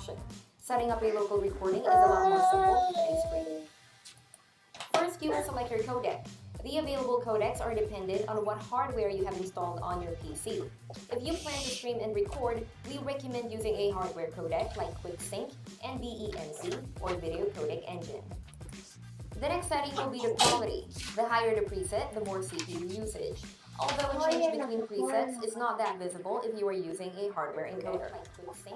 action. Setting up a local recording is a lot more simple than a screen. First, you will select your codec. The available codecs are dependent on what hardware you have installed on your PC. If you plan to stream and record, we recommend using a hardware codec like QuickSync, NVENC, or Video Codec Engine. The next setting will be the quality. The higher the preset, the more CPU usage. Although a change between presets is not that visible if you are using a hardware encoder like QuickSync.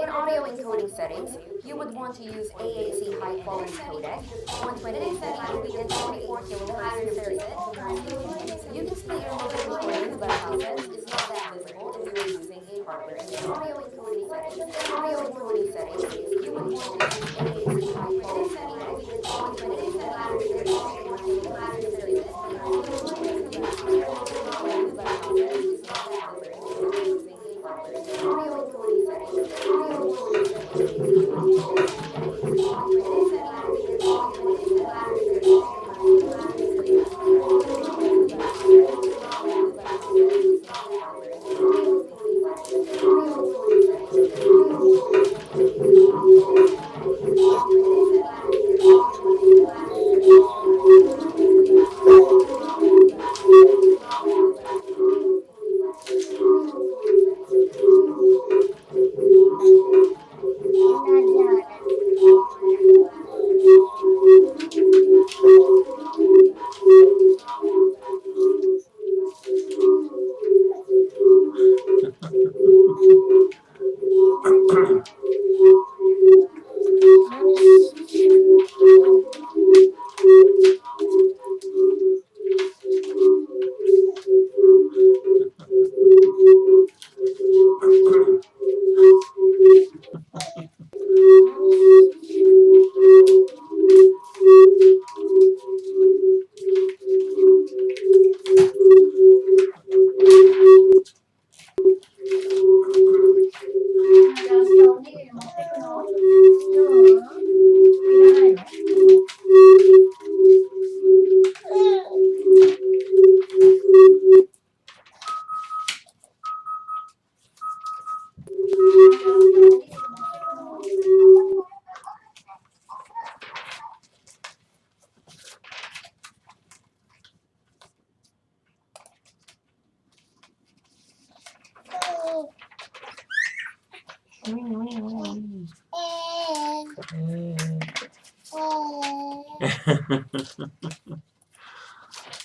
In audio encoding settings, you would want to use AAC high quality codec, 120 setting and 24 kHz preset. You can split your local recordings, but presets is not that visible if you are using a hardware encoder. Audio encoding settings, you would want to use AAC high quality codec, 120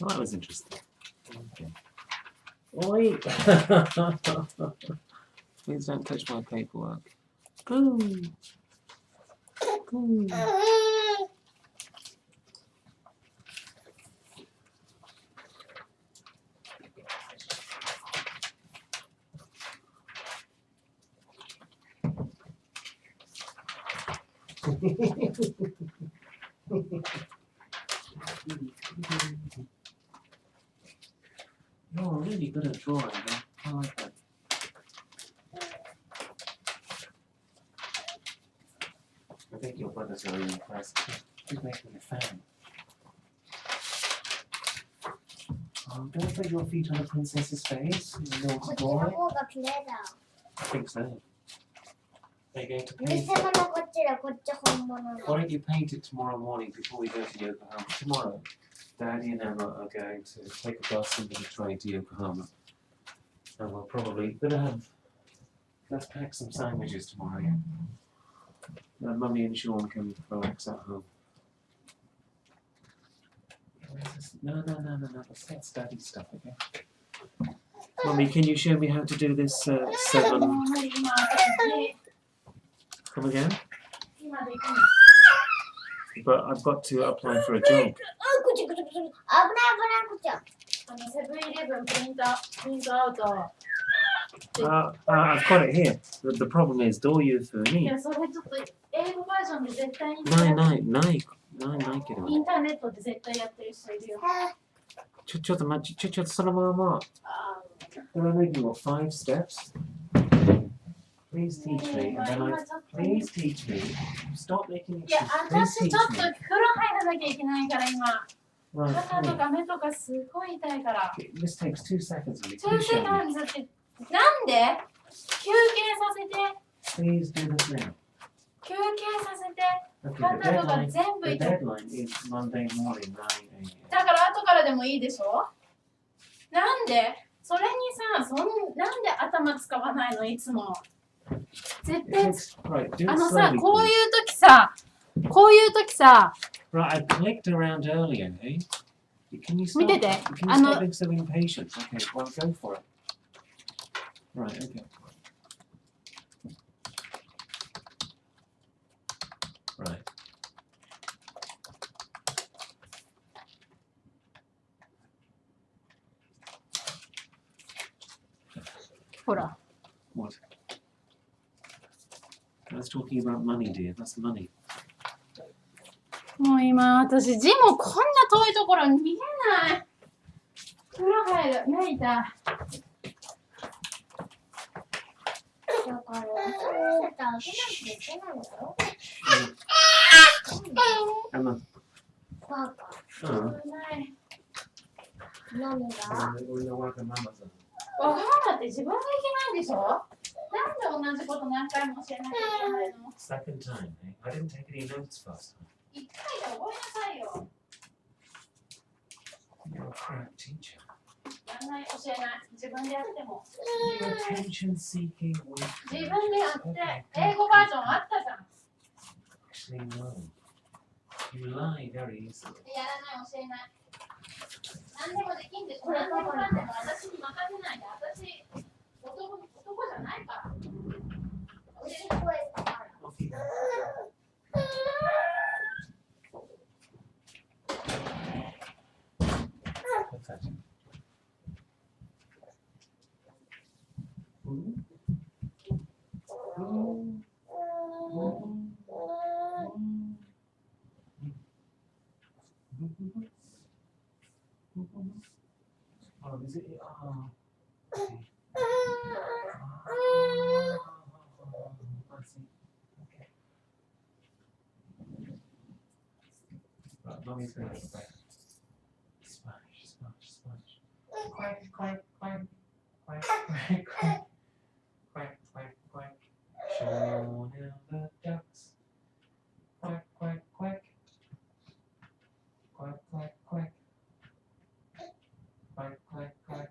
Well, that was interesting. Okay. Oi! Please don't touch my paperwork. Boom! Boom! You're really good at drawing, huh? I like that. I think your brother's really impressed. He's making a fan. Don't put your feet on the princess's face, you naughty boy. I think so. They're going to paint it. Why don't you paint it tomorrow morning before we go to Yokohama? Tomorrow, Daddy and Emma are going to take a bus into the train to Yokohama. And we're probably going to have, let's pack some sandwiches tomorrow, yeah? Mummy and Sean can relax at home. No, that's Daddy's stuff, okay? Mummy, can you show me how to do this 7? Come again? But I've got to apply for a job. I've got it here. The problem is, どういうふうにないけど。インターネットで絶対やってる人いるよ。ちょっと待って、ちょっとそのまま。Can I make you 5 steps? Please teach me, and then please teach me. Stop making excuses. いや、私ちょっと風呂入らなきゃいけないから今。肩とか目とかすごい痛いから。This takes 2 seconds. 2 seconds ってなんで？休憩させて。Please do this now. 計させて。 Okay, カタログが全部 the いて。 deadline is Monday morning, 9 a.m. だから後からでもいいでしょ。なんでそれにさ、なんで頭使わないのいつも。絶対 Right, do it さ、 slowly, こう please. いう時さ、 Right, I clicked around earlier, eh? Can you stop? 見てて。 Can you stop being so impatient? Okay, well, go for it. Right, okay. Right. ほら。 What? That's talking about money, dear. That's money. もう今、私、字もこんな遠いところに見えない。風呂入る。目痛い。だから、そうしてたら開けなきゃいけないんだよ。 Emma. バカ。 Oh. ない何が We're in the work of Amazon. わかんなって自分がいけないんでしょ。なんで同じこと何回も教えなきゃいけないの。 Second time, eh? I didn't take any notes first time. 一回で覚えなさいよ。 You're a crap teacher. やんない、教えない。自分でやっても。 You're attention seeking. 自分でやって。英語バージョンあったじゃん。 Actually, no. You lie very easily. やらない、教えない。何でもできんでしょ。何でもかんでも私に任せないで。私、男じゃないから。教えない。 Off you go. What's that? Ooh. Ooh. Oh, is it? Oh. Okay. I see. Okay. Right, mommy's going to go back. Sponge, sponge, sponge. Quack, quack, quack. Quack, quack, quack. Quack, quack, quack. Show now the ducks. Quack, quack, quack. Quack, quack, quack. Quack, quack, quack.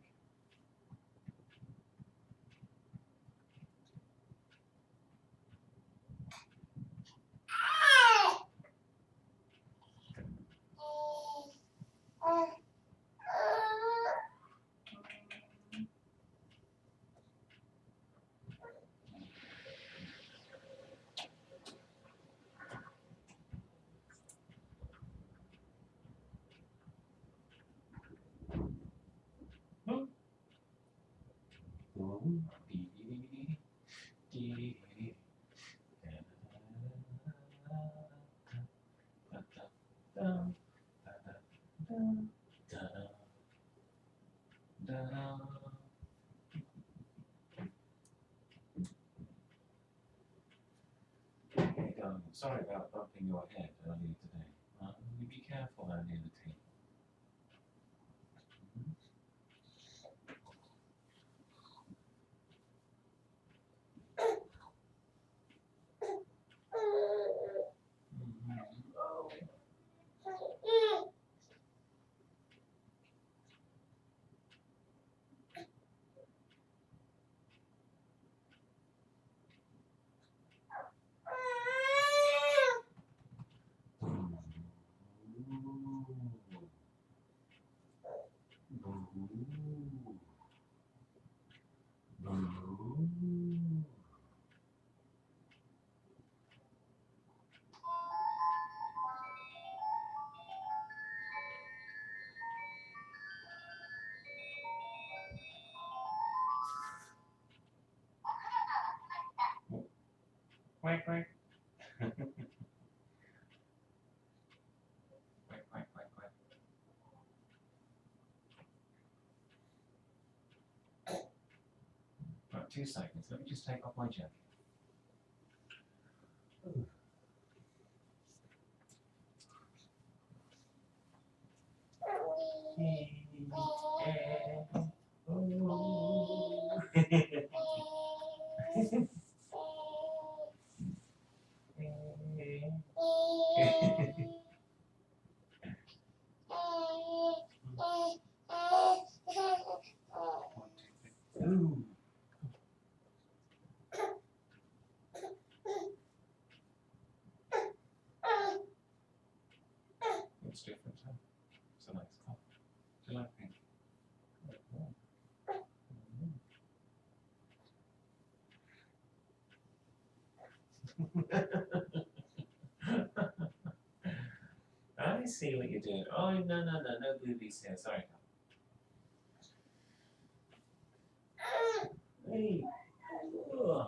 Okay, darling, sorry about bumping your head earlier today. You be careful out near the tea. Quack, quack. Quack, quack, quack, quack. Right, 2 seconds. Let me just take off my jacket. Ooh. It's different, huh? It's a nice color. Do you like pink? I see what you're doing. Oh, no boobies here. Sorry. Hey. Ugh.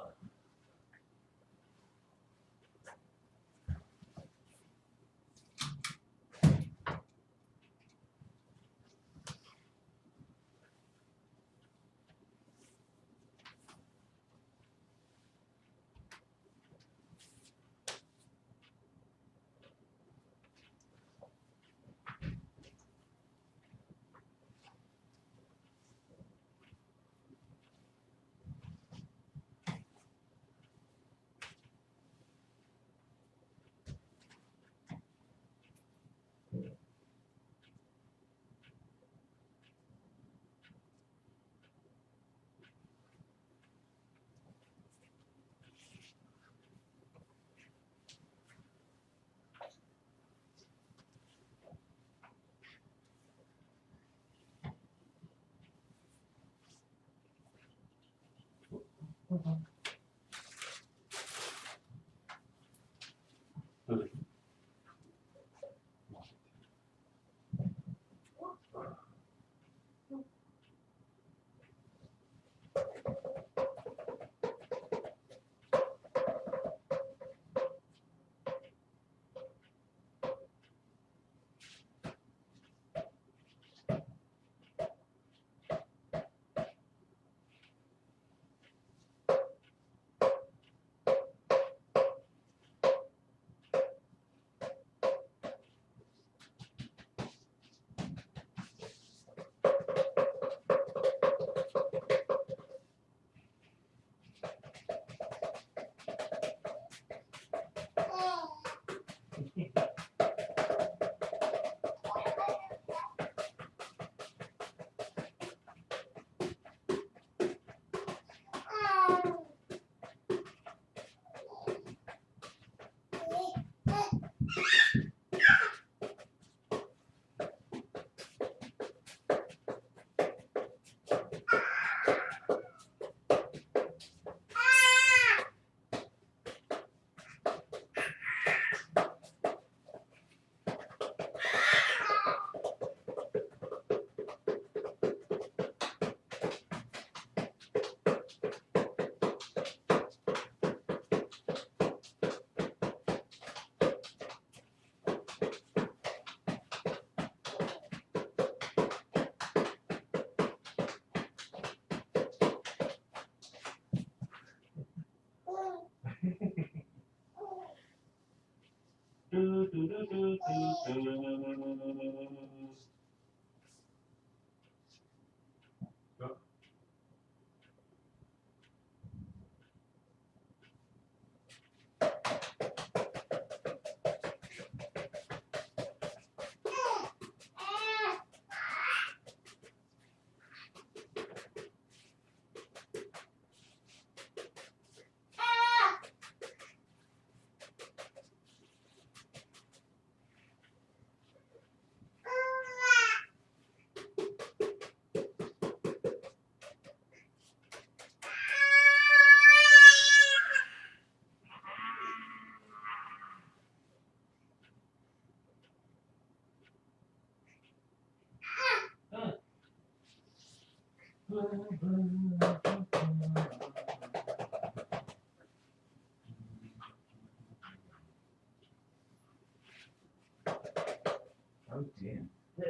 Oh dear. Yeah.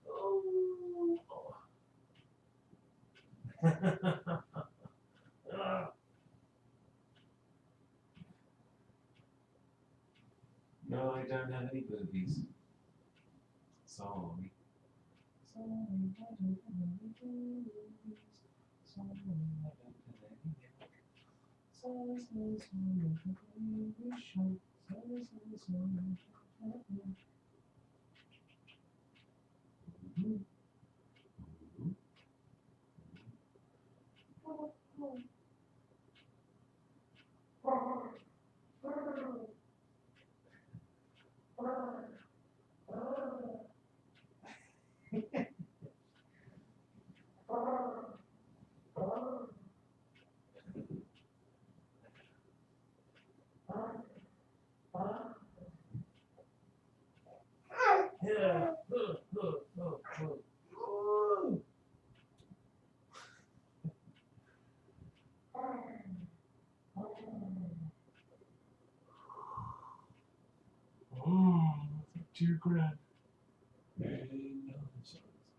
Oh. No, I don't have any boobies. Sorry. Sorry, I don't have any boobies. Sorry, I don't have any Too grand.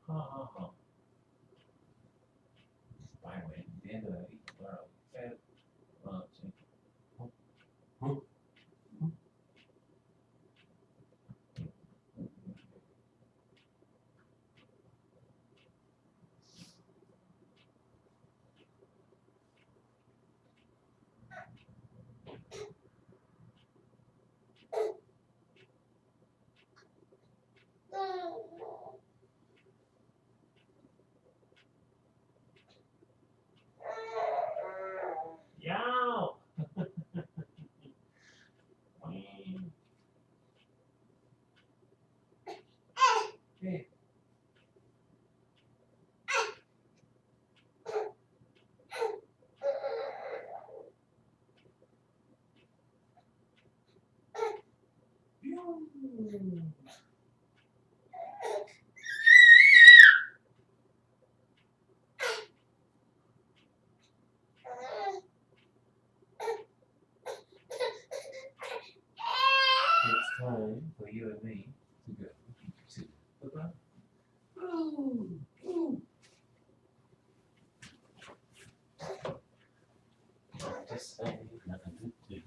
Ha ha ha. By the way, the end of that, Yow! Hey. It's time for you and me to go to the bath. Just say nothing to do.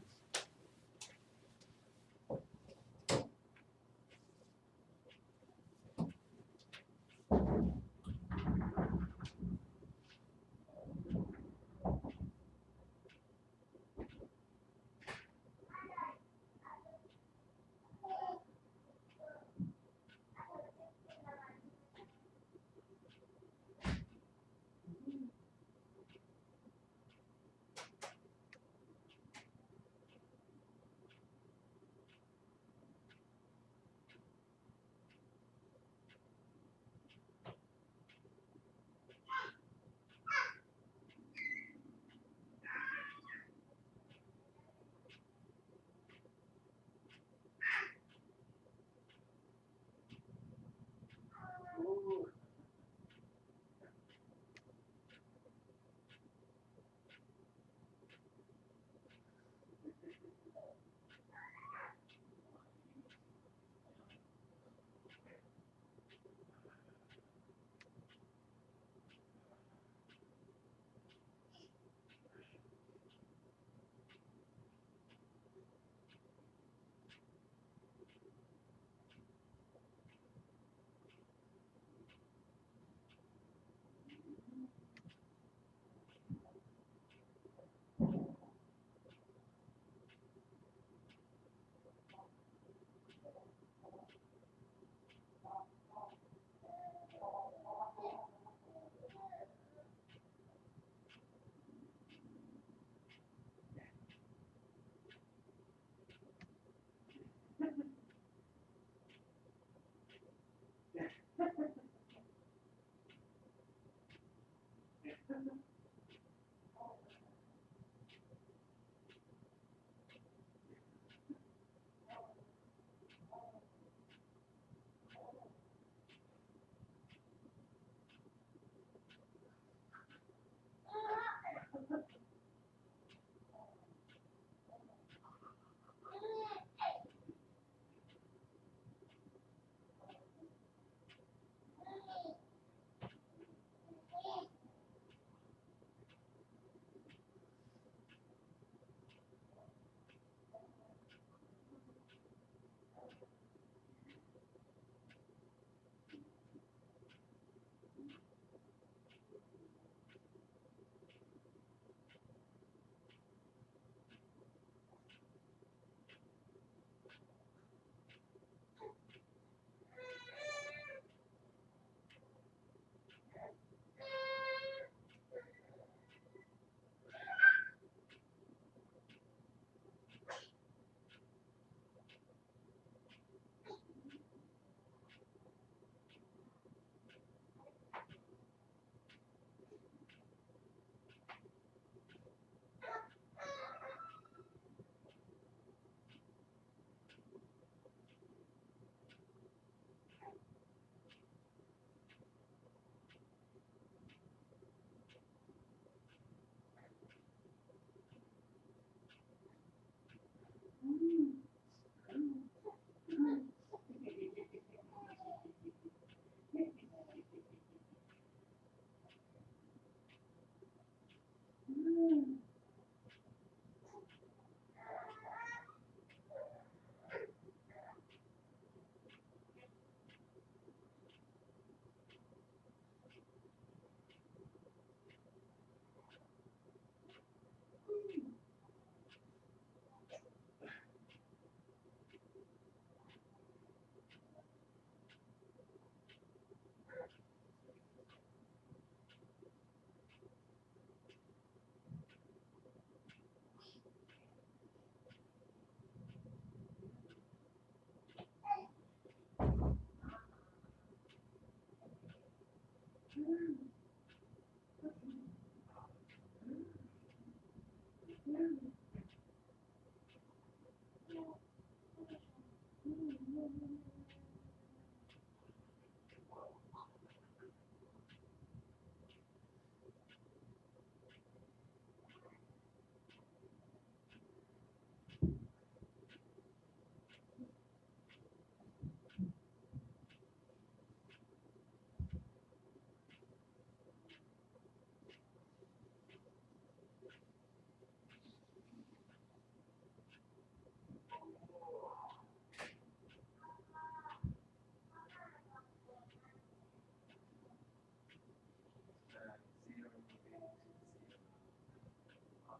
I'll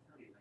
tell you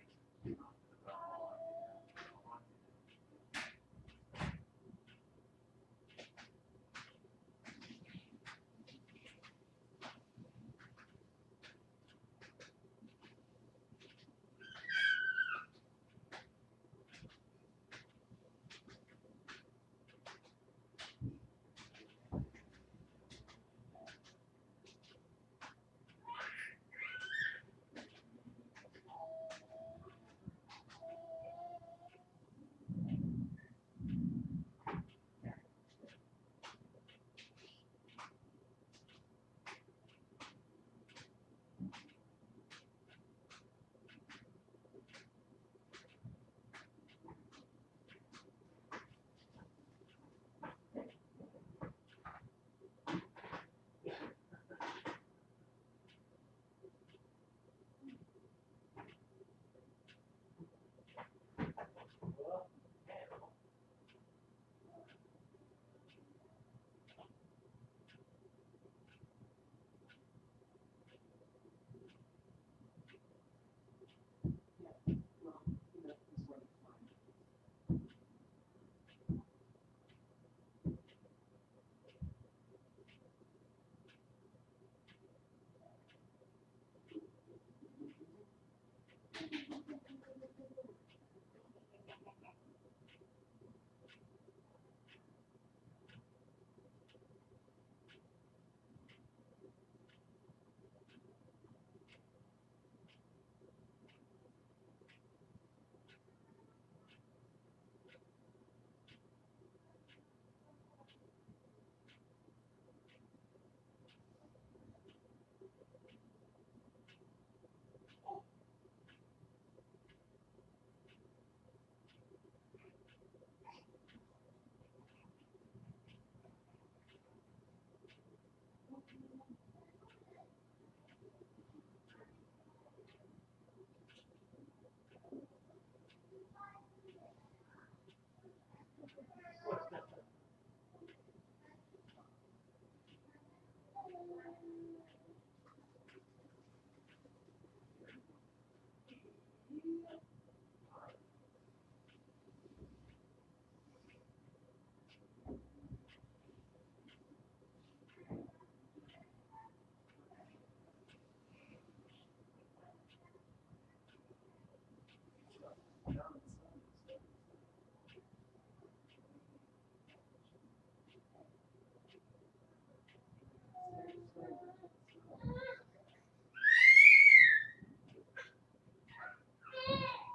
later.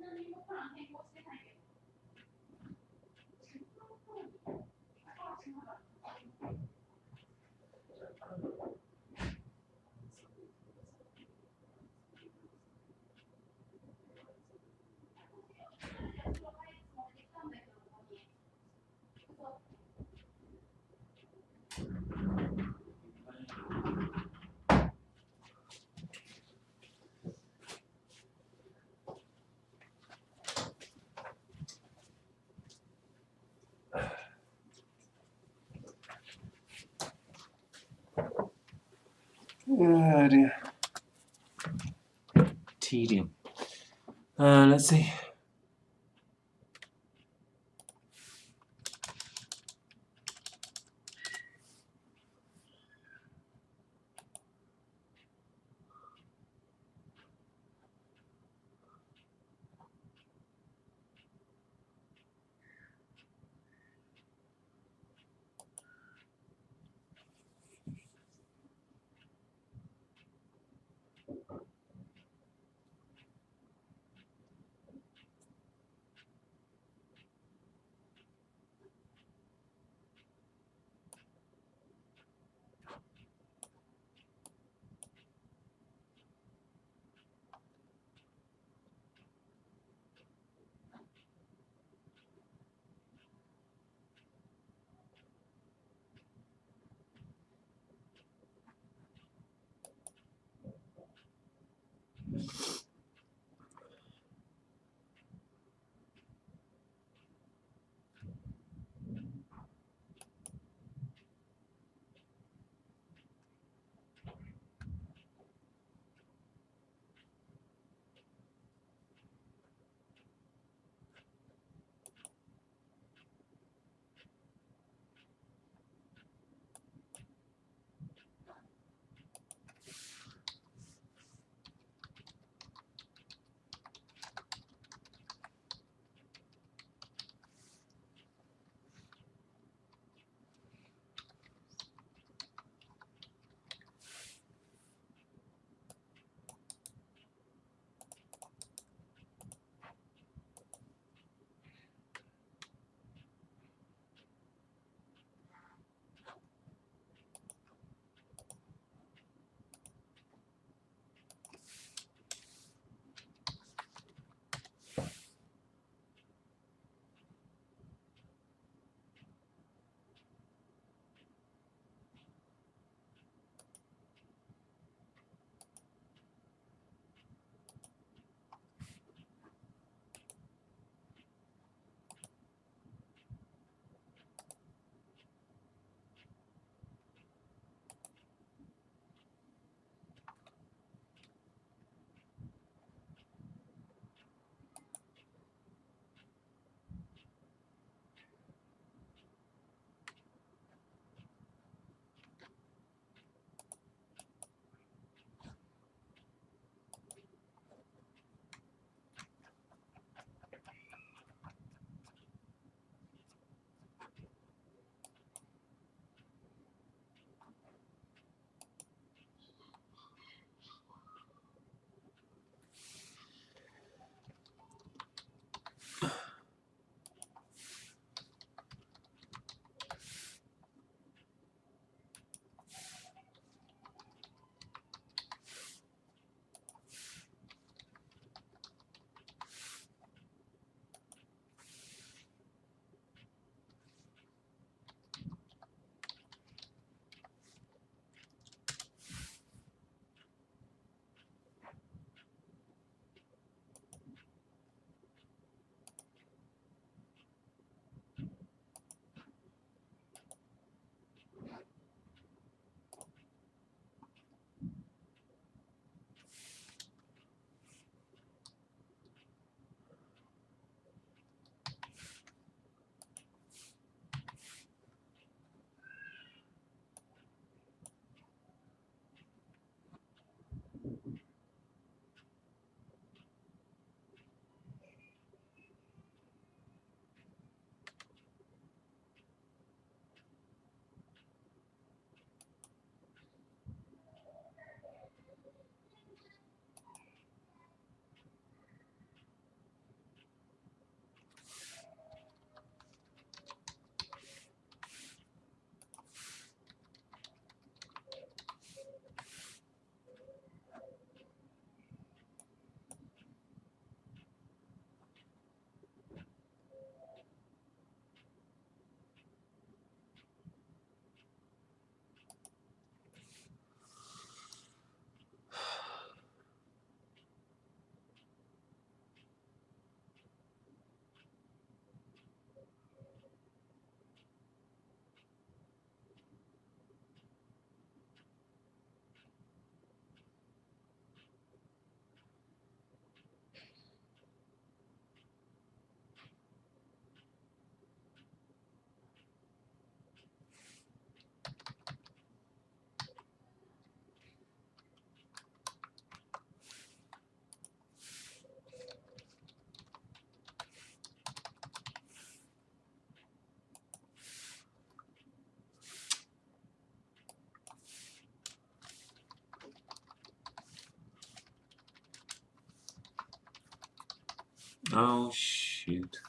何もプラン変更してないけど。Good. Tedium. Let's see. Oh, shoot.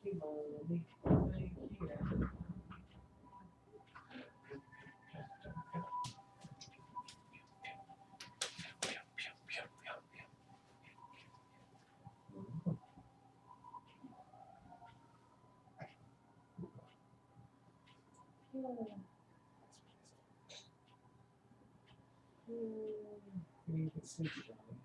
you, mommy. Thank you. You can sleep, darling.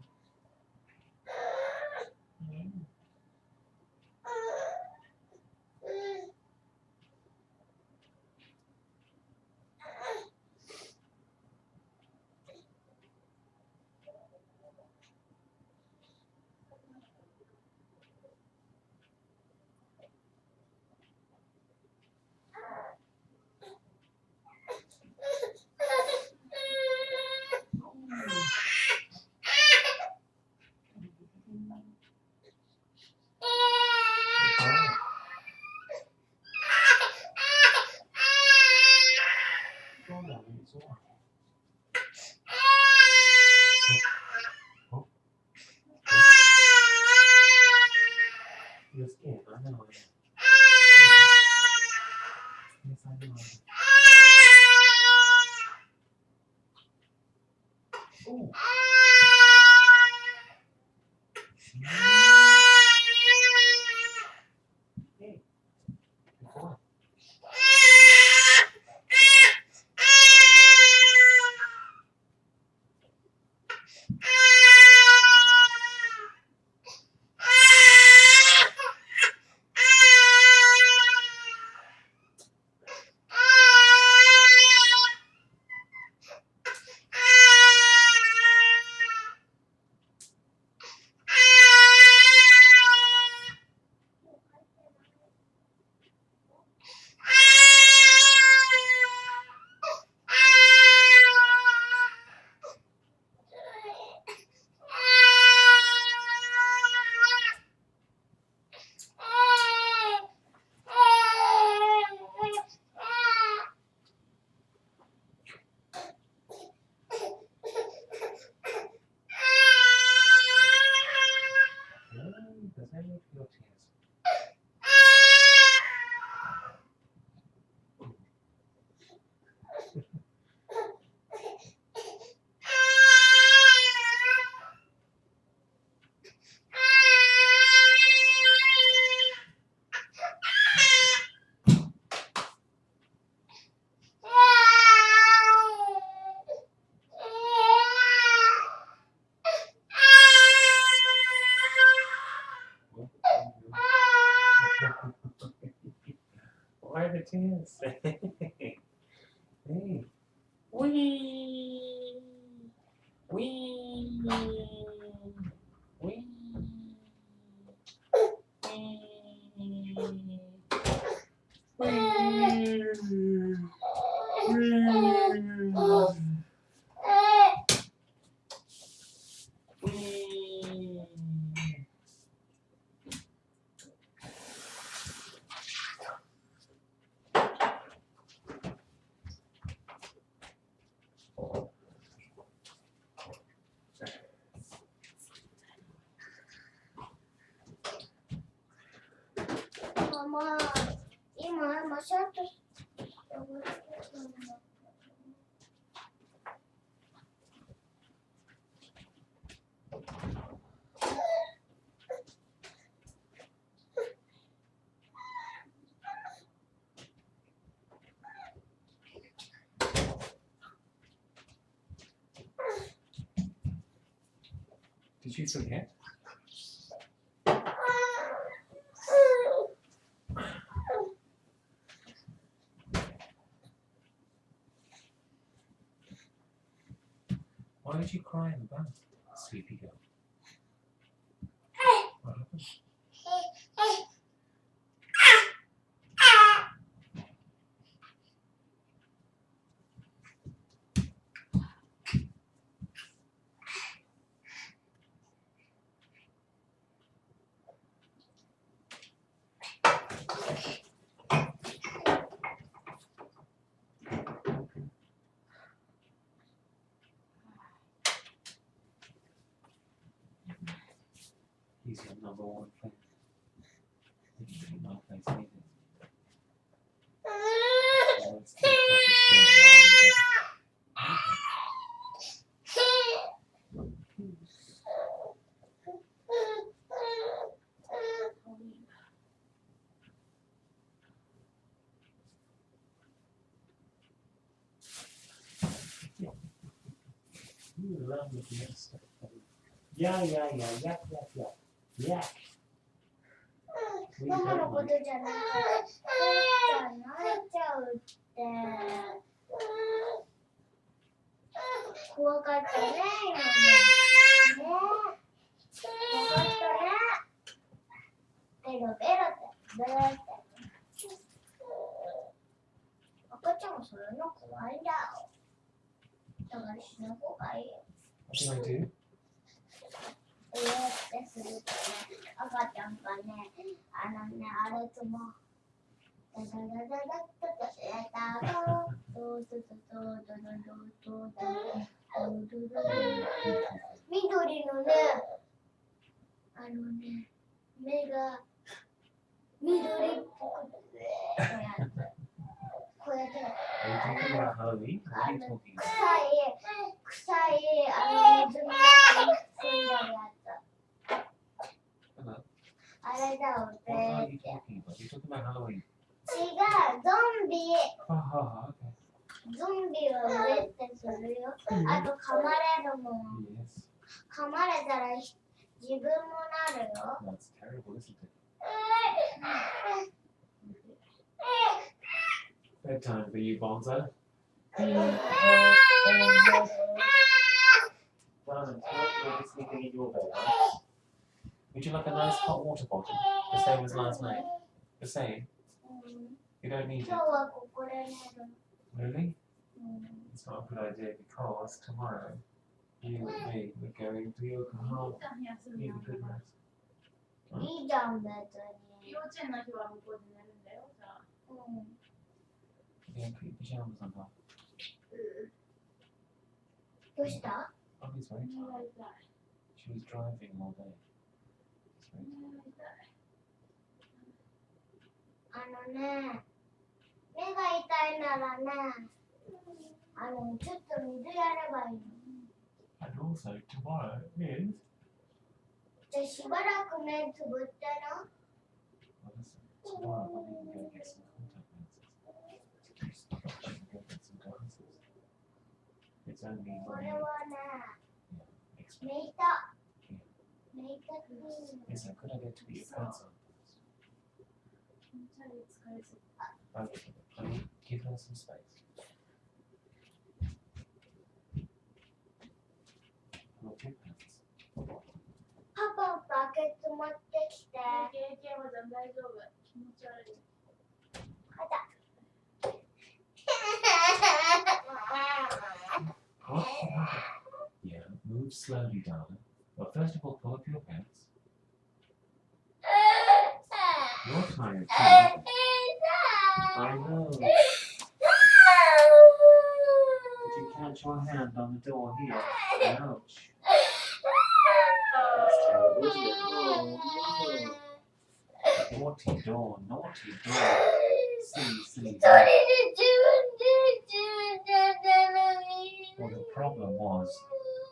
You're scared, I know. Yes, I know. Oh. Hey, good boy. Does that make your tears? Why are the tears? Hey. Wee. Wee. Wee. Мама, и мама, что ты? Did you forget? Why did you cry in the bath, sleepy girl? What happened? He's your number one fan. place anything. Let's take off the screen. You love looking at stuff. Yeah. We ママの don't こと like. じゃないから泣いちゃうって怖かったね今のね怖かったねベロって赤ちゃんもそういうの怖いんだよだからしない方がいいよ What do I do? ってするとね赤ちゃんがねあれともダダダダダダダダダドドドドドドドド緑のね目が緑っぽくてこうやって Are you talking about Halloween? What are you talking about? 臭い水の中に住んでるやつ Hello. あれだよ What are って you talking about? You're talking about Halloween. 違うゾンビ Okay. ゾンビは上ってするよあと噛まれるもん Yes. 噛まれたら自分もなるよ That's terrible, isn't it? Bedtime for you, Bonzo. Darling, tonight you'll be sleeping in your bed, right? Would you like a nice hot water bottle? The same as last night? The same? You don't need 今 it. 日はここで寝る Really? It's not a good idea because tomorrow you and me are going to Yokohama. 休み Need な a ん good だ rest. いいじゃん別に幼稚園の日は向こうで寝るんだよじゃあ Yeah, put your pajamas on, Bob. どうした Bobbie's very 目が tired. 痛い She was driving all day. She's very 目が痛い目が痛いならねちょっと水やればいいの tired. And also, tomorrow is... じゃあしばらく目つぶってな Well, listen, tomorrow Bobby can go get some contact lenses. She can go get some glasses. It's only これ when はね explain. 目痛目痛く Listen, could I get to put your pants on? 気持ち悪い疲れすぎ Honey, give her some space. Your two pants. パパバケツ持ってきて経験は大丈夫気持ち悪い What? Yeah, move slowly, darling. Well, first of all, pull up your pants. You're tired too. aren't you? I know. Did you catch your hand on the door here? Ouch. That's terrible, isn't it? Oh, no. Naughty door, naughty door. Silly door. Well, the problem was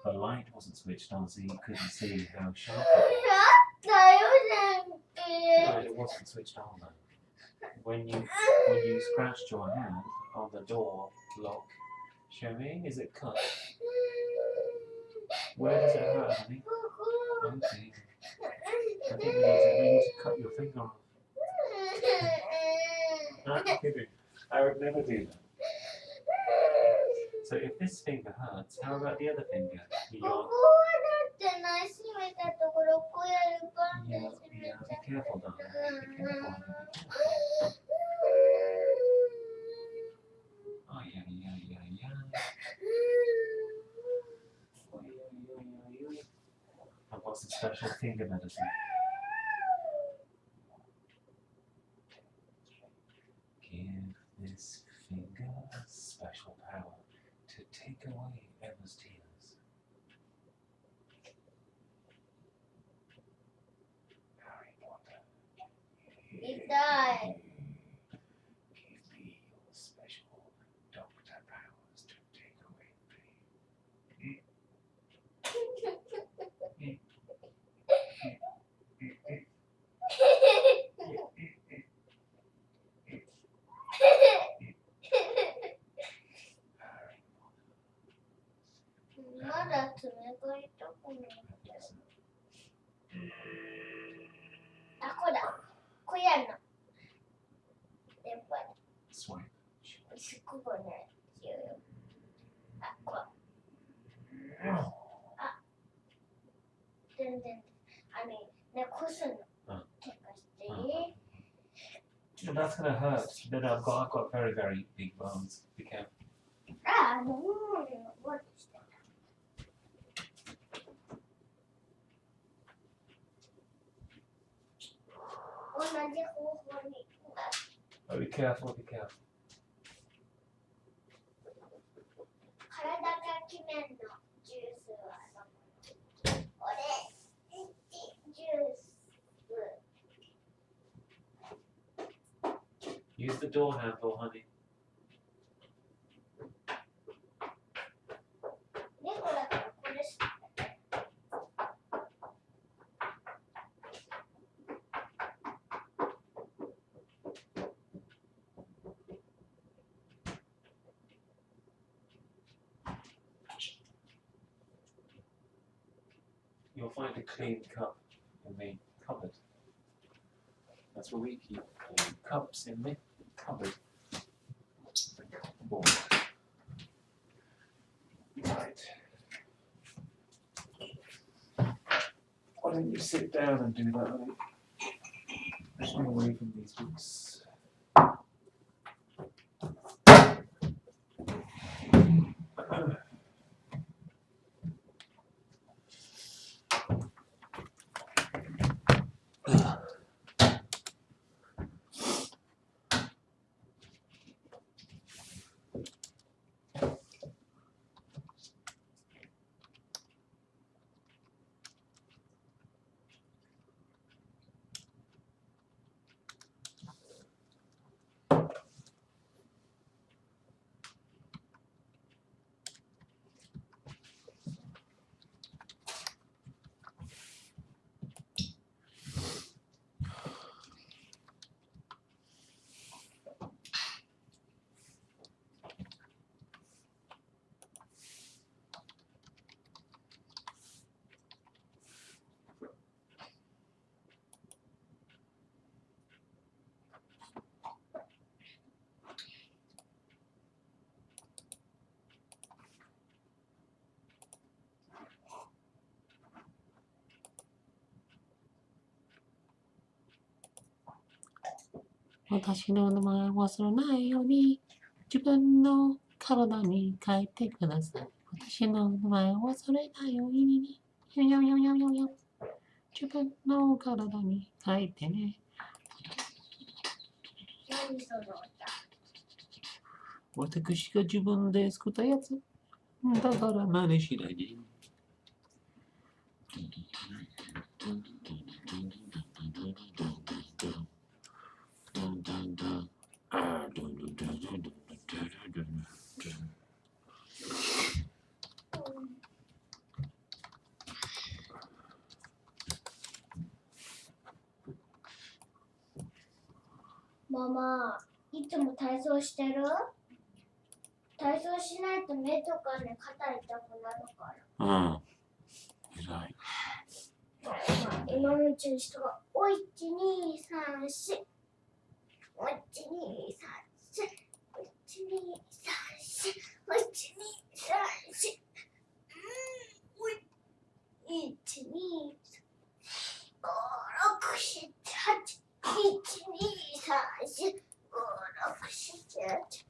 the light wasn't switched on, so you couldn't see how sharp it was. No, it wasn't switched on though. When you scratched your hand on the door lock, show me, is it cut? Where does it hurt, honey? Okay. I think we need to cut your finger off. I'm kidding. I would never do that. So if this finger hurts, how about the other finger? Your... Yeah, be careful, darling. Be careful. Oh, yeah. I've got some special finger medicine. Give this finger special power to take away Emma's tears. Harry Potter. 痛いまだ爪が痛くないです。あ、これだ。これやるの。やっぱり。Swipe. すごくね。あ、こう。あ、全然。ね、こすの。手貸していいThat's gonna hurt. No, no, I've got very, very big bones. Be careful. あ、飲み物のボールしてた。同じ方法に。Oh, be careful, be careful. 体が決めんの。ジュースは飲む。オレンジジュース。Use the door handle, honey. 猫だからこれしか。You'll find a clean cup in the cupboard. That's where we keep clean cups in the cupboard. Boy. Right. Why don't you sit down and do that, honey? Push me away from these books. "私の名前を忘れないように自分の体に書いてください。私の名前を忘れないように自分の体に書いてね。何その歌。私が自分で作ったやつ。だから真似しないで。ママ、いつも体操してる？体操しないと目とかね、肩痛くなるから。うん。偉い。今のうちに人が、おい、1、2、3、4。おい、1、2、3、4。おい、1、2、3、4。おい、1、2、3、4。おい、1、2、3、5、6、7、8。1、2、3、4、5、6、7、8。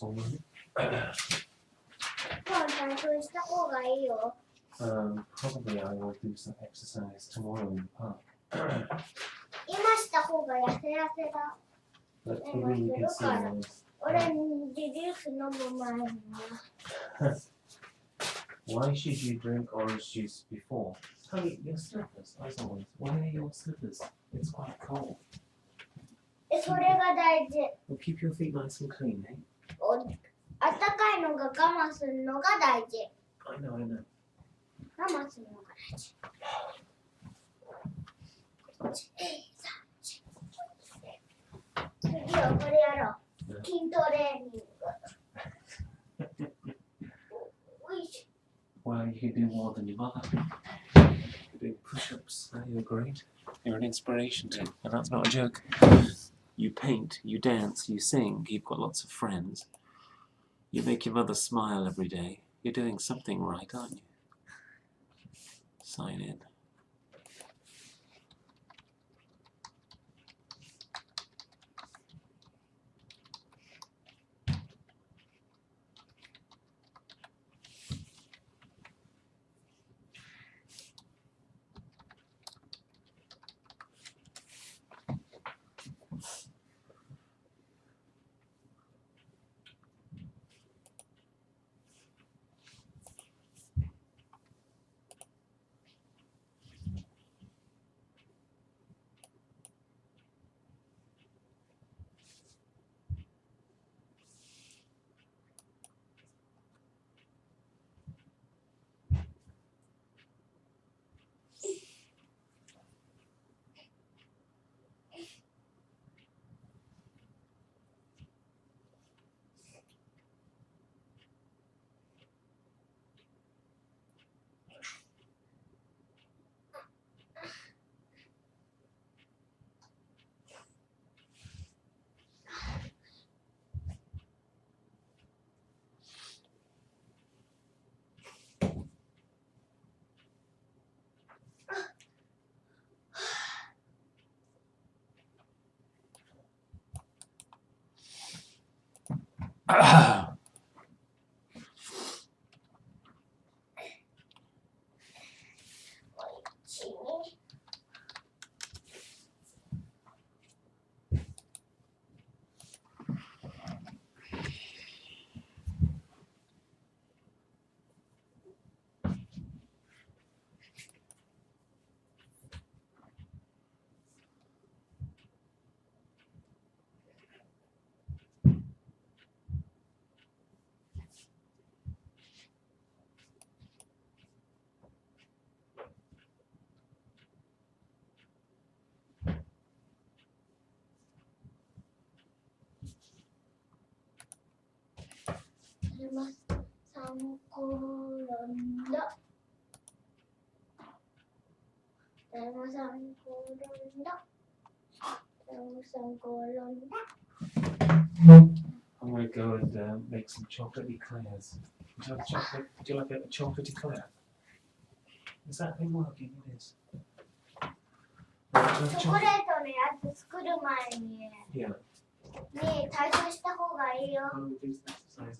hormone. 今日体操した方がいいよ。 Probably I will do some exercise tomorrow in the park. 今した方が痩せ痩せだ。 But maybe we can see those. 俺、ジュース飲む前にな。 Why should you drink orange juice before? Honey, your slippers, as always. Why are your slippers? It's quite cold. それが大事。 Well, keep your feet nice and clean, eh? あったかいのが我慢するのが大事。 I know, I know. 我慢するのが大事。次はこれやろう。筋トレーニング。おいしょ。 Well, you can do more than your mother. You're doing push-ups. You're great. You're an inspiration to, and that's not a joke. You paint, you dance, you sing. You've got lots of friends. You make your mother smile every day. You're doing something right, aren't you? Sign in. I'm going to go and make some chocolate eclairs. Would you like chocolate? Would you like a chocolate eclair? Is that thing working? It is. チョコレートのやつ作る前に Yeah. ね体操した方がいいよ。 How do we do some exercise?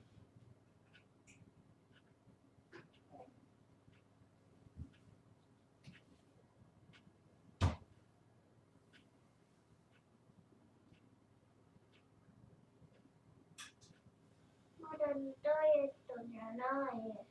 エットじゃない。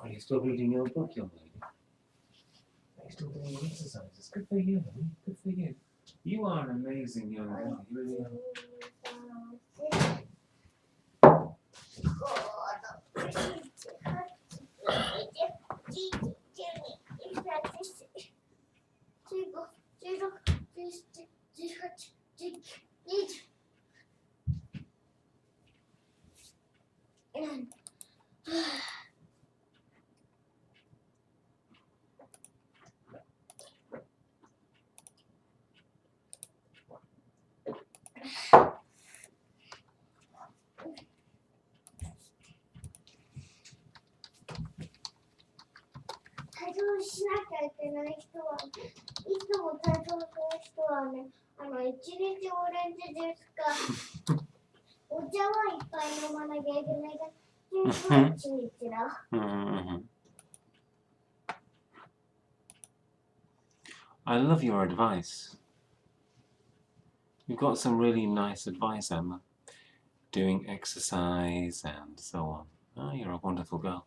Are you still reading your book, young lady? Are you still doing your exercises? Good for you, honey. Good for you. You are an amazing young girl. You really are. 体操しなきゃいけない人は、いつも体操する人はね、一日オレンジジュースか、お茶はいっぱい飲まなきゃいけないから、ジュースは一日だ。I love your advice. You've got some really nice advice, Emma. Doing exercise and so on. Oh, you're a wonderful girl.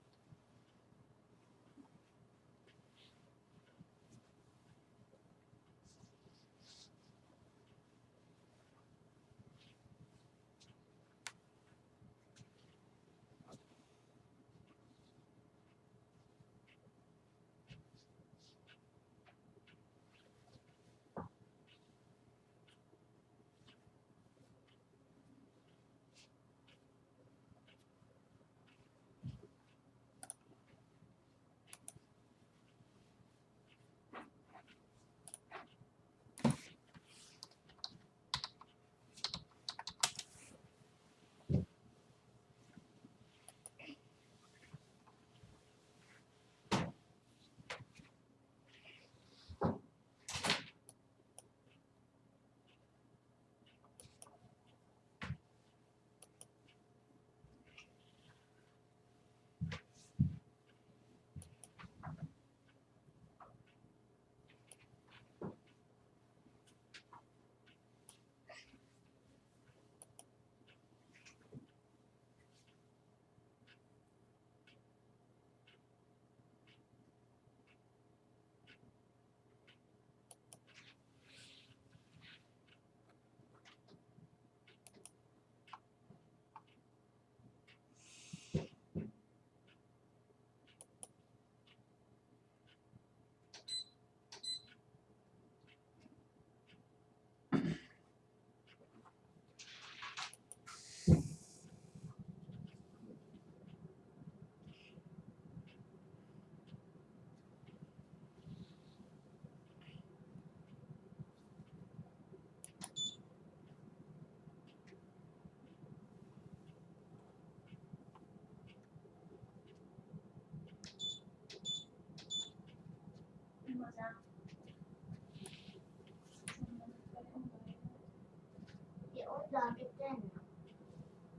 あげてんの。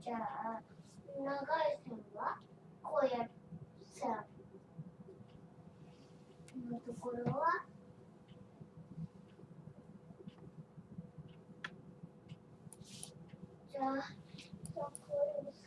じゃあ長い線はこうやってさ、このところはじゃあそこです。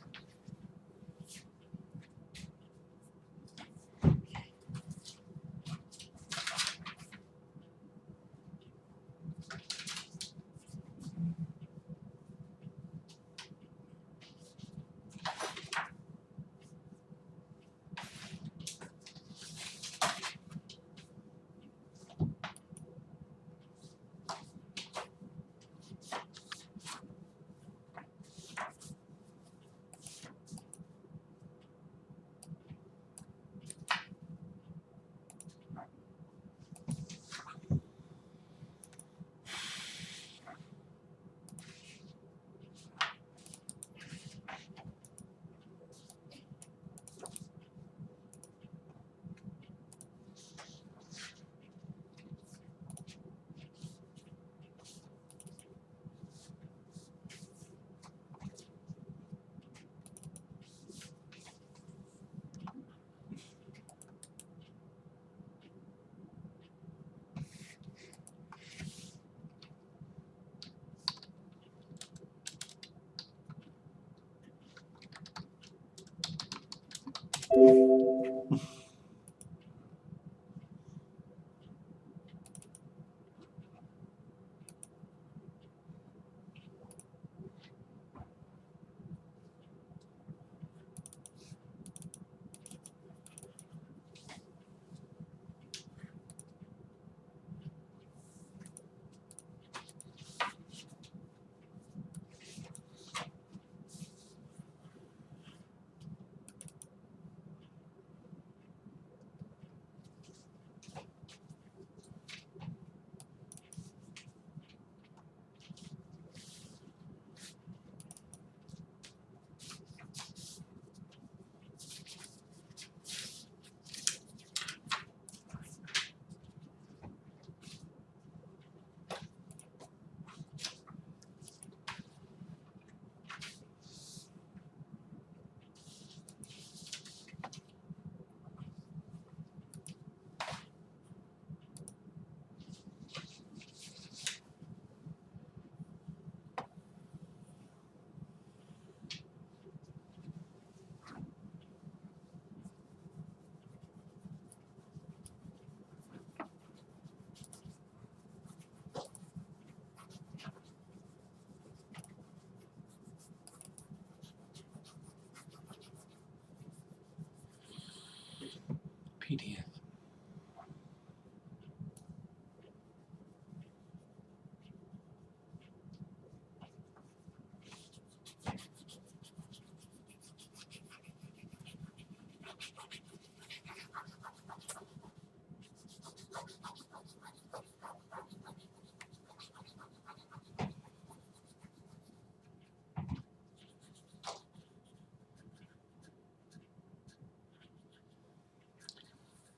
PDF.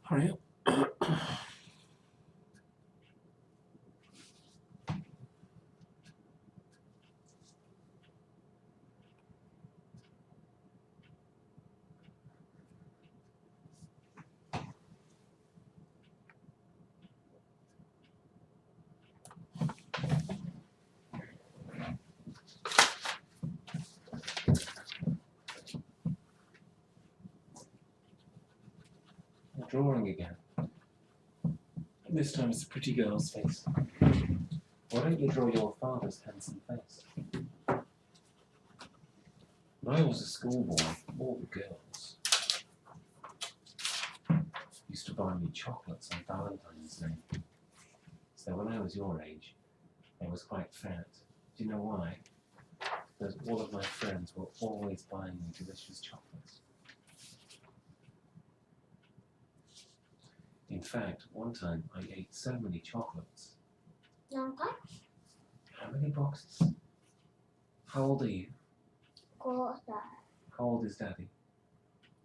Hurry up. Drawing again. This time it's a pretty girl's face. Why don't you draw your father's handsome face? When I was a schoolboy, all the girls used to buy me chocolates on Valentine's Day. So when I was your age, I was quite fat. Do you know why? Because all of my friends were always buying me delicious chocolates. In fact, one time I ate so many chocolates. 何回 How many boxes? How old are you? 5歳 How old is Daddy?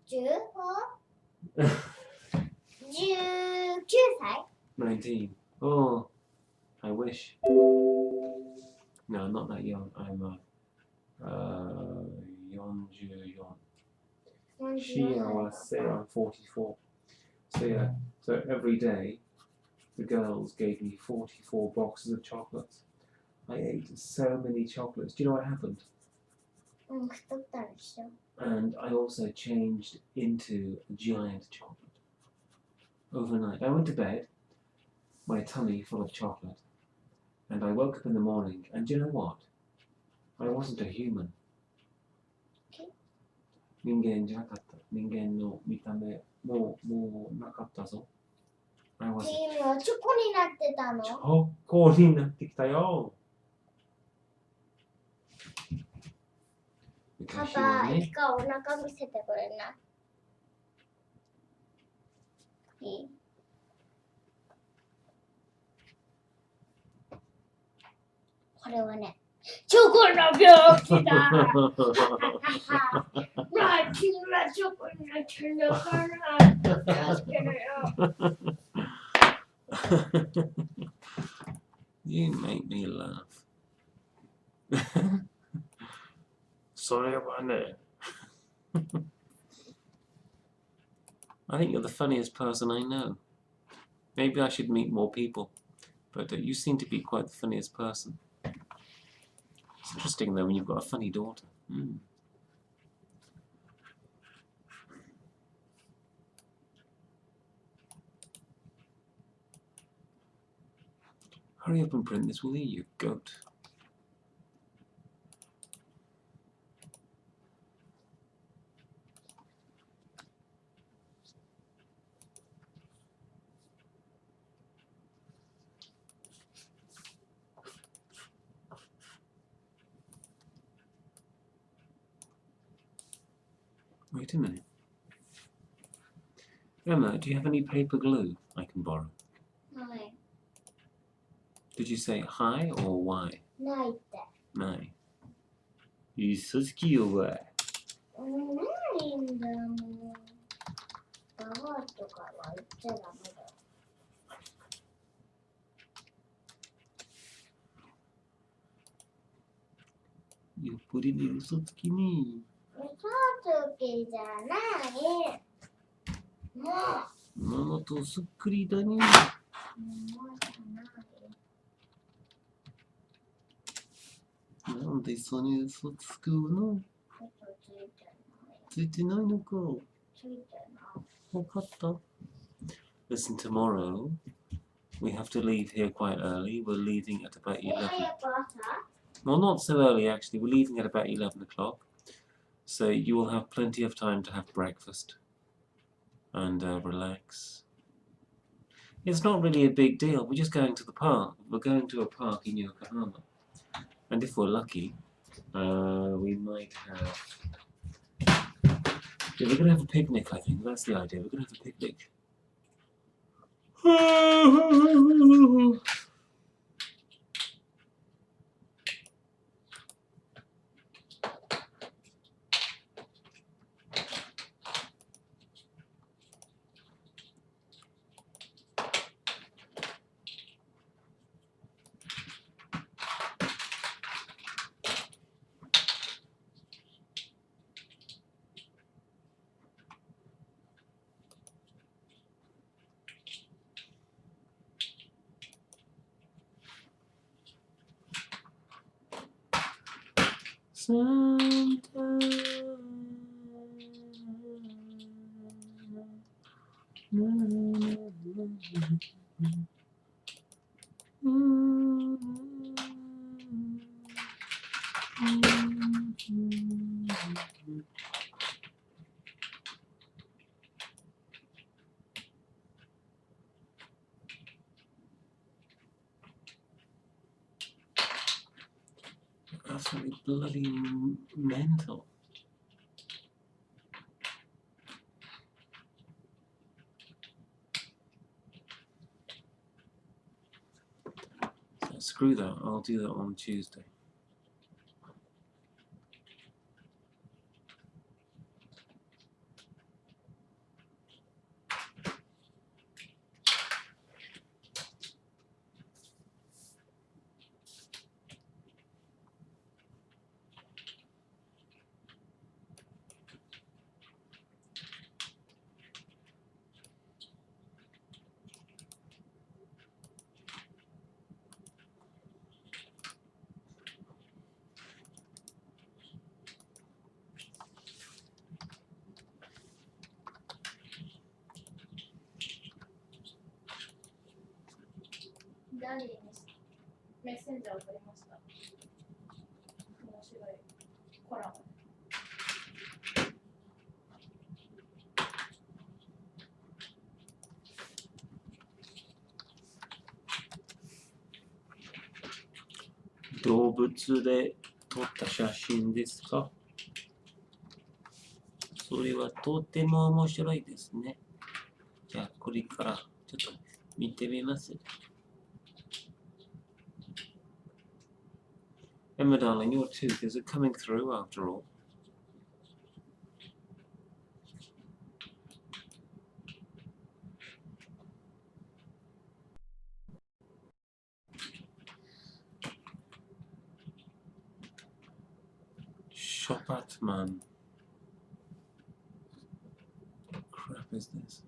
15 19歳 19. Oh, I wish. No, I'm not that young. I'm 44. She, I was say I'm 44. So yeah, so every day the girls gave me 44 boxes of chocolates. I ate so many chocolates. Do you know what happened? うん太ったでしょ And I also changed into a giant chocolate. Overnight, I went to bed, my tummy full of chocolate, and I woke up in the morning, and do you know what? I wasn't a human. Okay. 人間じゃなかった。人間の見た目もうなかったぞ。I って was いうのはチョコになってたのチョコになってきたよ。パ Because she パ was い me. つかお腹見せてくれないいこれはねチョコの病気だなあ君はチョコになってるのかな助けろよ You make me laugh. Sorry about that. I think you're the funniest person I know. Maybe I should meet more people, but you seem to be quite the funniest person. It's interesting though when you've got a funny daughter. Hurry up and print this, will you goat? Wait a minute. Emma, do you have any paper glue I can borrow? No. Did you say hi or why? ないって。ない。嘘つきよ、わい。ないんだもん。ババアとかは言っちゃダメだよ。よっぽどに嘘つきね。嘘つきじゃない。もう。ママとそっくりだね。もうじゃない。なんでそれ嘘つくの？ついてないのか。ついてない。わかった。Listen, tomorrow we have to leave here quite early. We're leaving at about 11. 早く朝 Well, not so early actually. We're leaving at about 11 o'clock. So you will have plenty of time to have breakfast and relax. It's not really a big deal. We're just going to the park. We're going to a park in Yokohama. And if we're lucky, we might have... Yeah, we're going to have a picnic, I think. That's the idea. We're going to have a picnic. Absolutely bloody mental. So screw that, I'll do that on Tuesday.ダディにメッセンジャーを送りました。面白いコラム。動物で撮った写真ですか？それはとても面白いですね。じゃあこれからちょっと見てみます。Emma darling, your tooth, is it coming through after all? Shopatman. What crap is this?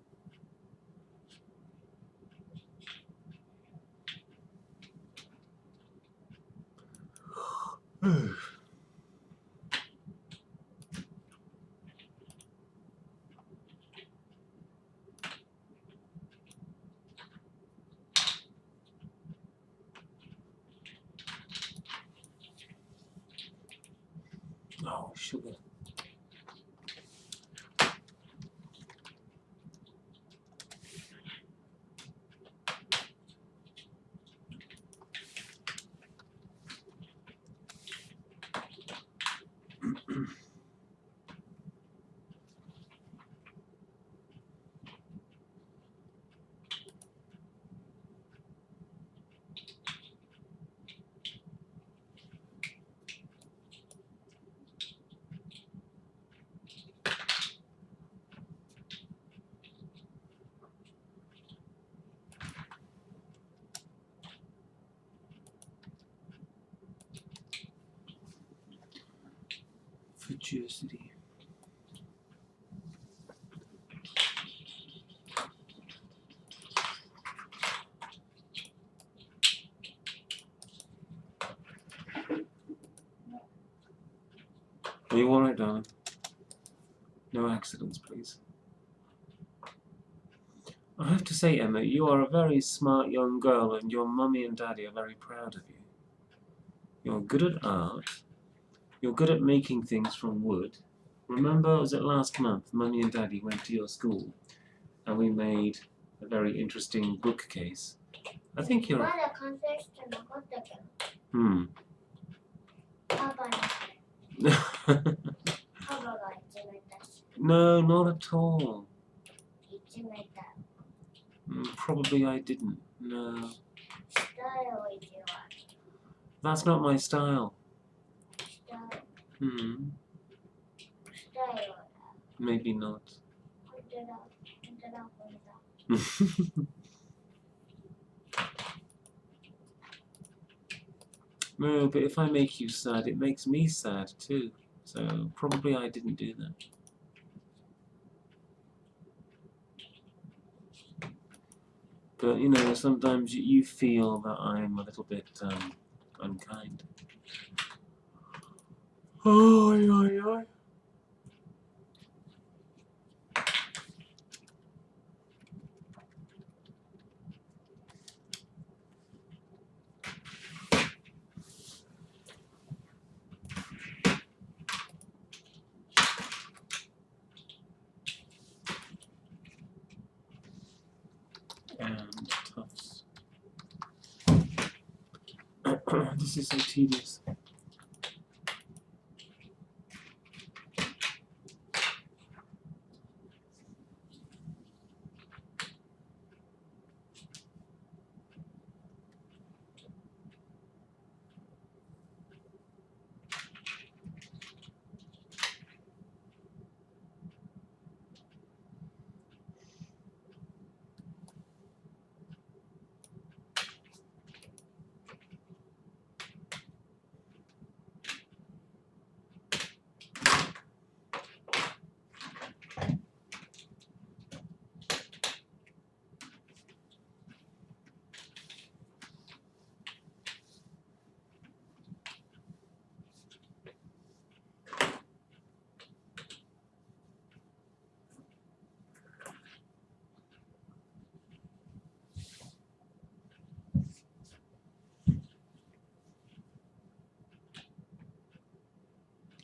Oh, sugar. Futuricity. Are you alright, darling? No accidents, please. I have to say, Emma, you are a very smart young girl and your mummy and daddy are very proud of you. You're good at art. You're good at making things from wood. Remember, was it last month, mummy and daddy went to your school and we made a very interesting bookcase. I think you're... まだ完成してなかったけど。 Hmm. パパに。パパがいじめたし。 No, not at all. いじめた。 Probably I didn't. No. したよ、いじわ。 That's not my style. したよ。 したよ。 Maybe not. 本当だ。本当だ。本当だ。 No, but if I make you sad, it makes me sad too. So probably I didn't do that. But you know, sometimes you feel that I'm a little bit unkind. Oh, yeah. And tufts. This is so tedious.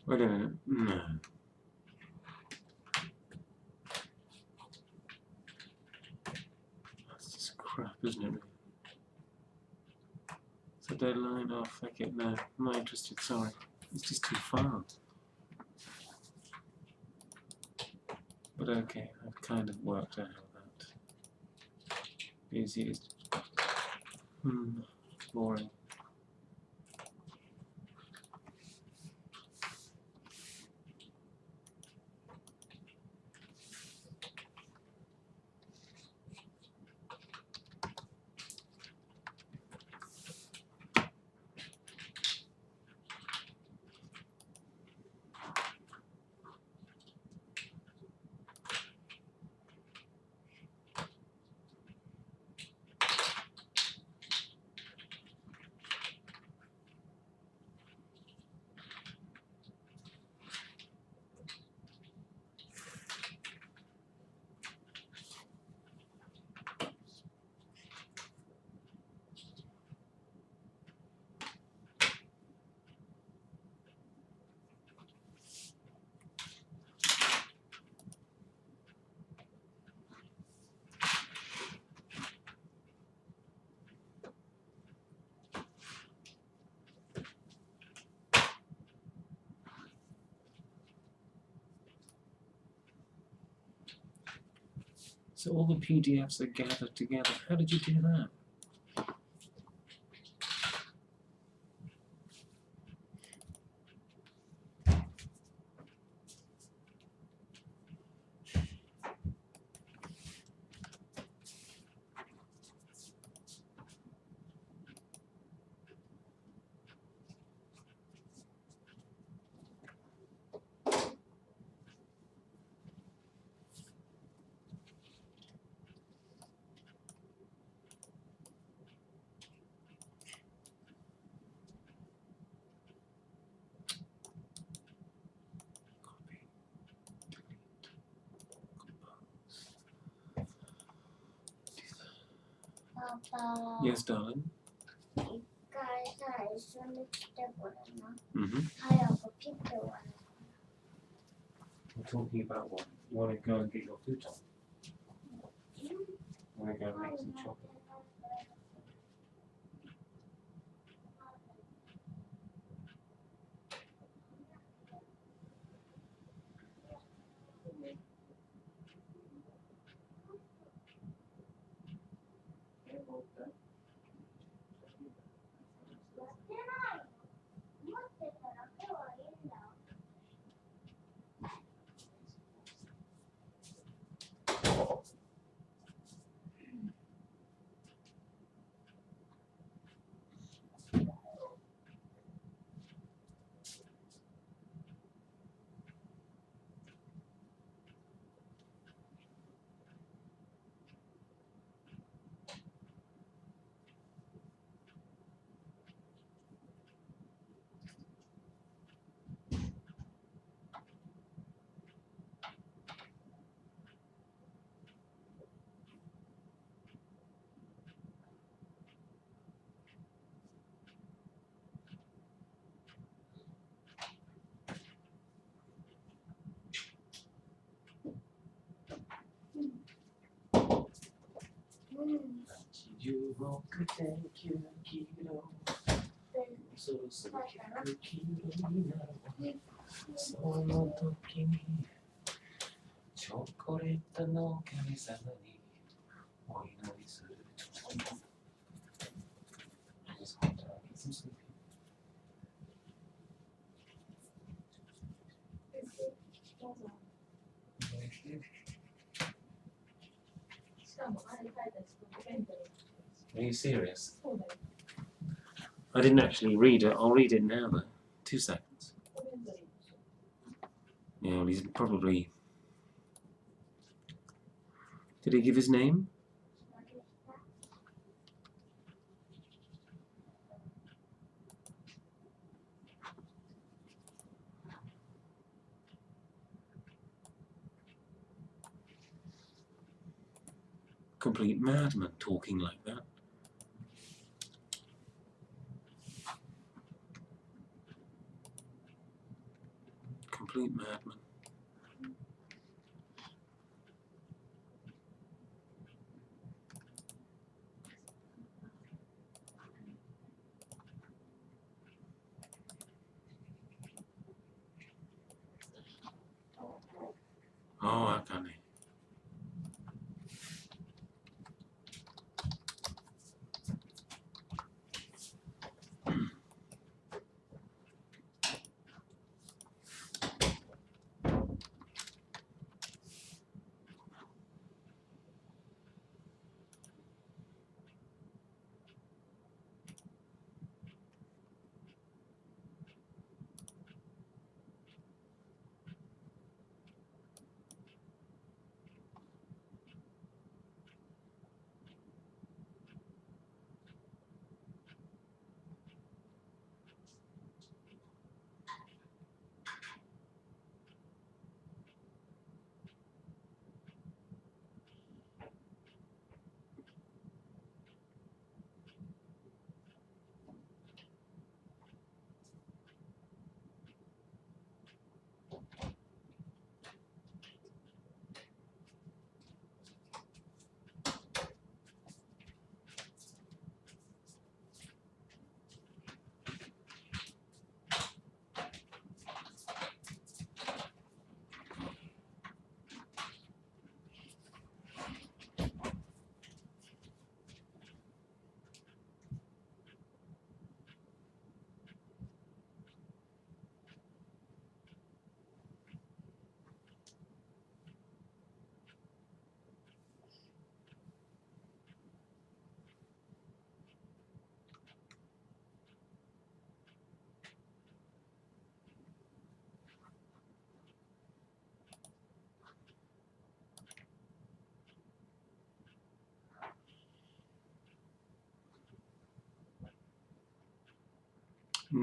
Wait a minute. No. That's just crap, isn't it? It's a deadline. Oh, fuck it. No, I'm not interested. Sorry. It's just too far. But okay, I've kind of worked out how that is used. Boring. So all the PDFs are gathered together. How did you do that? Papa, Yes, darling. 一回さ、一緒に来てくれな。 Mm-hmm. 早く切って終わる。 We're talking about what? You want to go and get your futon? You want to go and make some chocolate? You walk a thank you, kilo. Soその時にチョコレートの神様にお祈りする。Are you serious? I didn't actually read it. I'll read it now though. 2 seconds. Yeah, well, he's probably... Did he give his name? Complete madman talking like that. Complete madman. Oh, I can't.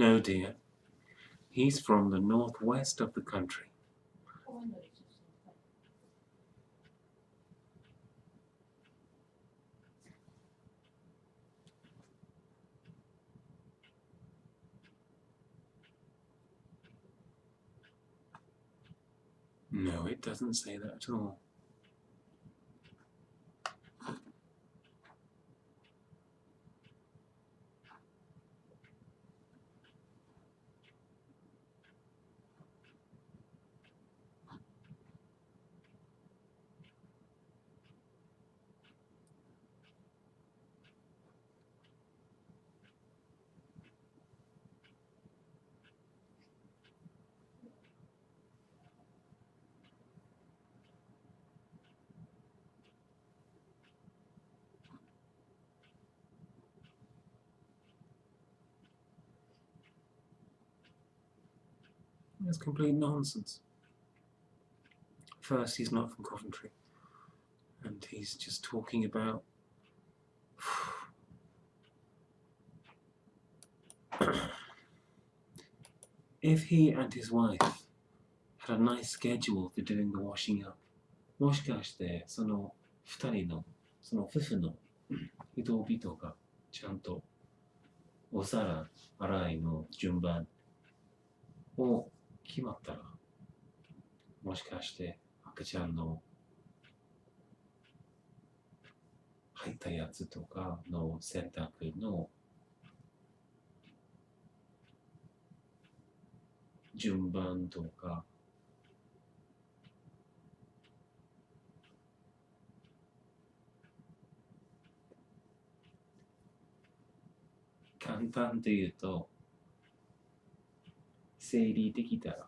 No, dear. He's from the northwest of the country. No, it doesn't say that at all. That's complete nonsense. First, he's not from Coventry, and he's just talking about if he and his wife had a nice schedule for doing the washing up, もしかしてその二人のその夫婦の移動日とかちゃんとお皿洗いの順番を決まったら、もしかして赤ちゃんの入ったやつとかの洗濯の順番とか簡単で言うと整理できたら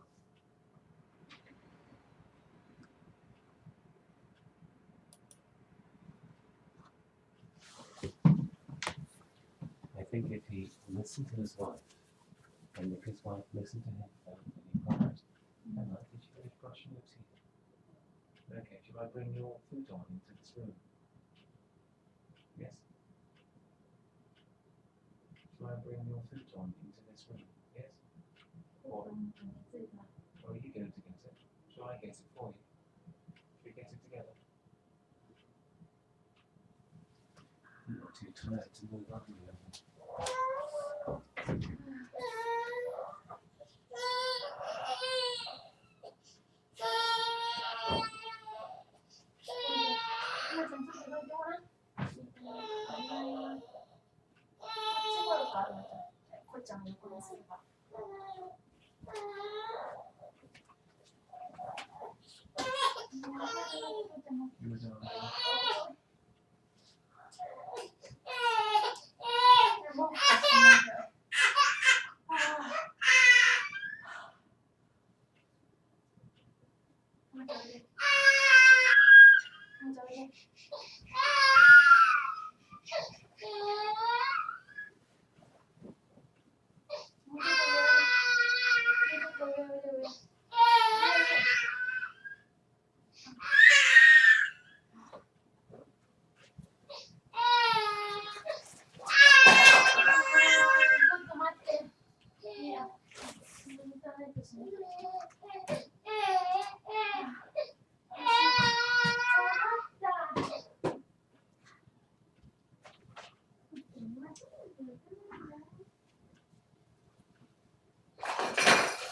I think if he listened to his wife, and if his wife listened to him, then he promised. And I think she finished brushing your teeth. Okay, should I bring your food on into this room? Yes? Shall I bring your food on into this room? Yes? Or are you going to get it? Shall I get it for you? Should we get it together? I'm not too tired to move on, you know.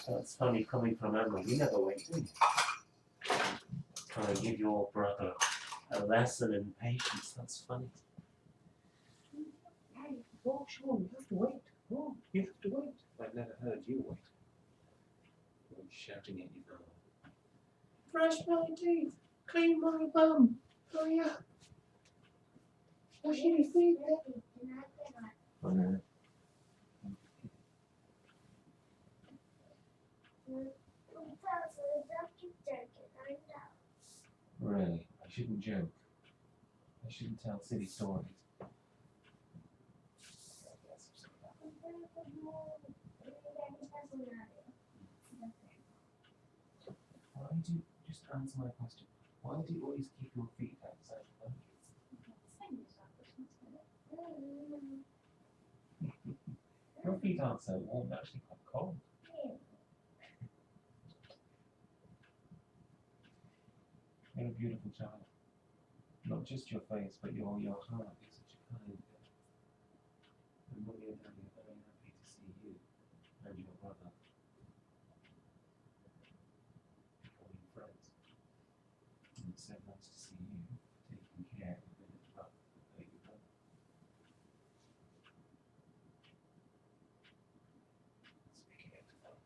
That's funny coming from Emma. You never wait, do you? Trying to give your brother a lesson in patience. That's funny. Oh, sure, you have to wait. Oh, you have to wait. I've never heard you wait. I'm shouting at you now. Brush my teeth. Clean my bum. Hurry up. Wash your feet. Oh, no. Really, I shouldn't joke. I shouldn't tell silly stories. Why do you just answer my question? Why do you always keep your feet outside the blanket? Your feet aren't so warm, they're actually quite cold. You're a beautiful child. Not just your face, but your heart. You're such a kind girl. And Mummy and Daddy are very happy to see you and your brother becoming friends. And it's so nice to see you taking care of the little rough baby brother. It's beautiful.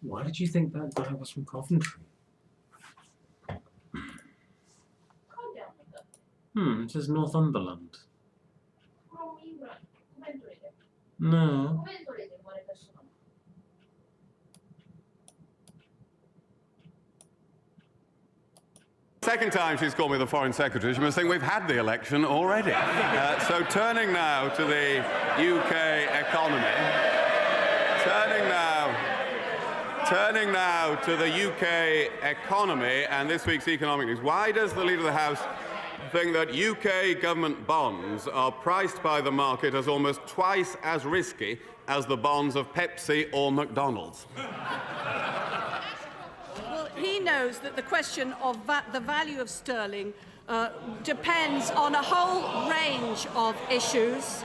Why did you think that guy was from Coventry? It says Northumberland. No. Second time she's called me the Foreign Secretary, she must think we've had the election already. So turning now to the UK economy. Turning now to the UK economy and this week's economic news. Why does the Leader of the House think that UK government bonds are priced by the market as almost twice as risky as the bonds of Pepsi or McDonald's? Well, he knows that the question of the value of sterling depends on a whole range of issues.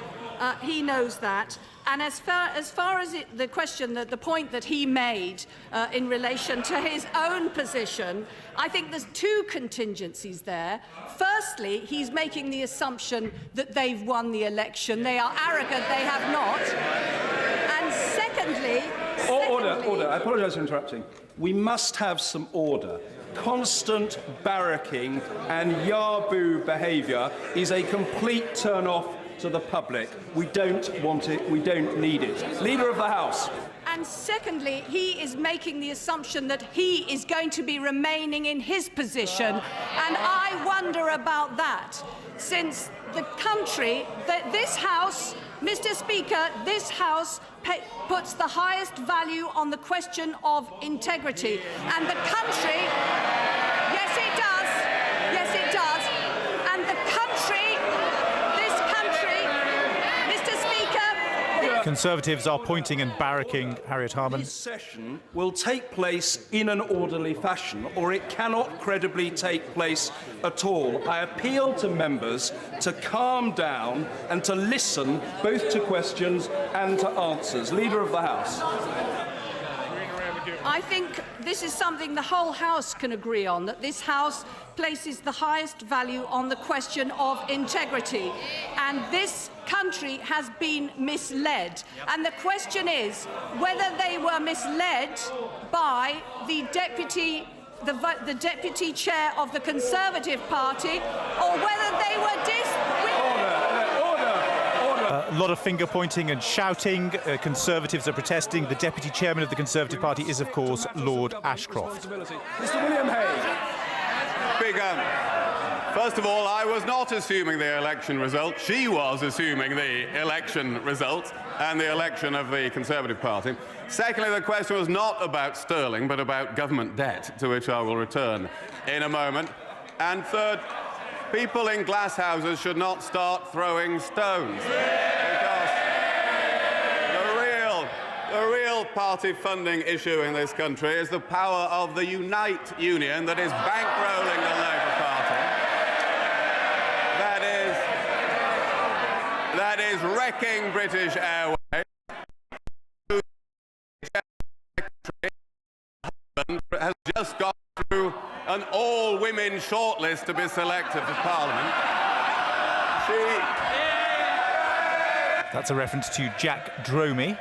He knows that. And as far as the question, the point that he made in relation to his own position, I think there's two contingencies there. Firstly, he's making the assumption that they've won the election. They are arrogant, they have not. And secondly... Order. I apologise for interrupting. We must have some order. Constant barracking and yaboo behaviour is a complete turn-off to the public. We don't want it. We don't need it. Leader of the House. And secondly, he is making the assumption that he is going to be remaining in his position. And I wonder about that, since the country, that this House, Mr. Speaker, this House puts the highest value on the question of integrity. And the country, yes it does, yes it does, and the country, this country, Mr. Speaker... Conservatives are pointing and barracking Harriet Harman. This session will take place in an orderly fashion, or it cannot credibly take place at all. I appeal to members to calm down and to listen both to questions and to answers. Leader of the House. I think this is something the whole House can agree on, that this House places the highest value on the question of integrity. And this country has been misled. And the question is whether they were misled by the deputy chair of the Conservative Party, or whether they were A lot of finger pointing and shouting. Conservatives are protesting. The deputy chairman of the Conservative Party is, of course, Lord Ashcroft. Mr. William Hague. Speaker, first of all, I was not assuming the election result. She was assuming the election result and the election of the Conservative Party. Secondly, the question was not about sterling, but about government debt, to which I will return in a moment. And third, people in glass houses should not start throwing stones, because the real party funding issue in this country is the power of the Unite Union that is bankrolling the Labour Party. That is wrecking British Airways. Has just got through an all-women shortlist to be selected for Parliament. That's a reference to Jack Dromey.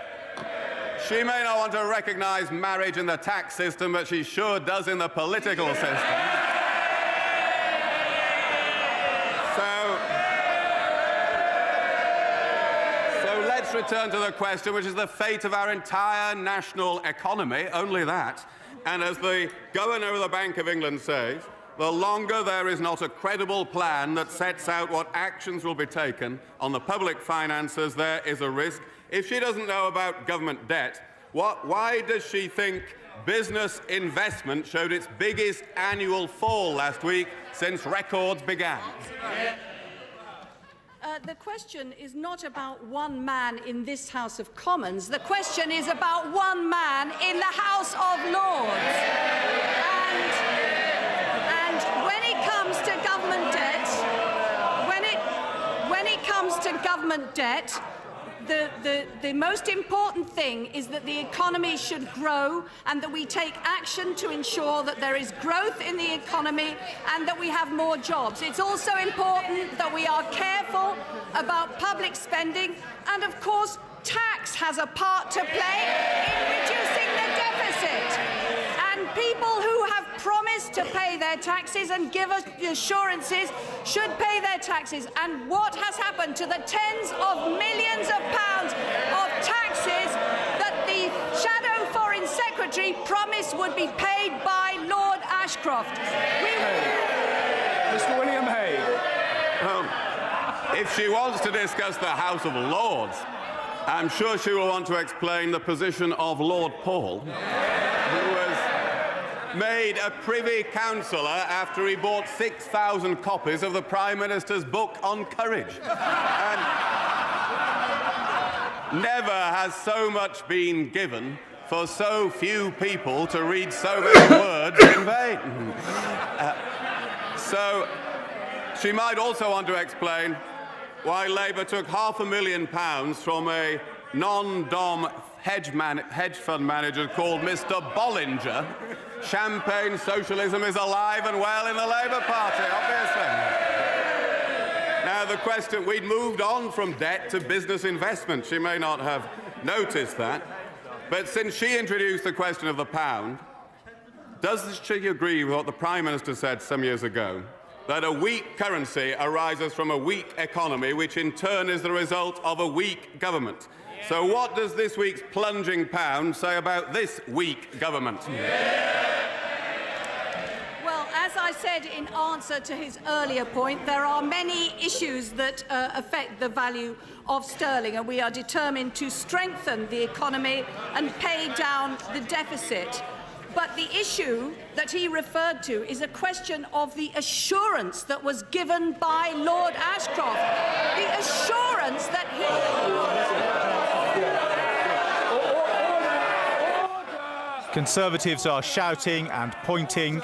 She may not want to recognise marriage in the tax system, but she sure does in the political system. So let's return to the question, which is the fate of our entire national economy, only that. And as the Governor of the Bank of England says, the longer there is not a credible plan that sets out what actions will be taken on the public finances, there is a risk. If she doesn't know about government debt, why does she think business investment showed its biggest annual fall last week since records began? The question is not about one man in this House of Commons. The question is about one man in the House of Lords. And when it comes to government debt, when it comes to government debt, the most important thing is that the economy should grow and that we take action to ensure that there is growth in the economy and that we have more jobs. It's also important that we are careful about public spending, and of course tax has a part to play in reducing the deficit. And people who have promised to pay their taxes and give us assurances should pay their taxes. And what has happened to the tens of millions of pounds of taxes that the Shadow Foreign Secretary promised would be paid by Lord Ashcroft? Mr. William Hague. If she wants to discuss the House of Lords, I'm sure she will want to explain the position of Lord Paul, who was made a Privy Councillor after he bought 6,000 copies of the Prime Minister's book on courage. And never has so much been given for so few people to read so many words in vain. So she might also want to explain why Labour took £500,000 from a non-dom hedge fund manager called Mr. Bollinger. Champagne socialism is alive and well in the Labour Party, obviously. Now, the question, we'd moved on from debt to business investment. She may not have noticed that. But since she introduced the question of the pound, does she agree with what the Prime Minister said some years ago, that a weak currency arises from a weak economy, which in turn is the result of a weak government. So what does this week's plunging pound say about this weak government? Well, as I said in answer to his earlier point, there are many issues that affect the value of sterling, and we are determined to strengthen the economy and pay down the deficit. But the issue that he referred to is a question of the assurance that was given by Lord Ashcroft. The assurance that he... Conservatives are shouting and pointing.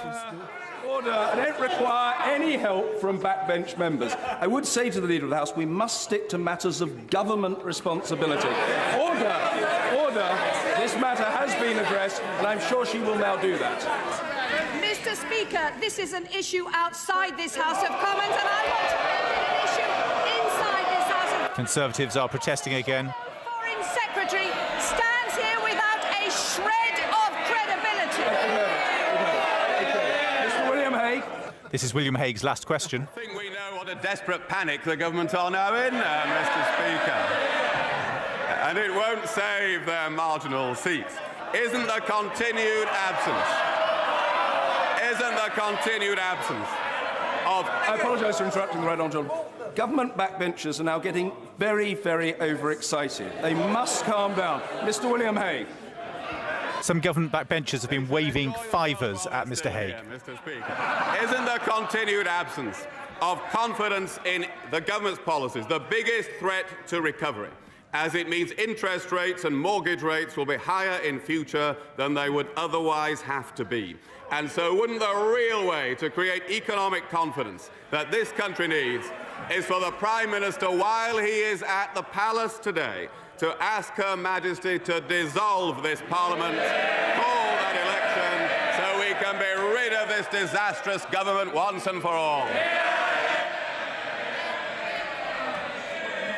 Order. I don't require any help from backbench members. I would say to the Leader of the House, we must stick to matters of government responsibility. Order! Order! This matter has been addressed, and I'm sure she will now do that. Mr. Speaker, this is an issue outside this House of Commons, and I want to make it an issue inside this House of Commons. Conservatives are protesting again. Foreign Secretary stands here without a shred of credibility. Mr. William Hague. This is William Hague's last question. I think we know what a desperate panic the government are now in, Mr. Speaker. And it won't save their marginal seats. Isn't the continued absence of... I apologise for interrupting the Right Honourable. Government backbenchers are now getting very, very overexcited. They must calm down. Mr. William Hague. Some government backbenchers have been waving fivers at Mr. Hague. Mr. Speaker, isn't the continued absence of confidence in the government's policies the biggest threat to recovery, as it means interest rates and mortgage rates will be higher in future than they would otherwise have to be? And so wouldn't the real way to create economic confidence that this country needs is for the Prime Minister, while he is at the Palace today, to ask Her Majesty to dissolve this Parliament, call that election, so we can be rid of this disastrous government once and for all?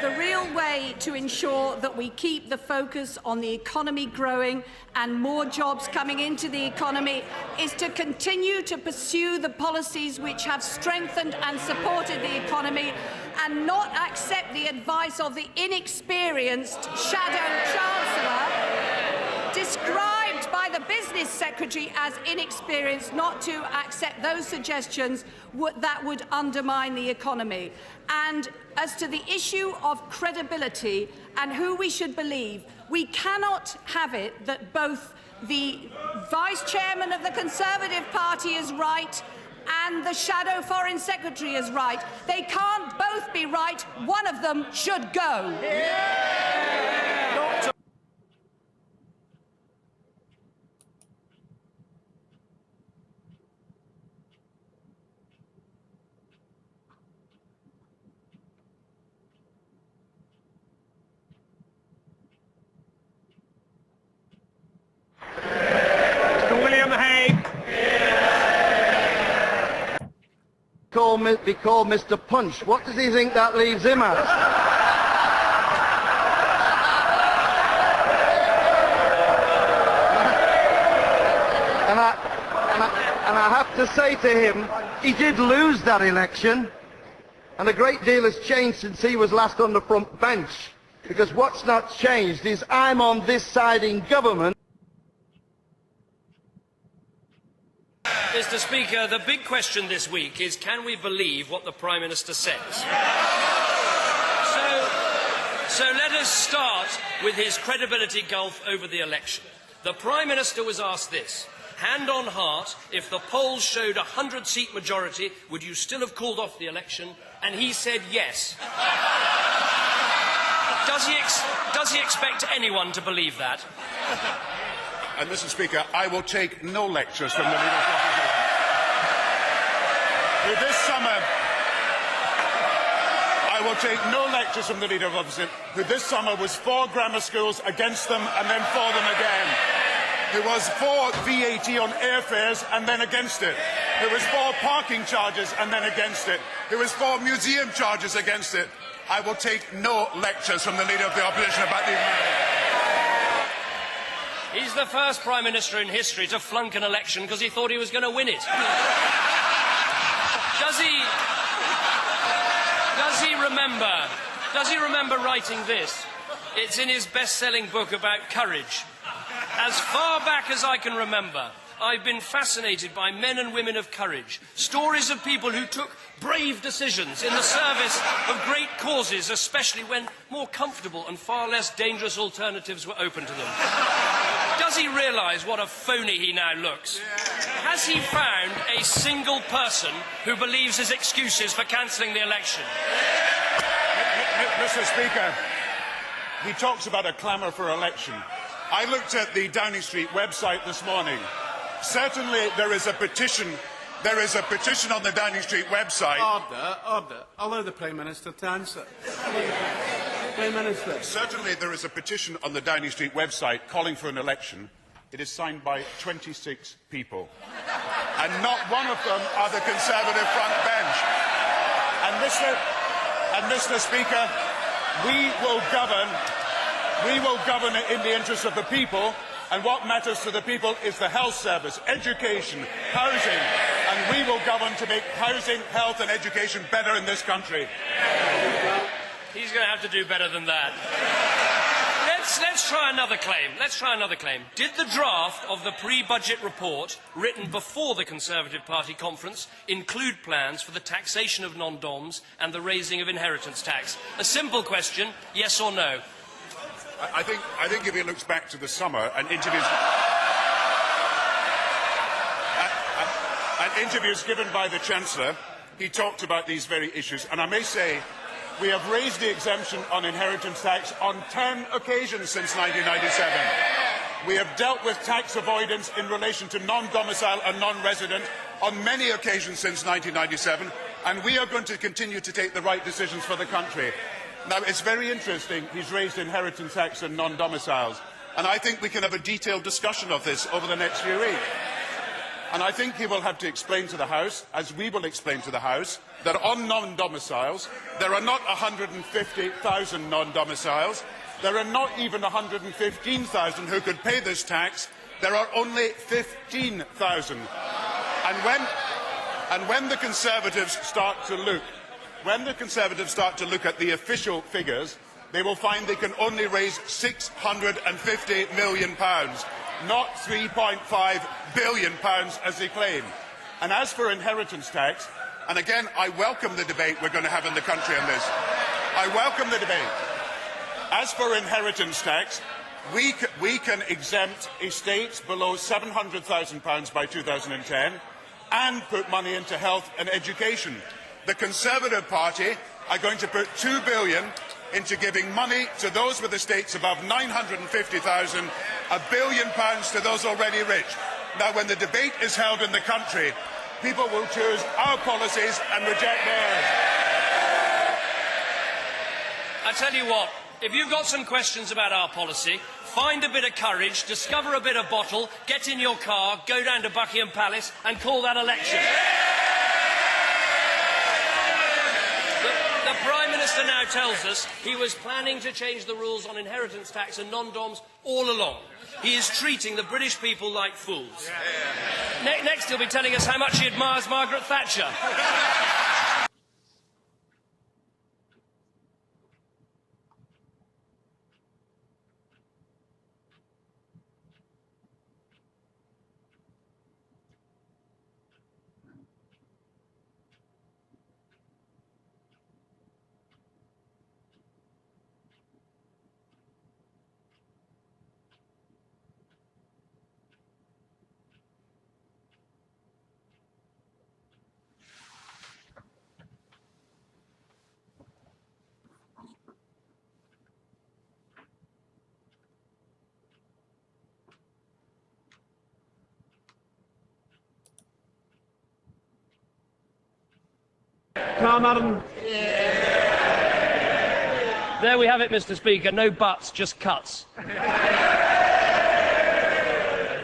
The real way to ensure that we keep the focus on the economy growing and more jobs coming into the economy is to continue to pursue the policies which have strengthened and supported the economy and not accept the advice of the inexperienced Shadow Chancellor, described by the Business Secretary as inexperienced, not to accept those suggestions that would undermine the economy. And as to the issue of credibility and who we should believe, we cannot have it that both the Vice Chairman of the Conservative Party is right and the Shadow Foreign Secretary is right. They can't both be right. One of them should go. William Hague. Be called Mr. Punch. What does he think that leaves him as? And I have to say to him, he did lose that election, and a great deal has changed since he was last on the front bench, because what's not changed is I'm on this side in government. Mr. Speaker, the big question this week is, can we believe what the Prime Minister says? So let us start with his credibility gulf over the election. The Prime Minister was asked this: hand on heart, if the polls showed a 100-seat majority, would you still have called off the election? And he said yes. Does he expect anyone to believe that? And Mr. Speaker, I will take no lectures from the Leader of the Opposition. This summer, I will take no lectures from the Leader of the Opposition, who this summer was for grammar schools, against them, and then for them again. Who was for VAT on airfares and then against it. Who was for parking charges and then against it. Who was for museum charges against it. I will take no lectures from the Leader of the Opposition about these matters. He's the first Prime Minister in history to flunk an election because he thought he was going to win it. Does he remember writing this? It's in his best-selling book about courage. As far back as I can remember, I've been fascinated by men and women of courage, stories of people who took brave decisions in the service of great causes, especially when more comfortable and far less dangerous alternatives were open to them. Does he realise what a phony he now looks? Has he found a single person who believes his excuses for cancelling the election? Mr. Speaker, he talks about a clamour for election. I looked at the Downing Street website this morning. Certainly there is a petition. There is a petition on the Downing Street website. Order. Allow the Prime Minister to answer. Prime Minister. Certainly there is a petition on the Downing Street website calling for an election. It is signed by 26 people. And not one of them are the Conservative front bench. And Mr. Speaker, we will govern in the interest of the people, and what matters to the people is the health service, education, housing, and we will govern to make housing, health and education better in this country. He's going to have to do better than that. Let's try another claim. Did the draft of the pre-budget report written before the Conservative Party conference include plans for the taxation of non-doms and the raising of inheritance tax? A simple question, yes or no? I think if he looks back to the summer and interviews given by the Chancellor, he talked about these very issues. And I may say, we have raised the exemption on inheritance tax on 10 occasions since 1997. We have dealt with tax avoidance in relation to non-domicile and non-resident on many occasions since 1997, and we are going to continue to take the right decisions for the country. Now, it's very interesting he's raised inheritance tax and non-domiciles, and I think we can have a detailed discussion of this over the next few weeks. And I think he will have to explain to the House, as we will explain to the House, that on non-domiciles, there are not 150,000 non-domiciles, there are not even 115,000 who could pay this tax, there are only 15,000. And when the Conservatives start to look at the official figures, they will find they can only raise £650 million, not £3.5 billion as they claim. And as for inheritance tax, and again, I welcome the debate we're going to have in the country on this. I welcome the debate. As for inheritance tax, we can exempt estates below £700,000 by 2010 and put money into health and education. The Conservative Party are going to put £2 billion into giving money to those with estates above £950,000, £1 billion to those already rich. Now, when the debate is held in the country, people will choose our policies and reject theirs. I tell you what, if you've got some questions about our policy, find a bit of courage, discover a bit of bottle, get in your car, go down to Buckingham Palace and call that election. The Prime Minister now tells us he was planning to change the rules on inheritance tax and non-doms all along. He is treating the British people like fools. Next, he'll be telling us how much he admires Margaret Thatcher. There we have it, Mr. Speaker. No buts, just cuts.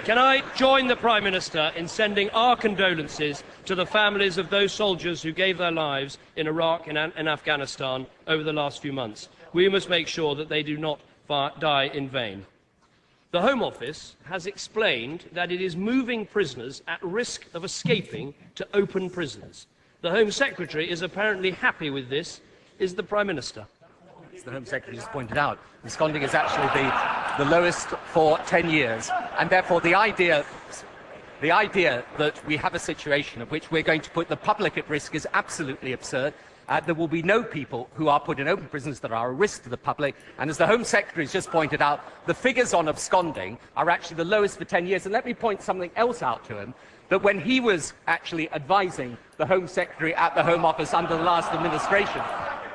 Can I join the Prime Minister in sending our condolences to the families of those soldiers who gave their lives in Iraq and Afghanistan over the last few months? We must make sure that they do not die in vain. The Home Office has explained that it is moving prisoners at risk of escaping to open prisons. the Home Secretary is apparently happy with this, is the Prime Minister. As the Home Secretary just pointed out, absconding is actually the lowest for 10 years, and therefore the idea that we have a situation of which we're going to put the public at risk is absolutely absurd. There will be no people who are put in open prisons that are a risk to the public, and as the Home Secretary has just pointed out, the figures on absconding are actually the lowest for 10 years. And let me point something else out to him, that when he was actually advising the Home Secretary at the Home Office under the last administration,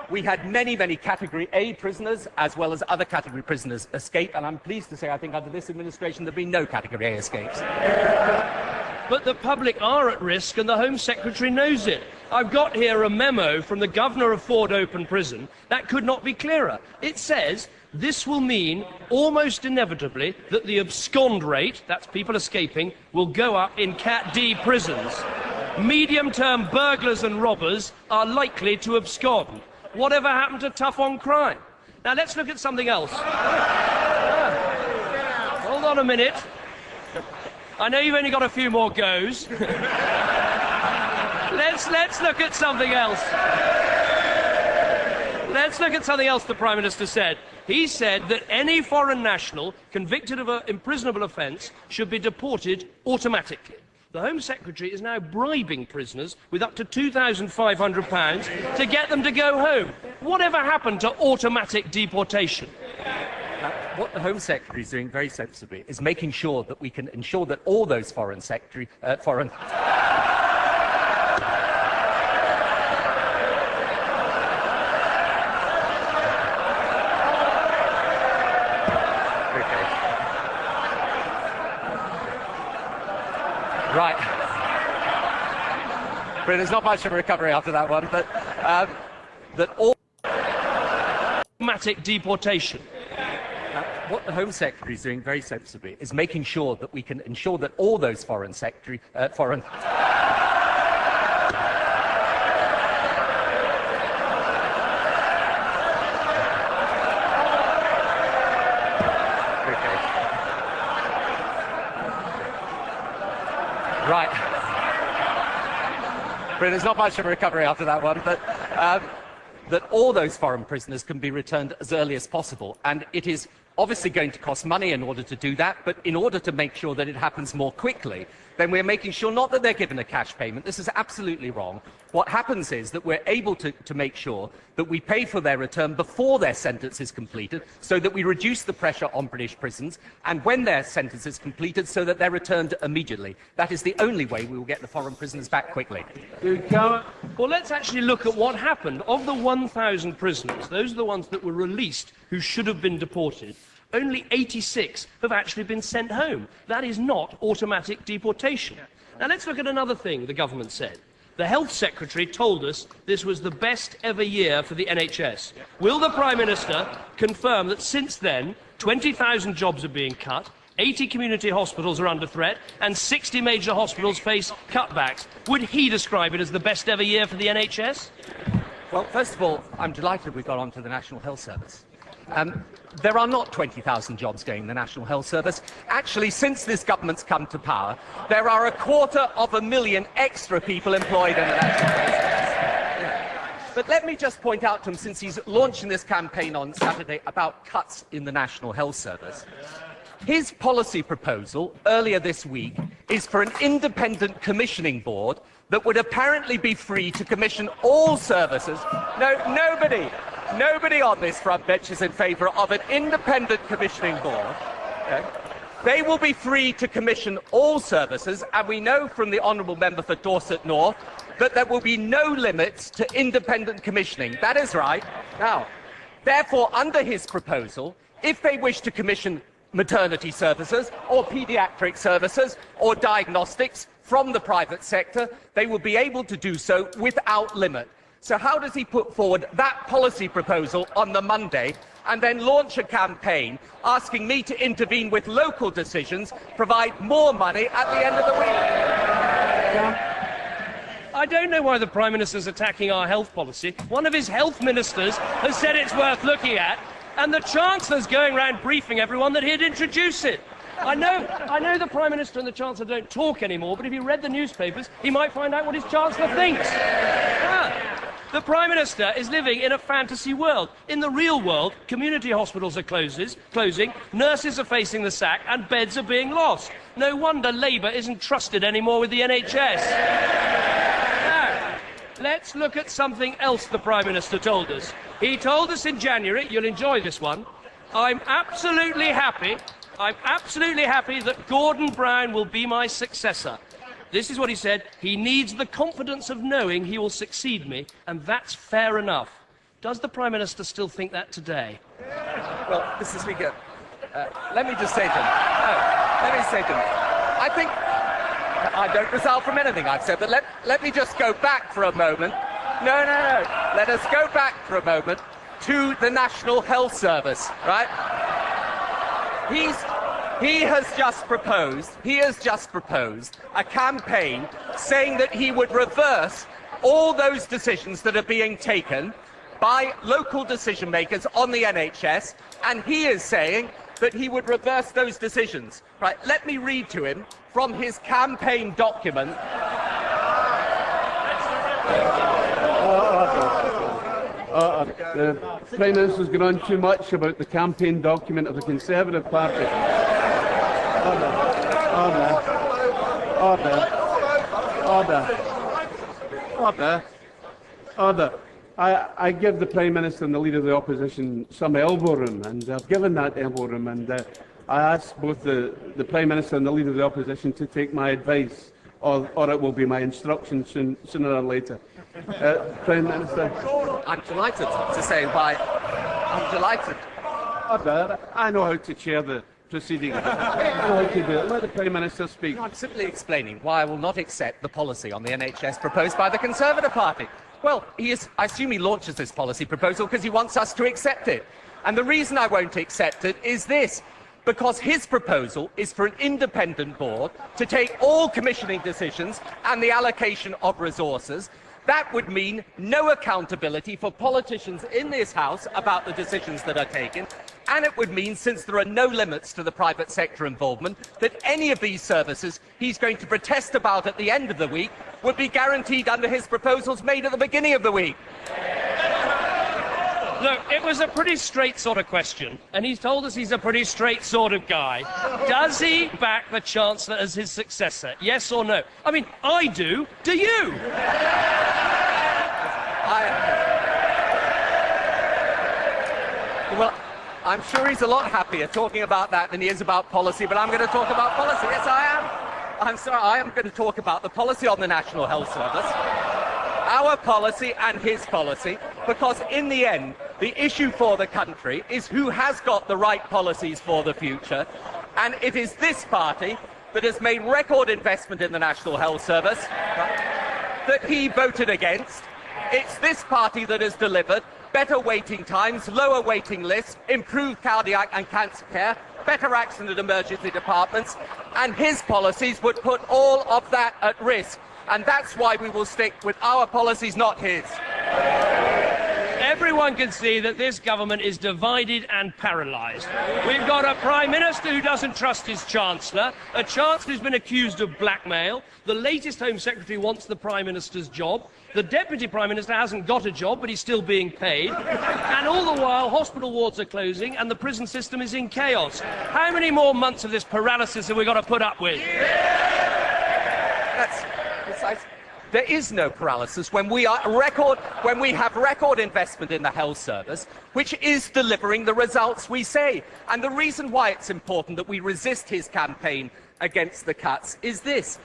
we had many, many Category A prisoners, as well as other category prisoners, escape, and I'm pleased to say I think under this administration there have been no Category A escapes. But the public are at risk, and the Home Secretary knows it. I've got here a memo from the Governor of Ford Open Prison that could not be clearer. It says this will mean, almost inevitably, that the abscond rate, that's people escaping, will go up in Cat D prisons. Medium-term burglars and robbers are likely to abscond. Whatever happened to tough on crime? Now let's look at something else. Hold on a minute. I know you've only got a few more goes. Let's look at something else. Let's look at something else the Prime Minister said. He said that any foreign national convicted of an imprisonable offence should be deported automatically. The Home Secretary is now bribing prisoners with up to £2,500 to get them to go home. Whatever happened to automatic deportation? What the Home Secretary is doing very sensibly is making sure that we can ensure that all those foreign Right. But there's not much of a recovery after that one, but that all automatic deportation. What the Home Secretary is doing very sensibly is making sure that we can ensure that all those foreign Right. But there's not much of a recovery after that one, but that all those foreign prisoners can be returned as early as possible. And it is obviously going to cost money in order to do that, but in order to make sure that it happens more quickly, then we're making sure not that they're given a cash payment. This is absolutely wrong. What happens is that we're able to make sure that we pay for their return before their sentence is completed, so that we reduce the pressure on British prisons, and when their sentence is completed, so that they're returned immediately. That is the only way we will get the foreign prisoners back quickly. Well, let's actually look at what happened. Of the 1,000 prisoners, those are the ones that were released who should have been deported. Only 86 have actually been sent home. That is not automatic deportation. Now let's look at another thing the government said. The Health Secretary told us this was the best ever year for the NHS. Will the Prime Minister confirm that since then 20,000 jobs are being cut, 80 community hospitals are under threat, and 60 major hospitals face cutbacks? Would he describe it as the best ever year for the NHS? Well, first of all, I'm delighted we got onto the National Health Service. There are not 20,000 jobs going in the National Health Service. Actually, since this government's come to power, there are 250,000 extra people employed in the National Health Service. But let me just point out to him, since he's launching this campaign on Saturday about cuts in the National Health Service, his policy proposal earlier this week is for an independent commissioning board that would apparently be free to commission all services. No, nobody on this front bench is in favour of an independent commissioning board. Okay? They will be free to commission all services, and we know from the Honourable Member for Dorset North that there will be no limits to independent commissioning. That is right. Now, therefore, under his proposal, if they wish to commission maternity services or paediatric services or diagnostics from the private sector, they will be able to do so without limit. So how does he put forward that policy proposal on the Monday and then launch a campaign asking me to intervene with local decisions, provide more money at the end of the week? I don't know why the Prime Minister's attacking our health policy. One of his health ministers has said it's worth looking at, and the Chancellor's going around briefing everyone that he'd introduce it. I know the Prime Minister and the Chancellor don't talk anymore, but if he read the newspapers, he might find out what his Chancellor thinks. The Prime Minister is living in a fantasy world. In the real world, community hospitals are closing, nurses are facing the sack, and beds are being lost. No wonder Labour isn't trusted anymore with the NHS. Now, let's look at something else the Prime Minister told us. He told us in January, you'll enjoy this one, I'm absolutely happy that Gordon Brown will be my successor. This is what he said. He needs the confidence of knowing he will succeed me, and that's fair enough. Does the Prime Minister still think that today? Well, Mr. Speaker, let me just say to him. I think I don't resolve from anything I've said, but let me just go back for a moment. No. Let us go back for a moment to the National Health Service, right? He has just proposed a campaign saying that he would reverse all those decisions that are being taken by local decision makers on the NHS, and he is saying that he would reverse those decisions. Right, let me read to him from his campaign document. The Prime Minister's gone on too much about the campaign document of the Conservative Party. Order. I give the Prime Minister and the Leader of the Opposition some elbow room, and I've given that elbow room, and I ask both the Prime Minister and the Leader of the Opposition to take my advice, or it will be my instruction sooner or later. Prime Minister. I'm delighted to say why. I'm delighted. Order. I know how to chair the proceedings. I know how to do it. Let the Prime Minister speak. I'm simply explaining why I will not accept the policy on the NHS proposed by the Conservative Party. Well, I assume he launches this policy proposal because he wants us to accept it. And the reason I won't accept it is this. Because his proposal is for an independent board to take all commissioning decisions and the allocation of resources. That would mean no accountability for politicians in this House about the decisions that are taken, and it would mean, since there are no limits to the private sector involvement, that any of these services he's going to protest about at the end of the week would be guaranteed under his proposals made at the beginning of the week. Look, it was a pretty straight sort of question, and he's told us he's a pretty straight sort of guy. Does he back the Chancellor as his successor? Yes or no? I mean, I do. Do you? Well, I'm sure he's a lot happier talking about that than he is about policy, but I'm going to talk about policy. Yes, I am. I'm sorry, I am going to talk about the policy on the National Health Service, our policy and his policy, because in the end, the issue for the country is who has got the right policies for the future, and it is this party that has made record investment in the National Health Service that he voted against. It's this party that has delivered better waiting times, lower waiting lists, improved cardiac and cancer care, better accident and emergency departments, and his policies would put all of that at risk. And that's why we will stick with our policies, not his. Everyone can see that this government is divided and paralysed. We've got a Prime Minister who doesn't trust his Chancellor, a Chancellor who's been accused of blackmail, the latest Home Secretary wants the Prime Minister's job, the Deputy Prime Minister hasn't got a job but he's still being paid, and all the while hospital wards are closing and the prison system is in chaos. How many more months of this paralysis have we got to put up with? That's precise. There is no paralysis when we have record investment in the health service, which is delivering the results we say. And the reason why it's important that we resist his campaign against the cuts is this: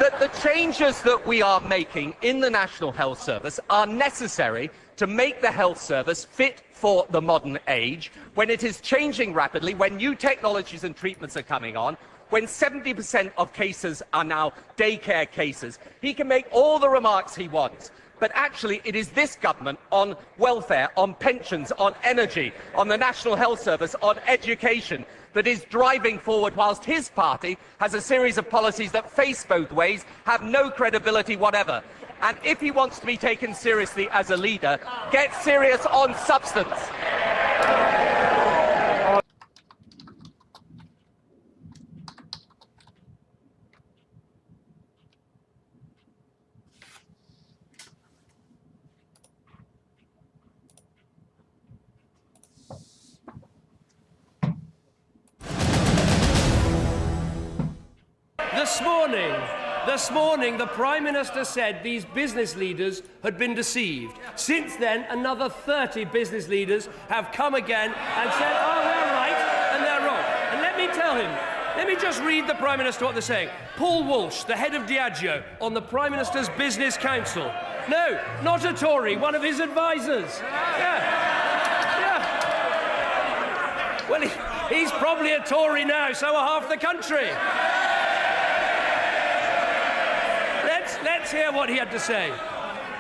that the changes that we are making in the National Health Service are necessary to make the health service fit for the modern age, when it is changing rapidly, when new technologies and treatments are coming on, when 70% of cases are now daycare cases. He can make all the remarks he wants, but actually it is this government on welfare, on pensions, on energy, on the National Health Service, on education, that is driving forward, whilst his party has a series of policies that face both ways, have no credibility whatever. And if he wants to be taken seriously as a leader, get serious on substance. This morning, the Prime Minister said these business leaders had been deceived. Since then, another 30 business leaders have come again and said, oh, we're right and they're wrong. And let me tell him, let me just read the Prime Minister what they're saying. Paul Walsh, the head of Diageo, on the Prime Minister's Business Council. No, not a Tory, one of his advisors. Yeah. Well, he's probably a Tory now, so are half the country. Let's hear what he had to say.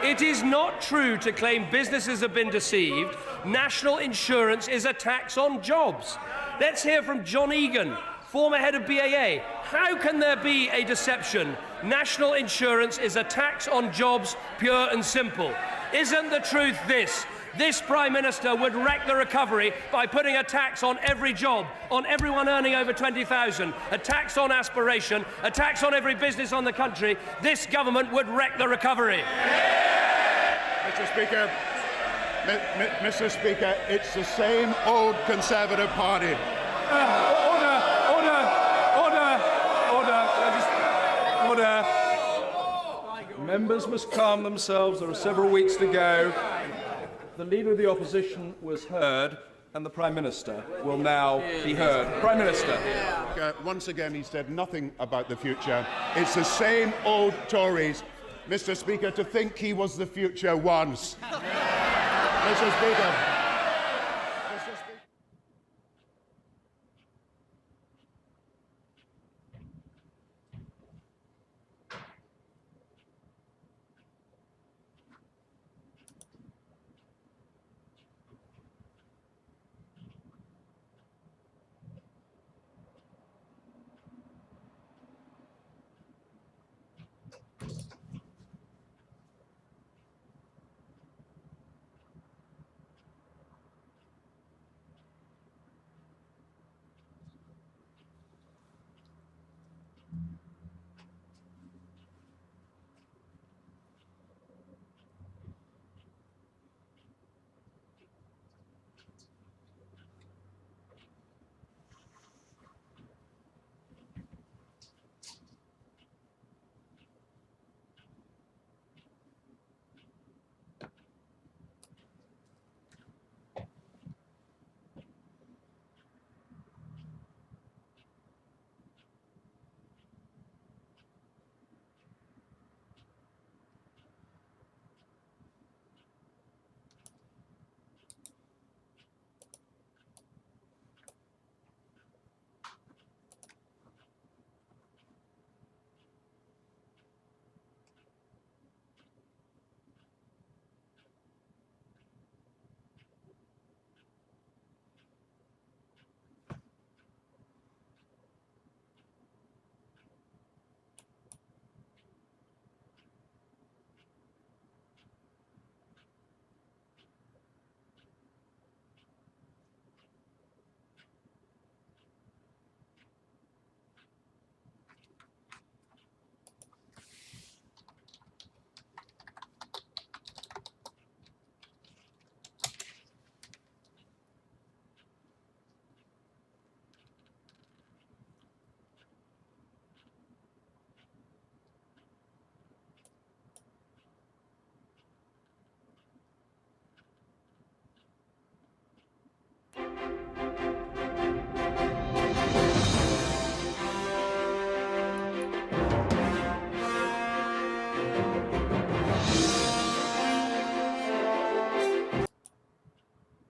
It is not true to claim businesses have been deceived. National insurance is a tax on jobs. Let's hear from John Egan, former head of BAA. How can there be a deception? National insurance is a tax on jobs, pure and simple. Isn't the truth this? This Prime Minister would wreck the recovery by putting a tax on every job, on everyone earning over 20,000, a tax on aspiration, a tax on every business on the country. This government would wreck the recovery. Mr. Speaker, it's the same old Conservative Party. Order. Members must calm themselves. There are several weeks to go. The Leader of the Opposition was heard, and the Prime Minister will now be heard. Prime Minister. Once again, he said nothing about the future. It's the same old Tories. Mr. Speaker, to think he was the future once. Mr. Speaker.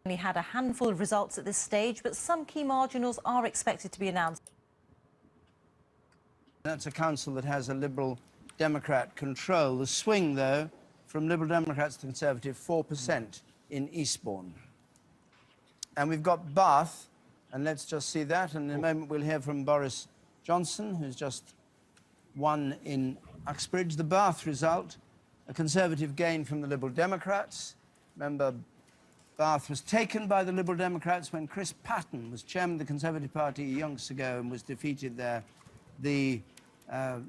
Only had a handful of results at this stage, but some key marginals are expected to be announced. That's a council that has a Liberal Democrat control. The swing, though, from Liberal Democrats to Conservative, 4% in Eastbourne. And we've got Bath, and let's just see that. And in a moment we'll hear from Boris Johnson, who's just won in Uxbridge. The Bath result, a Conservative gain from the Liberal Democrats. Remember, Bath was taken by the Liberal Democrats when Chris Patten was chairman of the Conservative Party yonks ago and was defeated there. The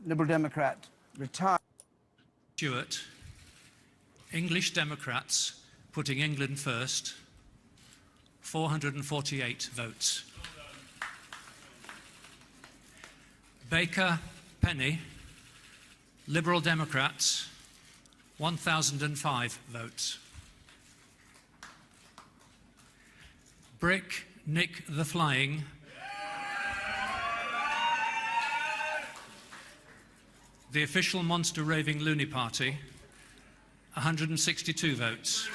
Liberal Democrat retired. Stewart, English Democrats putting England first, 448 votes. Baker, Penny, Liberal Democrats, 1,005 votes. Brick Nick the Flying, the official monster raving loony party, 162 votes.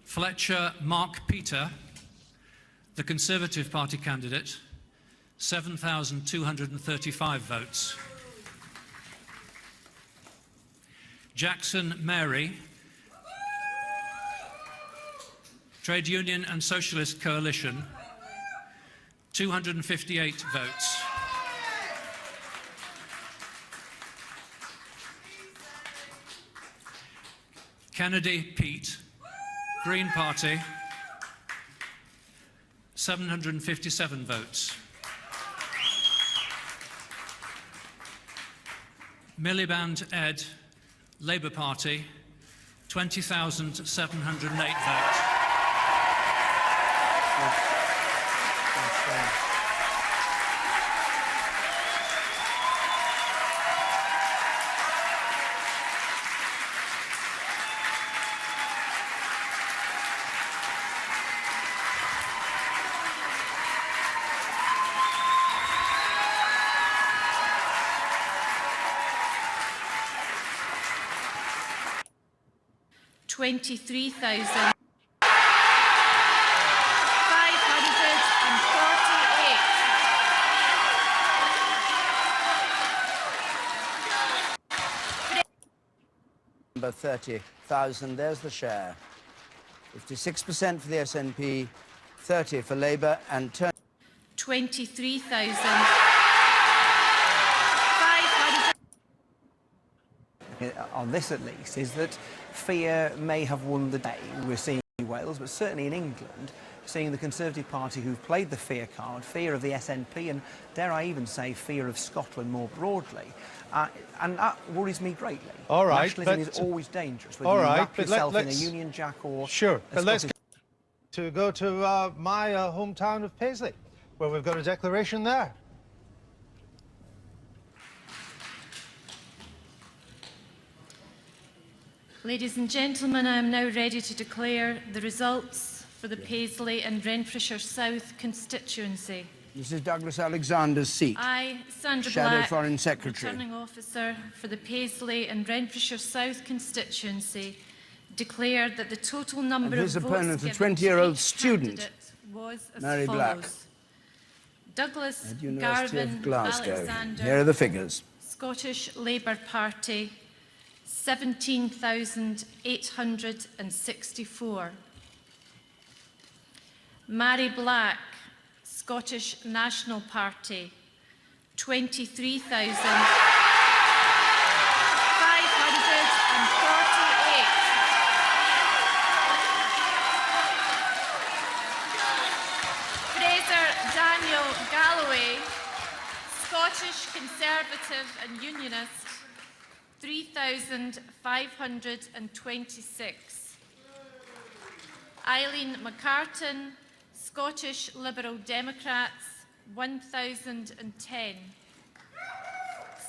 Fletcher Mark Peter, the Conservative Party candidate, 7,235 votes. Jackson Mary, Trade Union and Socialist Coalition, 258 votes. Kennedy Pete, Green Party, 757 votes. Miliband Ed, Labour Party, 20,708 votes. $23,548. Number 30,000, there's the share. 56% for the SNP, 30 for Labour, and 23,500. On this at least, is that fear may have won the day. We're seeing in Wales, but certainly in England, seeing the Conservative Party who've played the fear card, fear of the SNP, and dare I even say fear of Scotland more broadly. And that worries me greatly. All right, nationalism is always dangerous, whether all you right, wrap yourself in a let's, Union Jack or... Sure, but let's Scottish... go to my hometown of Paisley, where we've got a declaration there. Ladies and gentlemen, I am now ready to declare the results for the Paisley and Renfrewshire South constituency. This is Douglas Alexander's seat. I, Sandra Shadow Black, Foreign Secretary. Returning Officer for the Paisley and Renfrewshire South constituency, declare that the total number And his of opponent, votes a given to 20-year-old each student, candidate was as Mary follows. Black, Douglas at University Garvin of Glasgow. Alexander, Here are the figures. Scottish Labour Party, 17,864. Mary Black, Scottish National Party, 23,548. Fraser Daniel Galloway, Scottish Conservative and Unionist, 3,526. Eileen McCartan, Scottish Liberal Democrats, 1,010.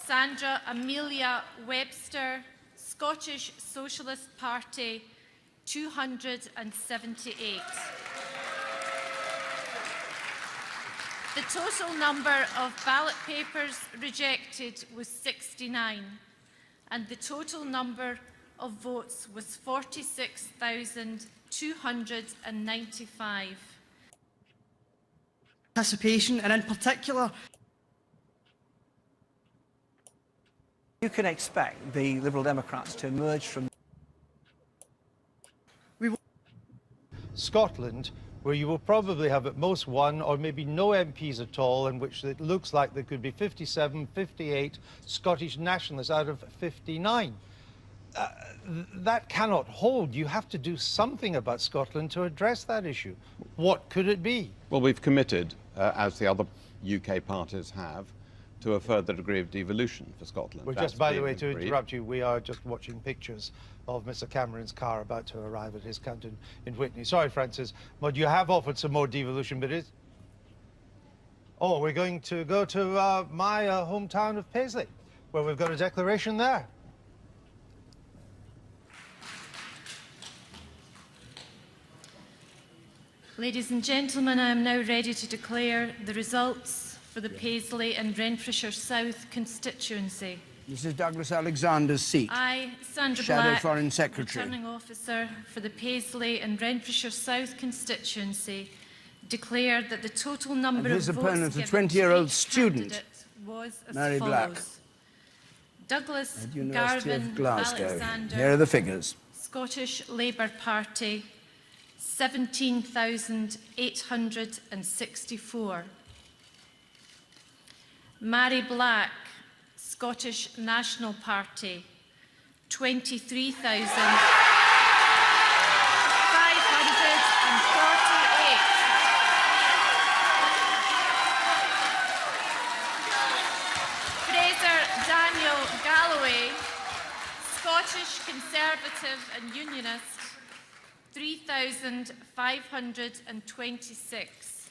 Sandra Amelia Webster, Scottish Socialist Party, 278. The total number of ballot papers rejected was 69, and the total number of votes was 46,295. Participation, and in particular... You can expect the Liberal Democrats to emerge from... Scotland, where you will probably have at most one or maybe no MPs at all, in which it looks like there could be 57, 58 Scottish nationalists out of 59. That cannot hold. You have to do something about Scotland to address that issue. What could it be? Well, we've committed, as the other UK parties have, to a further degree of devolution for Scotland. Well, just by the way, to interrupt you, we are just watching pictures of Mr. Cameron's car about to arrive at his canton in Witney. Sorry, Francis, but you have offered some more devolution, but Oh, we're going to go to my hometown of Paisley, where we've got a declaration there. Ladies and gentlemen, I am now ready to declare the results for the Paisley and Renfrewshire South constituency. This is Douglas Alexander's seat. I, Sandra Shadow Black, Foreign Secretary. Returning Officer for the Paisley and Renfrewshire South constituency, declare that the total number And his of opponent, votes a given to 20-year-old each student, candidate was as Mary follows. Black, Douglas at University Garvin of Glasgow. Alexander, Here are the figures. Scottish Labour Party, 17,864. Mary Black, Scottish National Party, 23,548. Fraser Daniel Galloway, Scottish Conservative and Unionist, 3,526.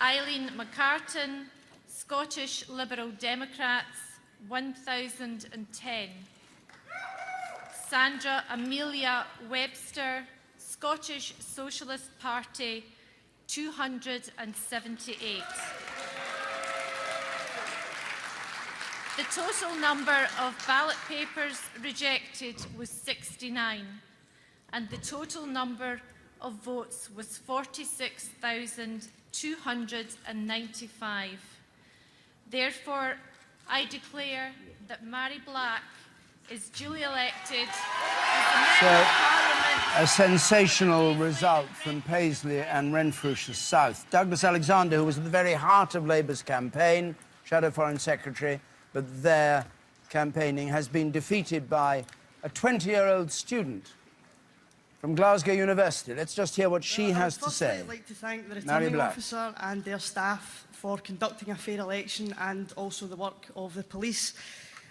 Eileen McCartan, Scottish Liberal Democrats, 1,010. Sandra Amelia Webster, Scottish Socialist Party, 278. The total number of ballot papers rejected was 69, and the total number of votes was 46,295. Therefore, I declare that Mary Black is duly elected as the Member of Parliament. A sensational result from Paisley and Renfrewshire South. Douglas Alexander, who was at the very heart of Labour's campaign, Shadow Foreign Secretary, but their campaigning has been defeated by a 20-year-old student from Glasgow University. Let's just hear what she has to say. I'd like to thank the Mary returning Black. officer and their staff for conducting a fair election and also the work of the police.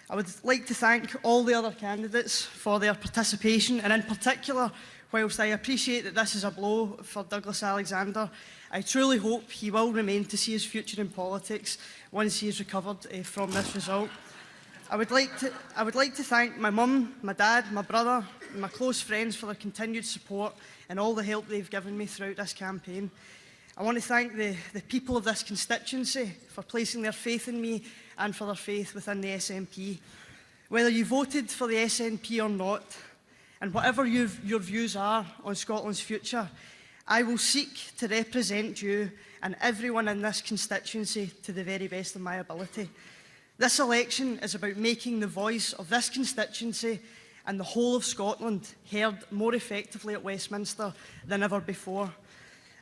I would like to thank all the other candidates for their participation, and in particular, whilst I appreciate that this is a blow for Douglas Alexander, I truly hope he will remain to see his future in politics once he is recovered from this result. I would like to thank my mum, my dad, my brother, and my close friends for their continued support and all the help they've given me throughout this campaign. I want to thank the people of this constituency for placing their faith in me and for their faith within the SNP. Whether you voted for the SNP or not, and whatever your views are on Scotland's future, I will seek to represent you and everyone in this constituency to the very best of my ability. This election is about making the voice of this constituency and the whole of Scotland heard more effectively at Westminster than ever before.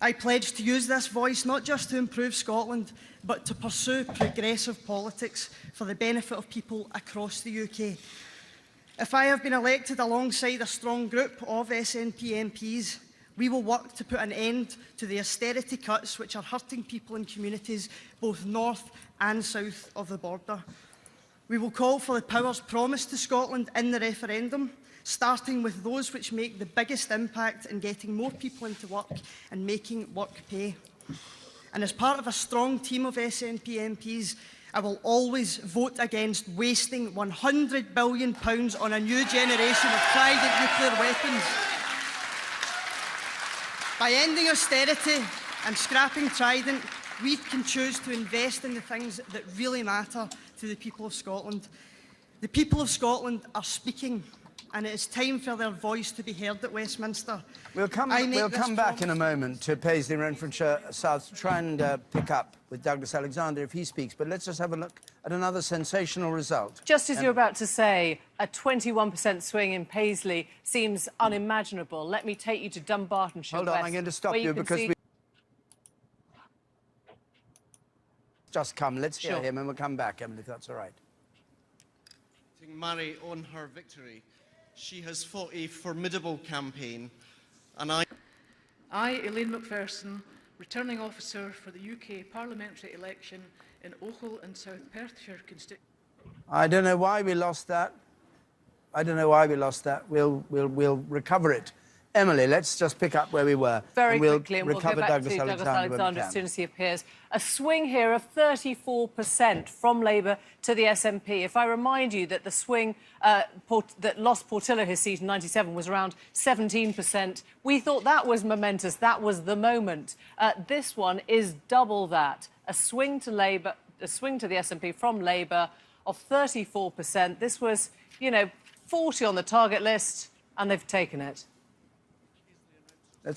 I pledge to use this voice not just to improve Scotland, but to pursue progressive politics for the benefit of people across the UK. If I have been elected alongside a strong group of SNP MPs, we will work to put an end to the austerity cuts which are hurting people in communities both north and south of the border. We will call for the powers promised to Scotland in the referendum, starting with those which make the biggest impact in getting more people into work and making work pay. And as part of a strong team of SNP MPs, I will always vote against wasting £100 billion on a new generation of Trident nuclear weapons. By ending austerity and scrapping Trident, we can choose to invest in the things that really matter to the people of Scotland. The people of Scotland are speaking, and it is time for their voice to be heard at Westminster. We'll come back in a moment to Paisley and Renfrewshire South to try and pick up with Douglas Alexander if he speaks, but let's just have a look at another sensational result. Just as you're about to say, a 21% swing in Paisley seems unimaginable. Let me take you to Dumbartonshire Hold on, West, I'm going to stop where you can because see... we just come. Let's hear Sure. him and we'll come back, Emily, if that's all right. Mary on her victory. She has fought a formidable campaign, and I, Elaine Macpherson, returning officer for the UK parliamentary election in Ochil and South Perthshire constituency. I don't know why we lost that. We'll recover it Emily, let's just pick up where we were. Very and we'll quickly, and we'll go recover back Douglas to Douglas Alexander when we Alexander as can. soon as he appears. A swing here of 34% from Labour to the SNP. If I remind you that the swing that lost Portillo his seat in '97 was around 17%, we thought that was momentous. That was the moment. This one is double that. A swing to Labour, a swing to the SNP from Labour of 34%. This was, you know, 40 on the target list, and they've taken it. I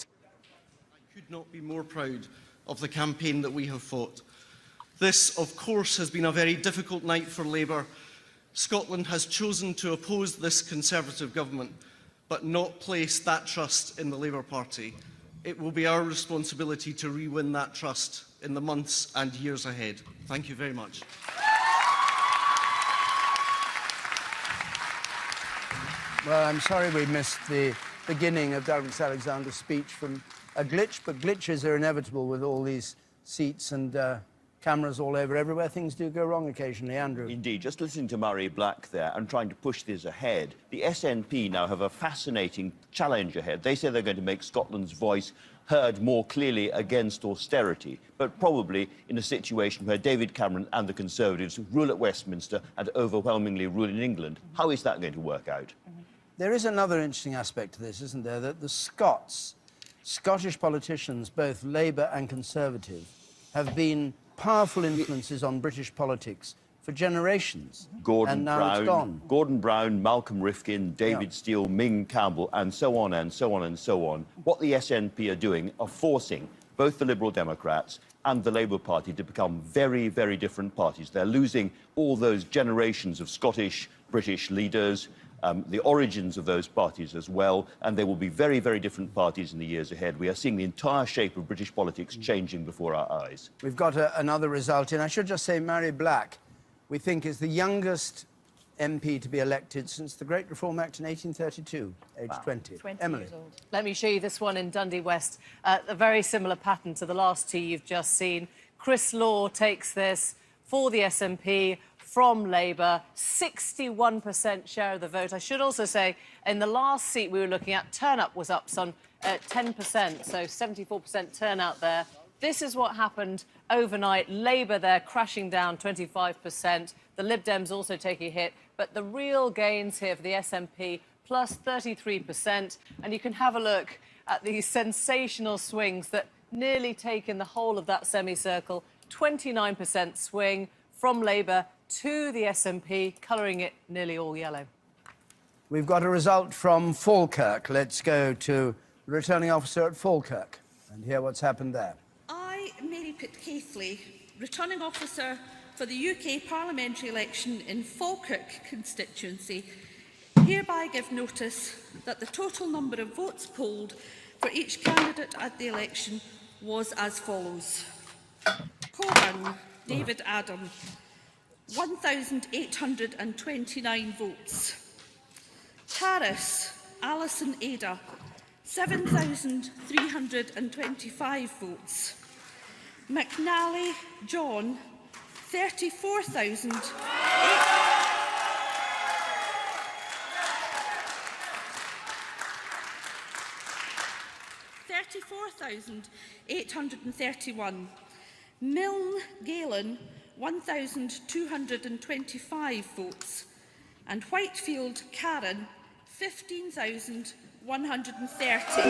could not be more proud of the campaign that we have fought. This, of course, has been a very difficult night for Labour. Scotland has chosen to oppose this Conservative government, but not place that trust in the Labour Party. It will be our responsibility to re-win that trust in the months and years ahead. Thank you very much. Well, I'm sorry we missed the beginning of Douglas Alexander's speech from a glitch, but glitches are inevitable with all these seats and cameras all over everywhere. Things do go wrong occasionally, Andrew. Indeed. Just listening to Murray Black there and trying to push this ahead, the SNP now have a fascinating challenge ahead. They say they're going to make Scotland's voice heard more clearly against austerity, but probably in a situation where David Cameron and the Conservatives rule at Westminster and overwhelmingly rule in England. How is that going to work out? There is another interesting aspect to this, isn't there? That the Scottish politicians, both Labour and Conservative, have been powerful influences on British politics for generations. Gordon Brown, Malcolm Rifkin, David Steele, Ming Campbell, and so on and so on and so on. What the SNP are doing are forcing both the Liberal Democrats and the Labour Party to become very, very different parties. They're losing all those generations of Scottish, British leaders, the origins of those parties as well, and they will be very, very different parties in the years ahead. We are seeing the entire shape of British politics changing before our eyes. We've got another result in. I should just say Mary Black, we think, is the youngest MP to be elected since the Great Reform Act in 1832, aged 20. Emily. Years old. Let me show you this one in Dundee West. A very similar pattern to the last two you've just seen. Chris Law takes this for the SNP from Labour, 61% share of the vote. I should also say, in the last seat we were looking at, turnout was up some 10%, so 74% turnout there. This is what happened overnight. Labour there crashing down 25%. The Lib Dems also taking a hit. But the real gains here for the SNP, plus 33%. And you can have a look at these sensational swings that nearly taken the whole of that semicircle. 29% swing from Labour to the SNP, colouring it nearly all yellow. We've got a result from Falkirk. Let's go to the returning officer at Falkirk and hear what's happened there. I, Mary Pitt-Caithley, returning officer for the UK parliamentary election in Falkirk constituency, hereby give notice that the total number of votes polled for each candidate at the election was as follows. Coburn, David Adam, 1,829 votes. Harris, Alison Ada, 7,325 votes. McNally, John, 34,831. Milne Galen, 1,225 votes. And Whitefield Karen, 15,130.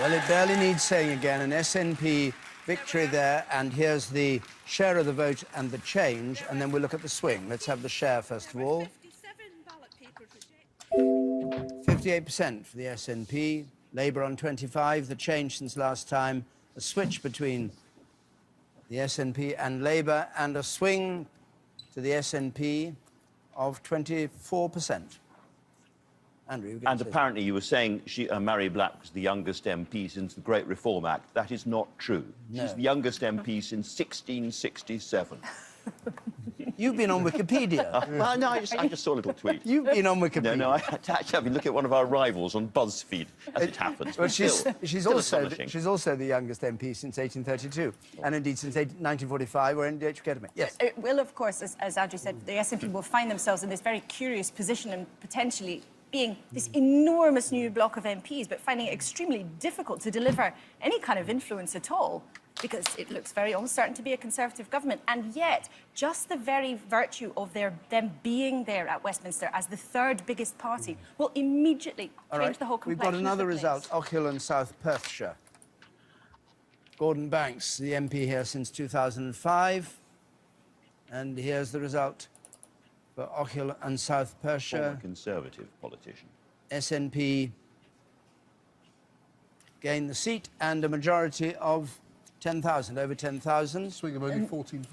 Well, it barely needs saying again, an SNP victory there, and here's the share of the vote and the change, and then we'll look at the swing. Let's have the share first of all. 58% for the SNP, Labour on 25, the change since last time, a switch between the SNP and Labour, and a swing to the SNP of 24%. Andrew, and apparently you were saying Mary Black was the youngest MP since the Great Reform Act. That is not true. No. She's the youngest MP since 1667. You've been on Wikipedia. Well, no, I just saw a little tweet. You've been on Wikipedia. No, I've been looking at one of our rivals on BuzzFeed, as it happens. Well, she's also the youngest MP since 1832, and indeed since 1945, or NDH Academy. Yes. Well, of course, as Andrew said, the SNP will find themselves in this very curious position and potentially being this enormous new block of MPs, but finding it extremely difficult to deliver any kind of influence at all, because it looks very uncertain to be a Conservative government. And yet, just the very virtue of them being there at Westminster as the third biggest party will immediately change the whole complexion. We've got another of the place. result, Ockhill and South Perthshire. Gordon Banks, the MP here since 2005. And here's the result for Ockhill and South Perthshire. Former Conservative politician. SNP gained the seat and a majority of 10,000, over 10,000. Swing of only 14%.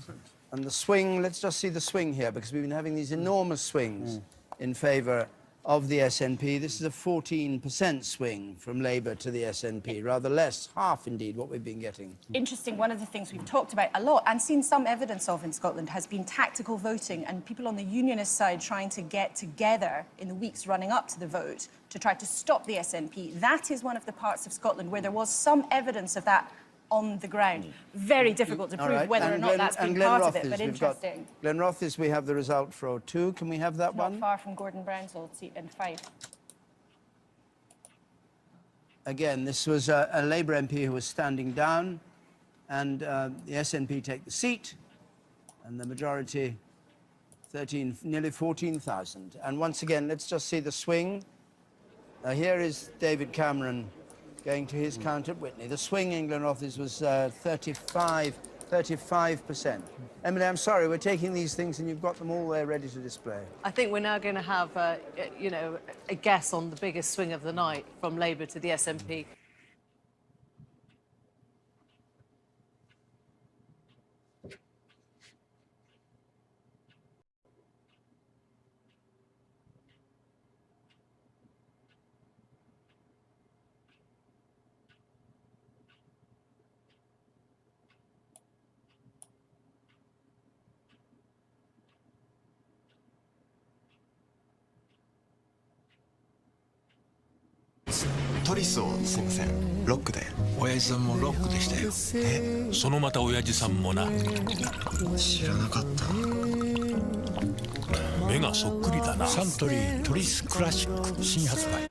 And the swing, let's just see the swing here, because we've been having these enormous swings in favour of the SNP. This is a 14% swing from Labour to the SNP, rather less, half indeed, what we've been getting. Interesting, one of the things we've talked about a lot and seen some evidence of in Scotland has been tactical voting and people on the unionist side trying to get together in the weeks running up to the vote to try to stop the SNP. That is one of the parts of Scotland where there was some evidence of that on the ground. Very difficult to prove whether or not that's been part of it, but interesting. Glenrothes, we have the result for 02. Can we have that one? Not far from Gordon Brown's old seat in Fife. Again, this was a Labour MP who was standing down, and the SNP take the seat, and the majority, nearly 14,000. And once again, let's just see the swing. Here is David Cameron going to his count at Witney. The swing in Glenrothes was 35%. Emily, I'm sorry, we're taking these things and you've got them all there ready to display. I think we're now going to have, a guess on the biggest swing of the night from Labour to the SNP.トリスをすいませんロックで親父さんもロックでしたよそのまた親父さんもな知らなかった目がそっくりだなサントリートリスクラシック新発売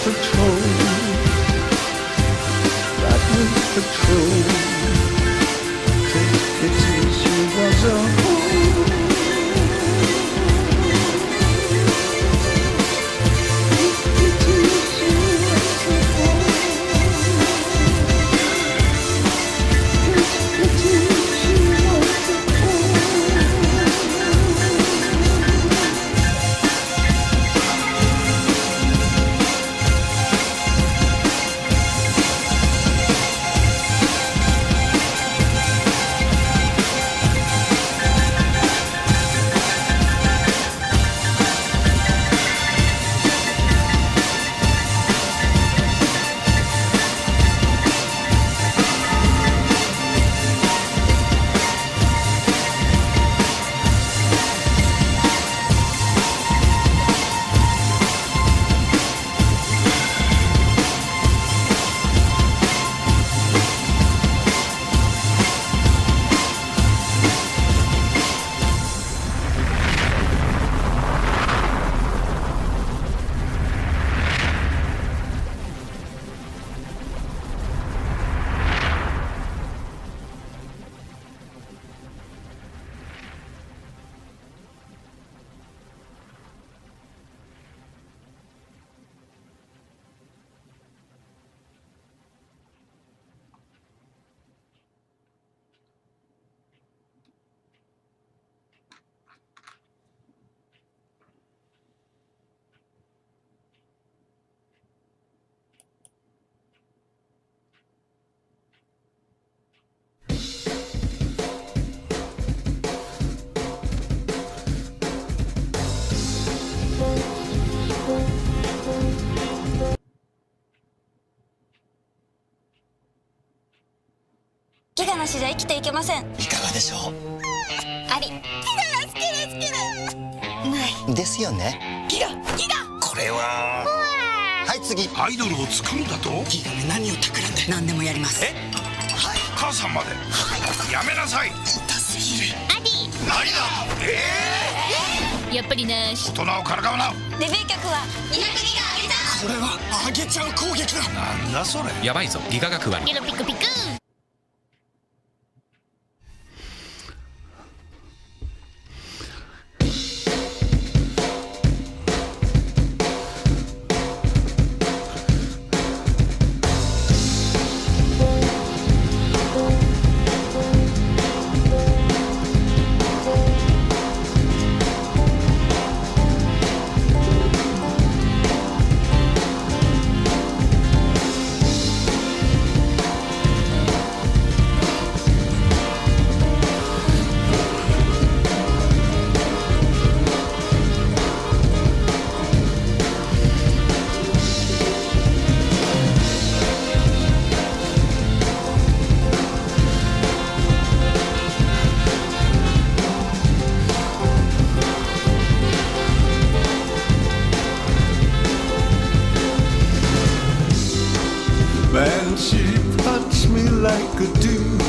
patrol. That was patrol. Take pity, she was a whore.ギガなしじゃ生きていけません。いかがでしょう。あり。ギガが好きですけど。ない。ですよね。ギガ。これは。はい次。アイドルを作るだと。ギガで何を企んで。何でもやります。はい。母さんまで。やめなさい。痛すぎる。アディ。何だ。やっぱりなし。大人をからかうな。デビュー曲は200ギガ上げた。これは上げちゃう攻撃だ。なんだそれ。やばいぞギガが配り。ゲロピクピク。Man, she punched me like a dude.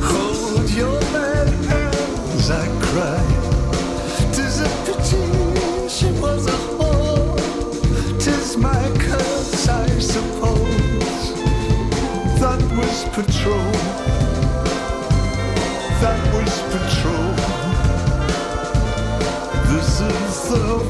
Hold your bad hands, I cried. 'Tis a pity she was a whore. 'Tis my curse, I suppose. That was patrol. That was patrol. This is the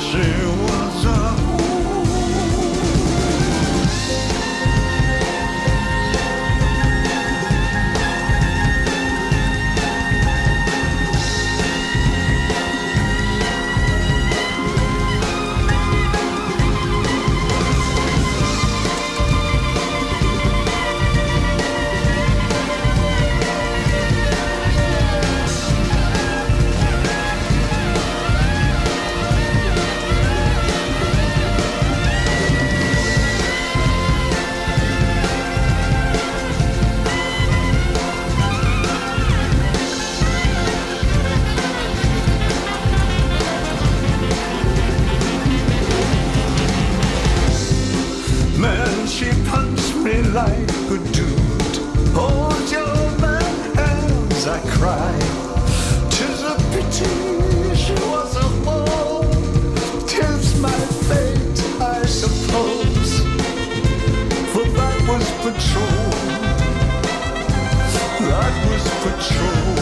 she was a man, she punched me like a dude. Hold your man hands, I cried. 'Tis a pity she was a whore. 'Tis my fate, I suppose. For that was patrol. That was patrol.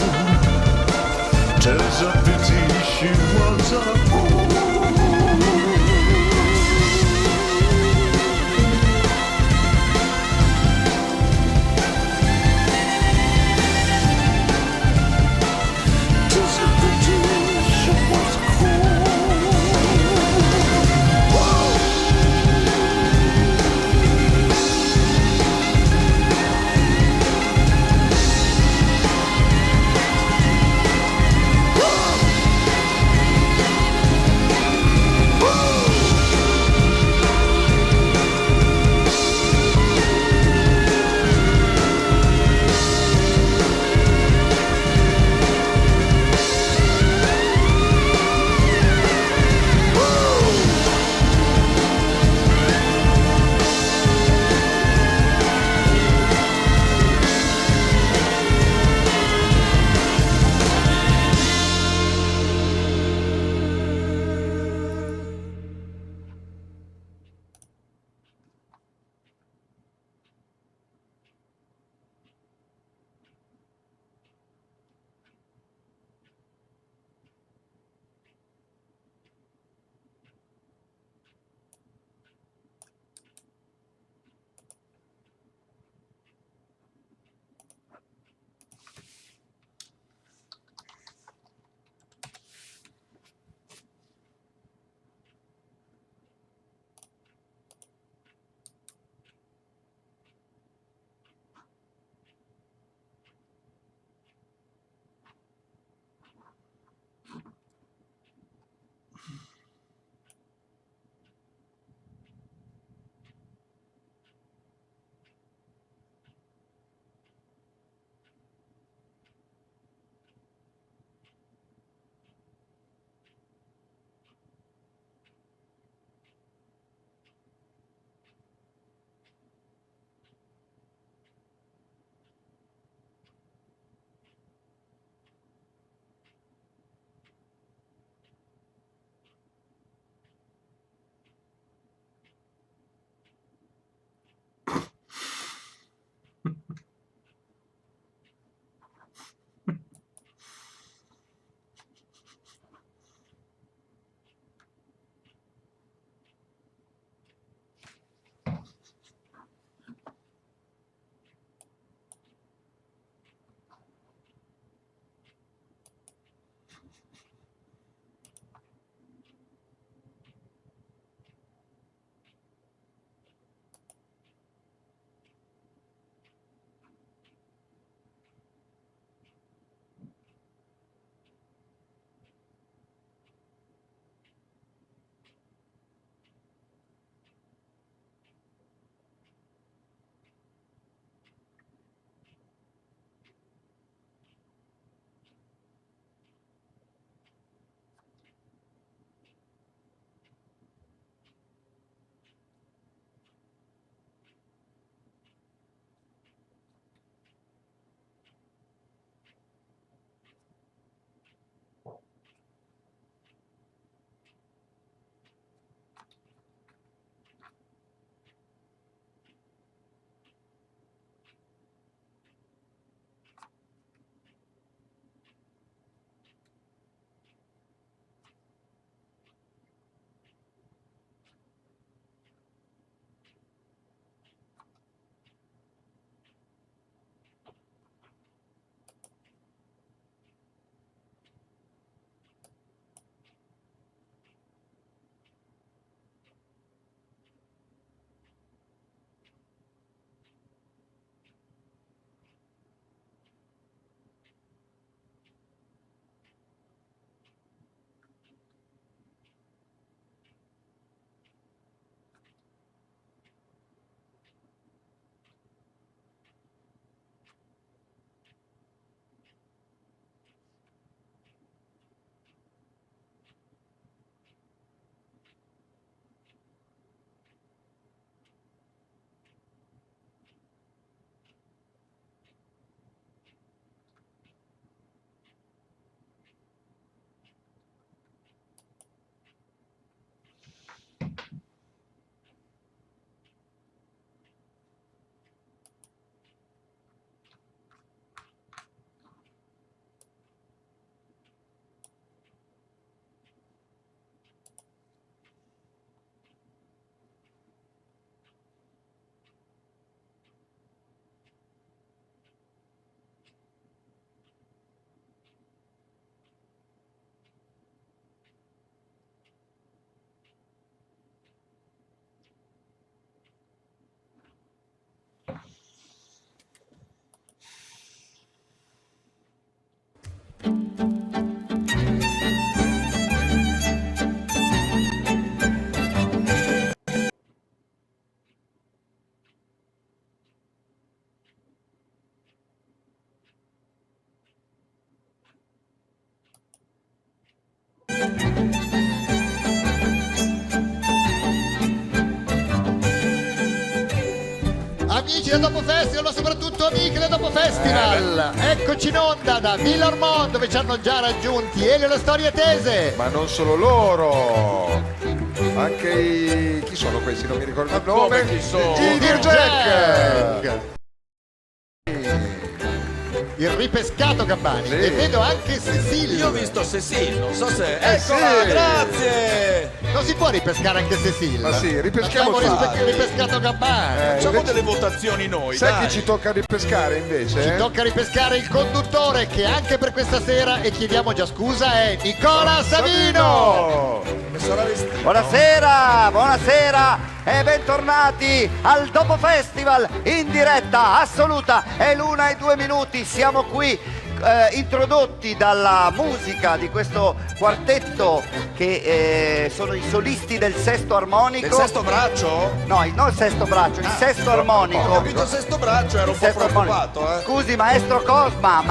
'Tis a pity she was a whore. Amici del Dopo Festival, ma soprattutto amiche del Dopo Festival. Eccoci in onda da Villa Ormond, dove ci hanno già raggiunti Elio e le storie tese. Ma non solo loro, anche i... chi sono questi? Non mi ricordo il nome. Chi sono? I Dear Jack. Il ripescato Gabbani. Sì. E vedo anche Cecil. Io ho visto Cecil, non so se... Eccola, Eccola, grazie! Non si può ripescare anche Cecil. Ma sì, ripeschiamo Abbiamo tutti. ripescato Gabbani. Facciamo invece- delle votazioni noi, Sai dai. chi ci tocca ripescare invece? Ci tocca ripescare il conduttore che anche per questa sera, e chiediamo già scusa, è Nicola Savino. Che sarà vestito? Buonasera, buonasera e bentornati al Dopo Festival in diretta assoluta. È l'1:02, siamo qui introdotti dalla musica di questo quartetto che sono i solisti del sesto armonico. Del sesto braccio? No, non il sesto braccio, il sesto armonico. Ho capito il sesto braccio, ero un po' Sesto preoccupato, Scusi, maestro Cosma,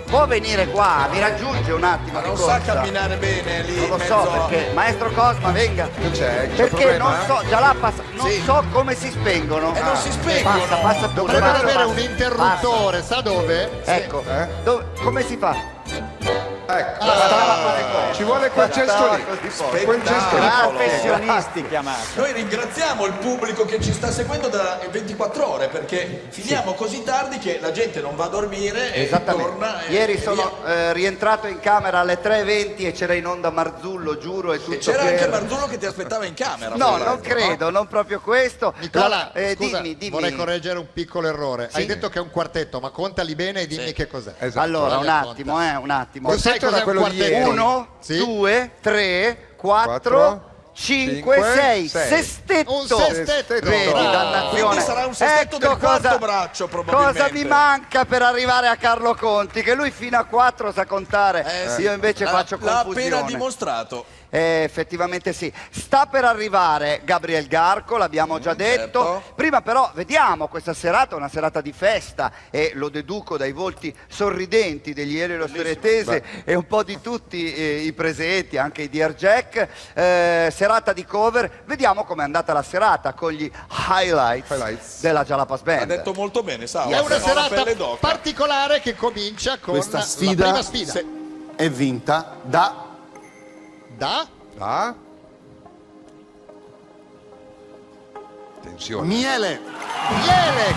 può venire qua, mi raggiunge un attimo. Ma di non corsa. sa camminare bene lì Non lo in so mezzo a- perché, maestro Cosma, venga. Che c'è? Perché non so, già là passa, non Sì. so come si spengono. non si spengono. Passa pure. Dovrebbero passa, avere passa. un interruttore, sa dove? Ecco, come si fa? Ecco, Stava ci vuole quel gesto lì. Quel gesto lì. Professionisti chiamati. Noi ringraziamo il pubblico che ci sta seguendo da 24 ore perché finiamo così tardi che la gente non va a dormire e torna. Ieri e sono rientrato in camera alle 3:20 e c'era in onda Marzullo, giuro, e tutto. via. C'era per- anche Marzullo che ti aspettava in camera. No, fra non l'altro, credo, non proprio questo. Nicola, scusa, dimmi. vorrei correggere un piccolo errore. Hai detto che è un quartetto, ma contali bene e dimmi che cos'è. Esatto. Allora, un Racconta. attimo, un attimo. Tu sai cos'è un quello di quartetto? ieri. 1, Sì? 2, 3, 4, 5, 6, sestetto. Un sestetto. Vedi, Bravo. dannazione. Quindi sarà un sestetto del quarto braccio, probabilmente. Cosa mi manca per arrivare a Carlo Conti? Che lui fino a 4 sa contare, Sì. io invece faccio L'ha confusione. appena dimostrato. Effettivamente sì. Sta per arrivare Gabriel Garco, l'abbiamo già detto. certo. Prima però vediamo questa serata, una serata di festa, e lo deduco dai volti sorridenti degli Elio e le storie tese e un po' di tutti i presenti, anche i Dear Jack. Serata di cover. Vediamo com'è andata la serata con gli highlights della Jalapas Band. Ha detto molto bene, sa. È una ho la serata pelle d'oca. particolare che comincia con Questa la sfida prima sfida. è vinta da Attenzione. Miele.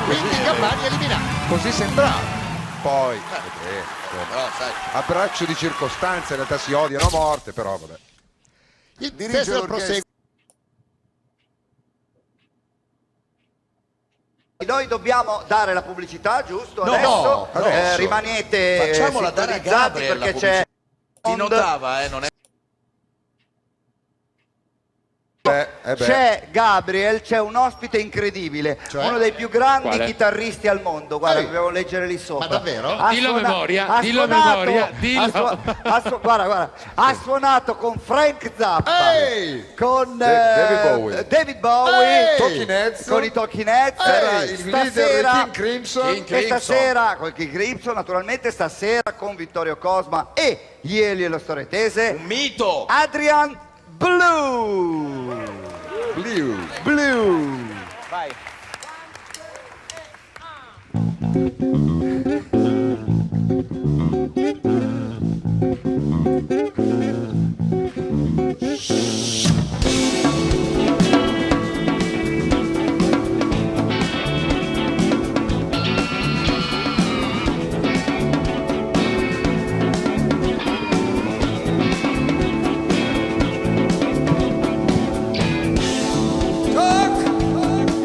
Quindi Gabbani eliminato. Così sembrava. Poi, Però, sai, a braccio di circostanze, in realtà si odiano a morte, però vabbè. Il Dirige festival l'orchestra. prosegue. Noi dobbiamo dare la pubblicità, giusto? No, Adesso, rimanete facciamola dare a sintonizzati Gabriel la perché c'è si notava, non è... C'è Gabriel, c'è un ospite incredibile, uno dei più grandi Quale? chitarristi al mondo. Guarda, dobbiamo leggere lì sopra. Ma davvero? Dillo a memoria, dillo a memoria, dillo. Guarda, ha suonato con Frank Zappa, con David Bowie, Talking Heads, con i Talking Heads. era il leader di King Crimson. E stasera, con King Crimson, naturalmente, stasera con Vittorio Cosma e gli Elio e le storie tese. Un mito! Adrian Blue. Vai.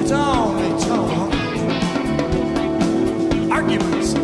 It's only talk. Arguments,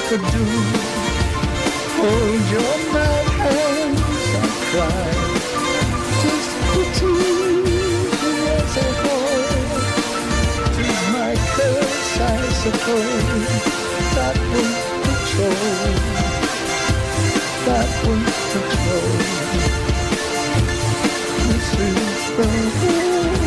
could do. Hold your mad hands and cry. Just pity as a whole. 'Tis my curse, I suppose. That was patrol. That was patrol. This is the world.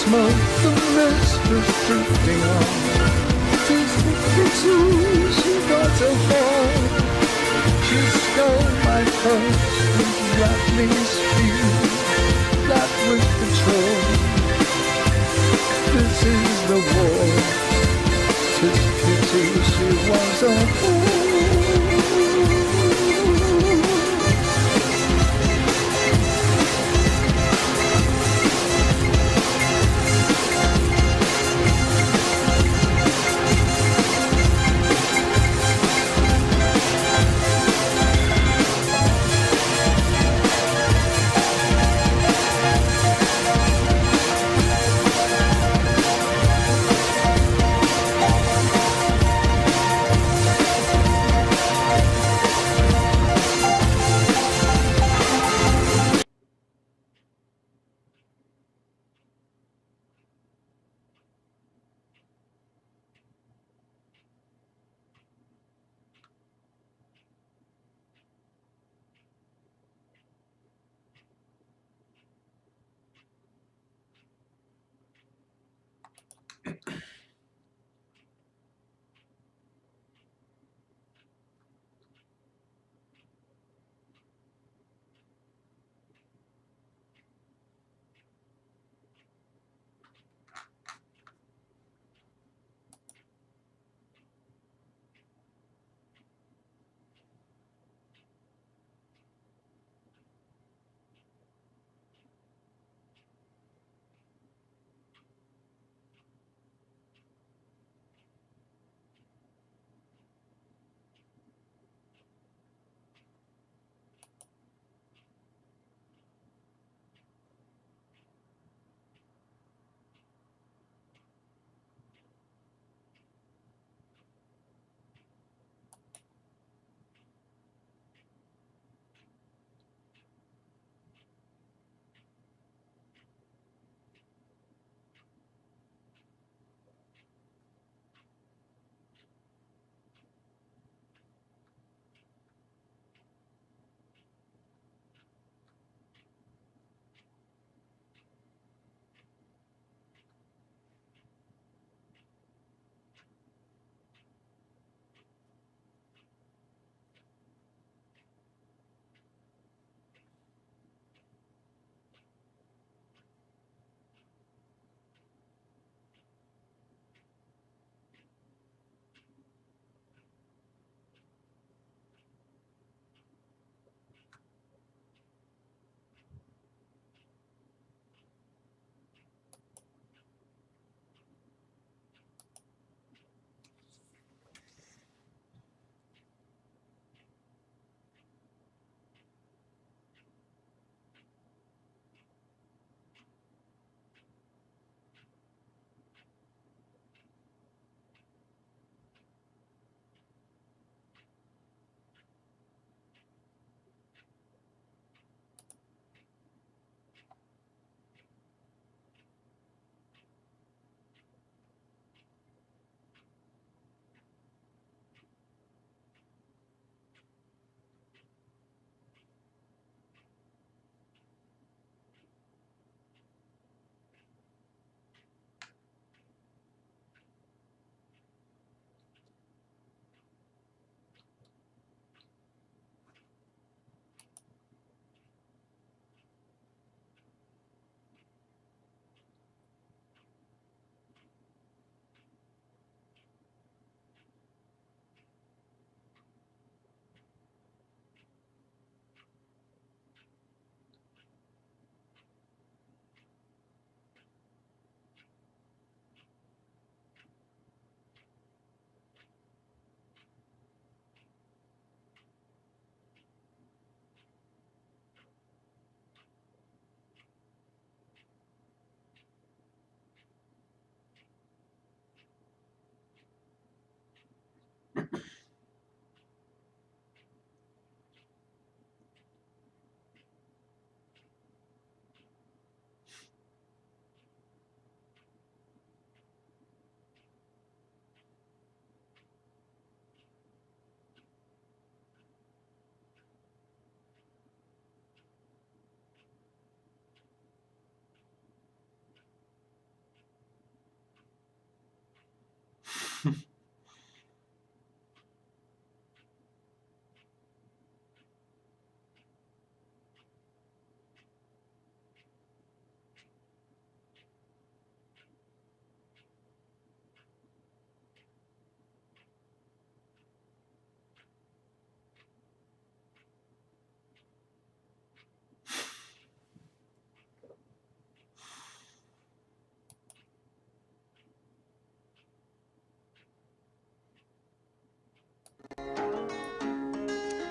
Smoke, the mist is drifting on. 'Tis the pity she got a hold. She stole my purse and wrapped me speed. That was patrol. This is the war. 'Tis pity she was a fool.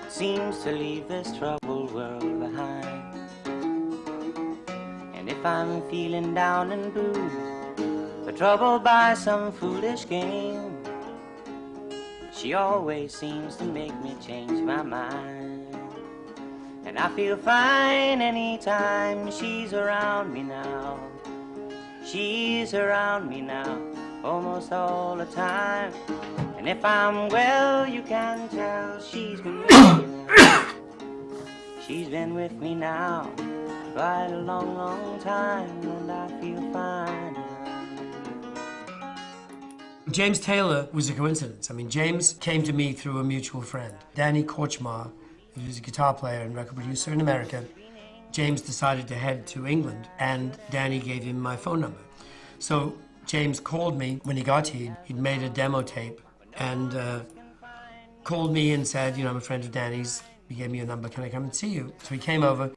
Seems to leave this troubled world behind. And if I'm feeling down and blue, or troubled by some foolish game, she always seems to make me change my mind. And I feel fine anytime she's around me now. She's around me now, almost all the time. And if I'm well, you can tell she's been with me now. She's been with me now quite a long, long time, and I feel fine. James Taylor was a coincidence. I mean, James came to me through a mutual friend, Danny Korchmar, who's a guitar player and record producer in America. James decided to head to England, and Danny gave him my phone number. So James called me when he got here. He'd made a demo tape and called me and said, you know, I'm a friend of Danny's. He gave me your number. Can I come and see you? So he came over.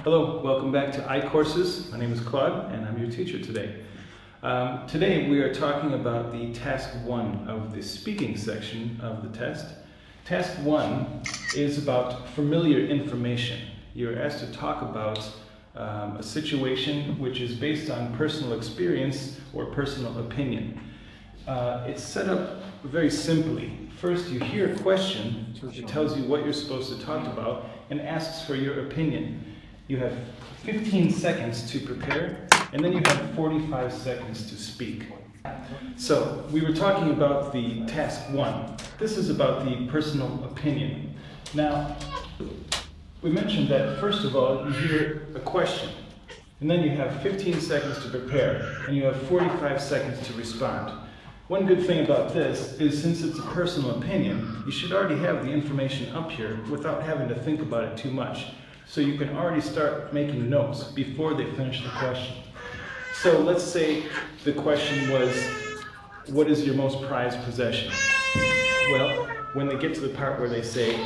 Hello, welcome back to iCourses. My name is Claude and I'm your teacher today. Today we are talking about the task 1 of the speaking section of the test. Task 1 is about familiar information. You're asked to talk about a situation which is based on personal experience or personal opinion. It's set up very simply. First you hear a question, it tells you what you're supposed to talk about and asks for your opinion. You have 15 seconds to prepare, and then you have 45 seconds to speak. So, we were talking about the task 1. This is about the personal opinion. Now, we mentioned that first of all, you hear a question, and then you have 15 seconds to prepare, and you have 45 seconds to respond. One good thing about this is since it's a personal opinion, you should already have the information up here without having to think about it too much. So you can already start making notes before they finish the question. So let's say the question was, what is your most prized possession? Well, when they get to the part where they say,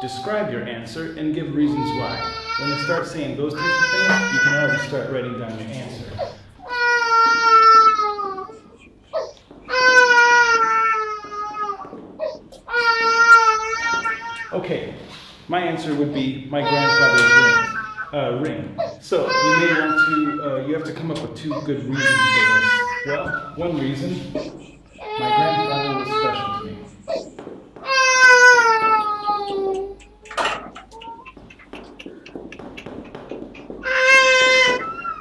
describe your answer and give reasons why. When they start saying those types of things, you can already start writing down your answer. Okay, my answer would be my grandfather's ring. So you may want to, you have to come up with two good reasons for this. Well, one reason, my grandfather was special to me.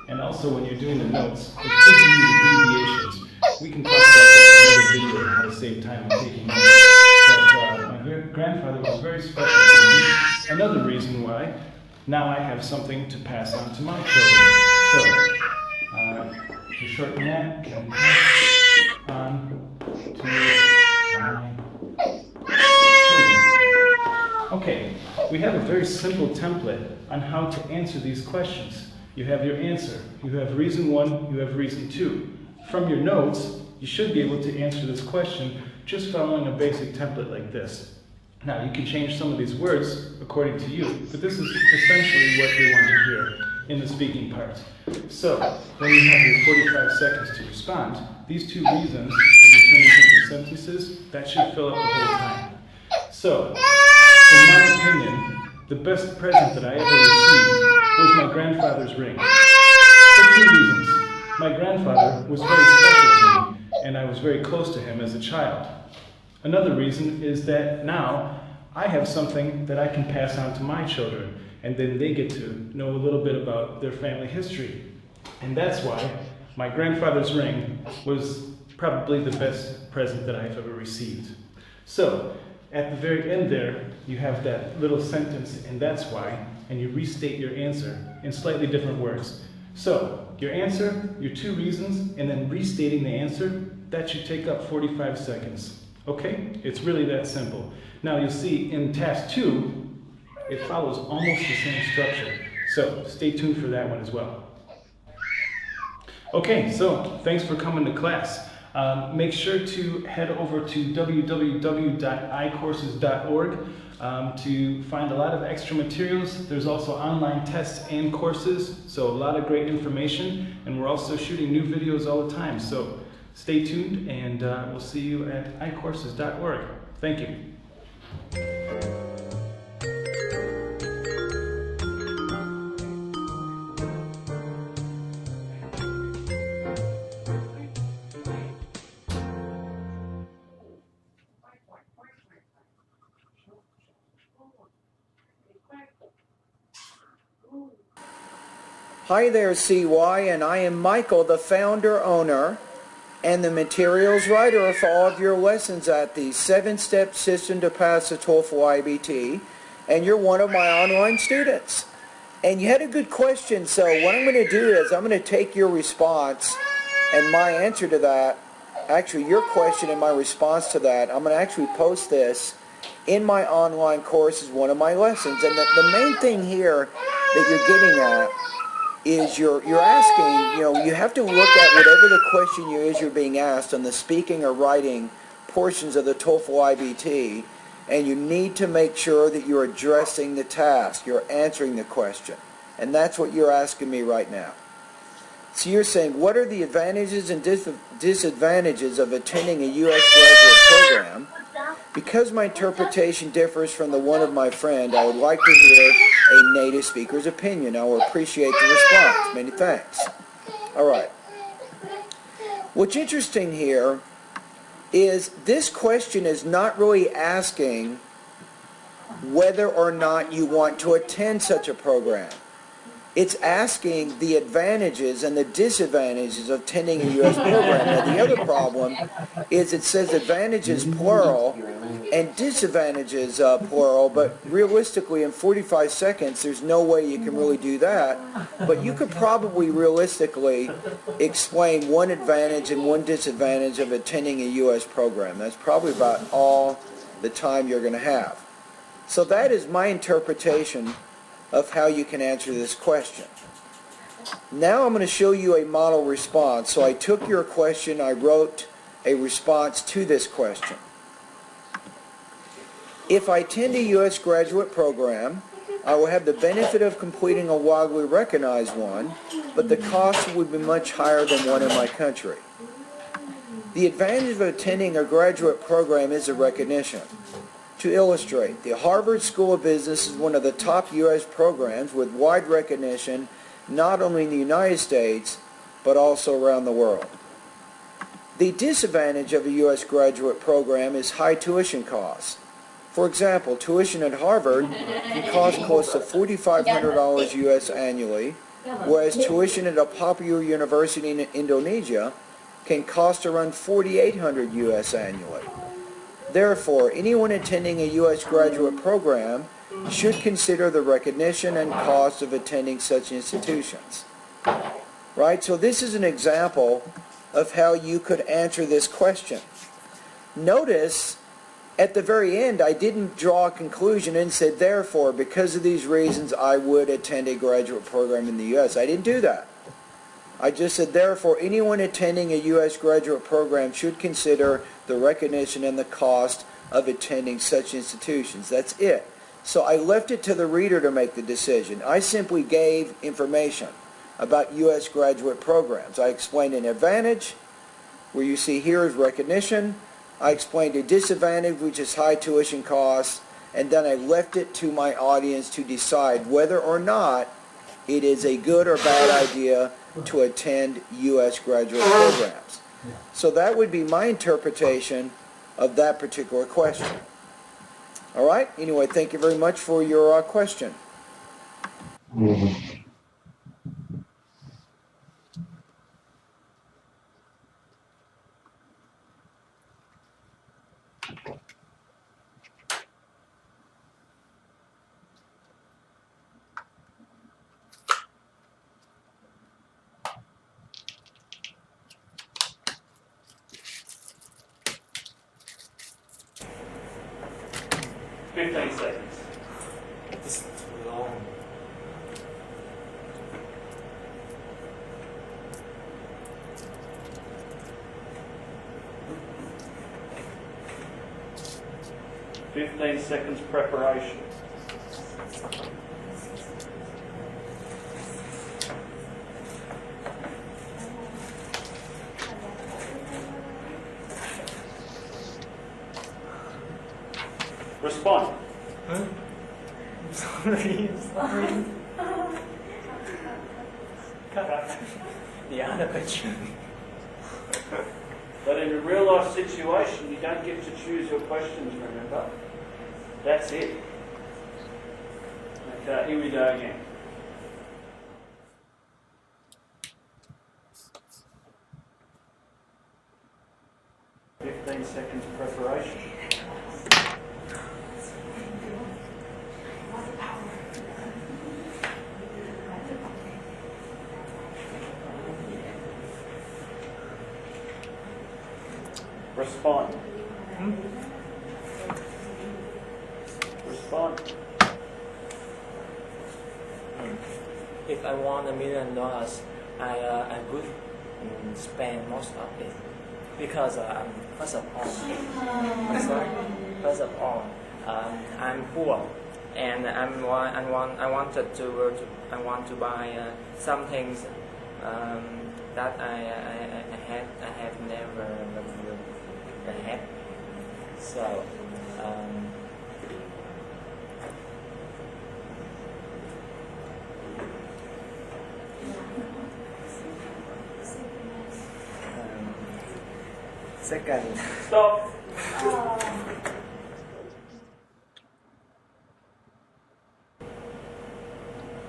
And also when you're doing the notes, it's good to use abbreviations. We can talk about that in another video, how to save time and taking notes. But my grandfather was very special to me. Another reason why, now I have something to pass on to my children. So, to shorten that, can pass on to my children. Okay, we have a very simple template on how to answer these questions. You have your answer. You have reason 1, you have reason 2. From your notes, you should be able to answer this question just following a basic template like this. Now, you can change some of these words according to you, but this is essentially what they want to hear in the speaking part. So, when you have your 45 seconds to respond, these two reasons, when you turn these into sentences, that should fill up the whole time. So, in my opinion, the best present that I ever received was my grandfather's ring. For 2 reasons. My grandfather was very special to me, and I was very close to him as a child. Another reason is that now I have something that I can pass on to my children, and then they get to know a little bit about their family history. And that's why my grandfather's ring was probably the best present that I've ever received. So, at the very end there, you have that little sentence, and that's why, and you restate your answer in slightly different words. So, your answer, your 2 reasons, and then restating the answer, that should take up 45 seconds. Okay? It's really that simple. Now you'll see in task 2, it follows almost the same structure. So, stay tuned for that one as well. Okay, so thanks for coming to class. Make sure to head over to www.icourses.org to find a lot of extra materials. There's also online tests and courses, so a lot of great information. And we're also shooting new videos all the time. So stay tuned, and we'll see you at icourses.org. Thank you. Hi there, CY, and I am Michael, the founder, owner, and the materials writer for all of your lessons at the 7-Step System to Pass the TOEFL IBT, and you're one of my online students. And you had a good question, so what I'm going to do is I'm going to take your response and my answer to that, actually your question and my response to that, I'm going to actually post this in my online course as one of my lessons. And the main thing here that you're getting at is you're asking, you have to look at whatever the question you're being asked on the speaking or writing portions of the TOEFL IBT, and you need to make sure that you're addressing the task, you're answering the question. And that's what you're asking me right now. So you're saying, what are the advantages and disadvantages of attending a U.S. graduate program? Because my interpretation differs from the one of my friend, I would like to hear a native speaker's opinion. I will appreciate the response. Many thanks. All right. What's interesting here is this question is not really asking whether or not you want to attend such a program. It's asking the advantages and the disadvantages of attending a U.S. program. Now, the other problem is it says advantages plural, and disadvantages, plural, but realistically in 45 seconds there's no way you can really do that. But you could probably realistically explain one advantage and one disadvantage of attending a U.S. program. That's probably about all the time you're going to have. So that is my interpretation of how you can answer this question. Now I'm going to show you a model response. So I took your question, I wrote a response to this question. If I attend a U.S. graduate program, I will have the benefit of completing a widely recognized one, but the cost would be much higher than one in my country. The advantage of attending a graduate program is the recognition. To illustrate, the Harvard School of Business is one of the top U.S. programs with wide recognition not only in the United States, but also around the world. The disadvantage of a U.S. graduate program is high tuition costs. For example, tuition at Harvard can cost close to $4,500 U.S. annually, whereas tuition at a popular university in Indonesia can cost around $4,800 U.S. annually. Therefore, anyone attending a U.S. graduate program should consider the recognition and cost of attending such institutions. Right? So this is an example of how you could answer this question. Notice at the very end, I didn't draw a conclusion and said, therefore, because of these reasons, I would attend a graduate program in the U.S. I didn't do that. I just said, therefore, anyone attending a U.S. graduate program should consider the recognition and the cost of attending such institutions. That's it. So I left it to the reader to make the decision. I simply gave information about U.S. graduate programs. I explained an advantage, where you see here is recognition. I explained a disadvantage, which is high tuition costs, and then I left it to my audience to decide whether or not it is a good or bad idea to attend U.S. graduate programs. So that would be my interpretation of that particular question. All right? Anyway, thank you very much for your question. Seconds. This is too long. "15 seconds preparation. Respond. Sorry. The other question. But in a real life situation, you don't get to choose your questions, remember? That's it. Okay, here we go again. "15 seconds preparation. Respond. Respond. If I won $1 million, I would spend most of it because first of all, I'm poor, and I want to buy some things that I have never had. So. Second. Stop.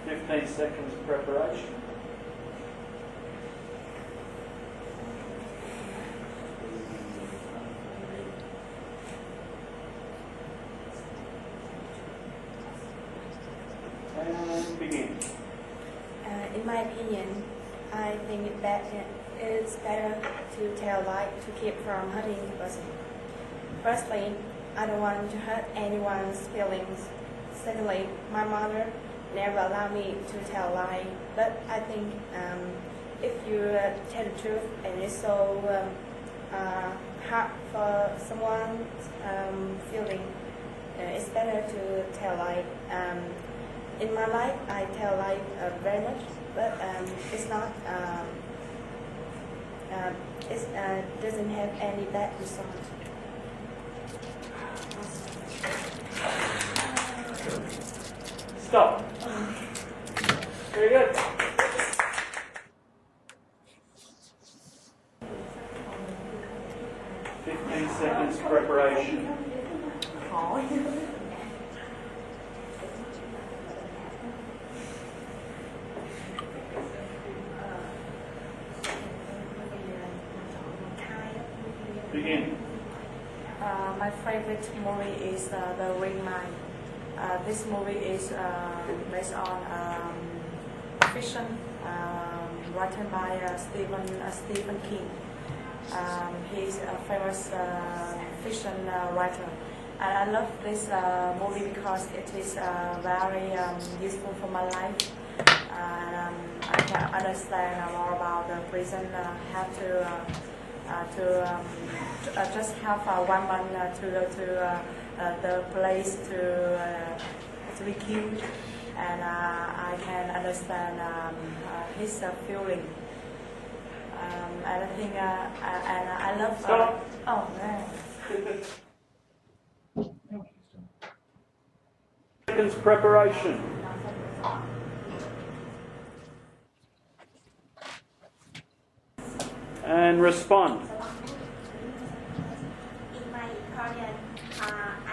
15 seconds preparation. In my opinion, I think that it's better to tell lie to keep from hurting the person. Firstly, I don't want to hurt anyone's feelings. Secondly, my mother never allowed me to tell lie. But I think if you tell the truth and it's so hard for someone's feeling, it's better to tell lie. In my life, I tell lie very much, but it's not. It doesn't have any bad result. Stop. Very good. Seconds preparation. Begin. My favorite movie is The Ring Man. This movie is based on fiction written by Stephen King. He's a famous fiction writer. And I love this movie because it is very useful for my life. And I can understand more about the prison, how to just have one man to go to the place to be killed, and I can understand his feeling. And I think and I love. Oh man. Seconds preparation. And respond. In my opinion, I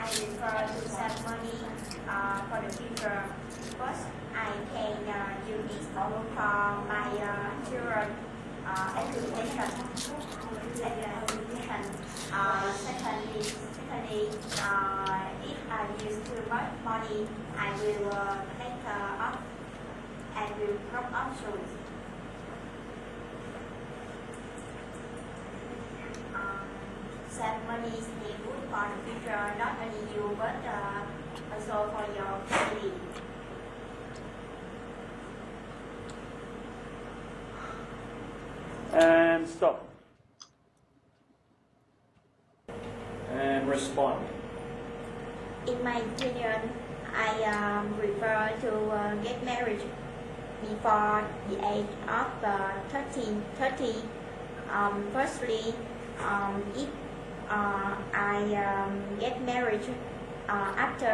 prefer to save money for the future. First, I can use it for my children education. Secondly, if I use too much money, I will take up and will drop off soon. Save money is good for the future, not only you but also for your family. And stop. And respond. In my opinion, I prefer to get married before the age of 30. Firstly, if I get married after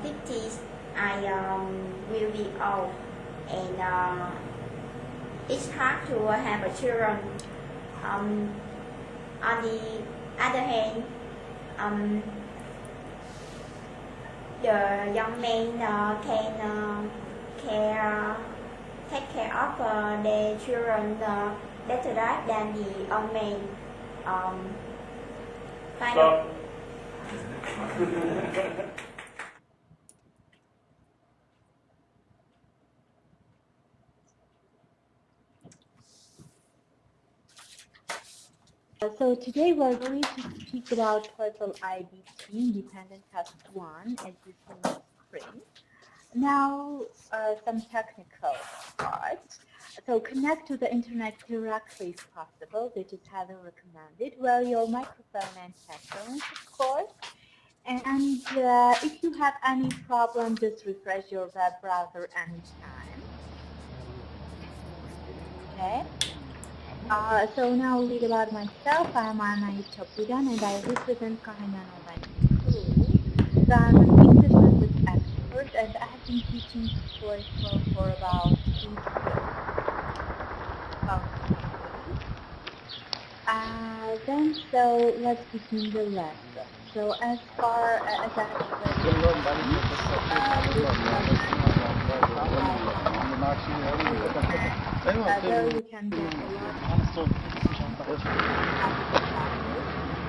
50s, I will be old, and it's hard to have children. On the other hand, the young men can take care of their children better than the old men. Stop. So today we're going to speak about TOEFL IBT Independent Task 1 as you see on the screen. Now some technical parts. So connect to the internet directly if possible. This is highly recommended. Wear your microphone and headphones, of course. And if you have any problem, just refresh your web browser anytime. Okay. So now a little about myself. I am Anna Itopidan and I represent Kahana School. So I'm an English language expert and I have been teaching TOEFL for about 8 years. Then so let's begin the lesson. So as far as I there you can get a lot of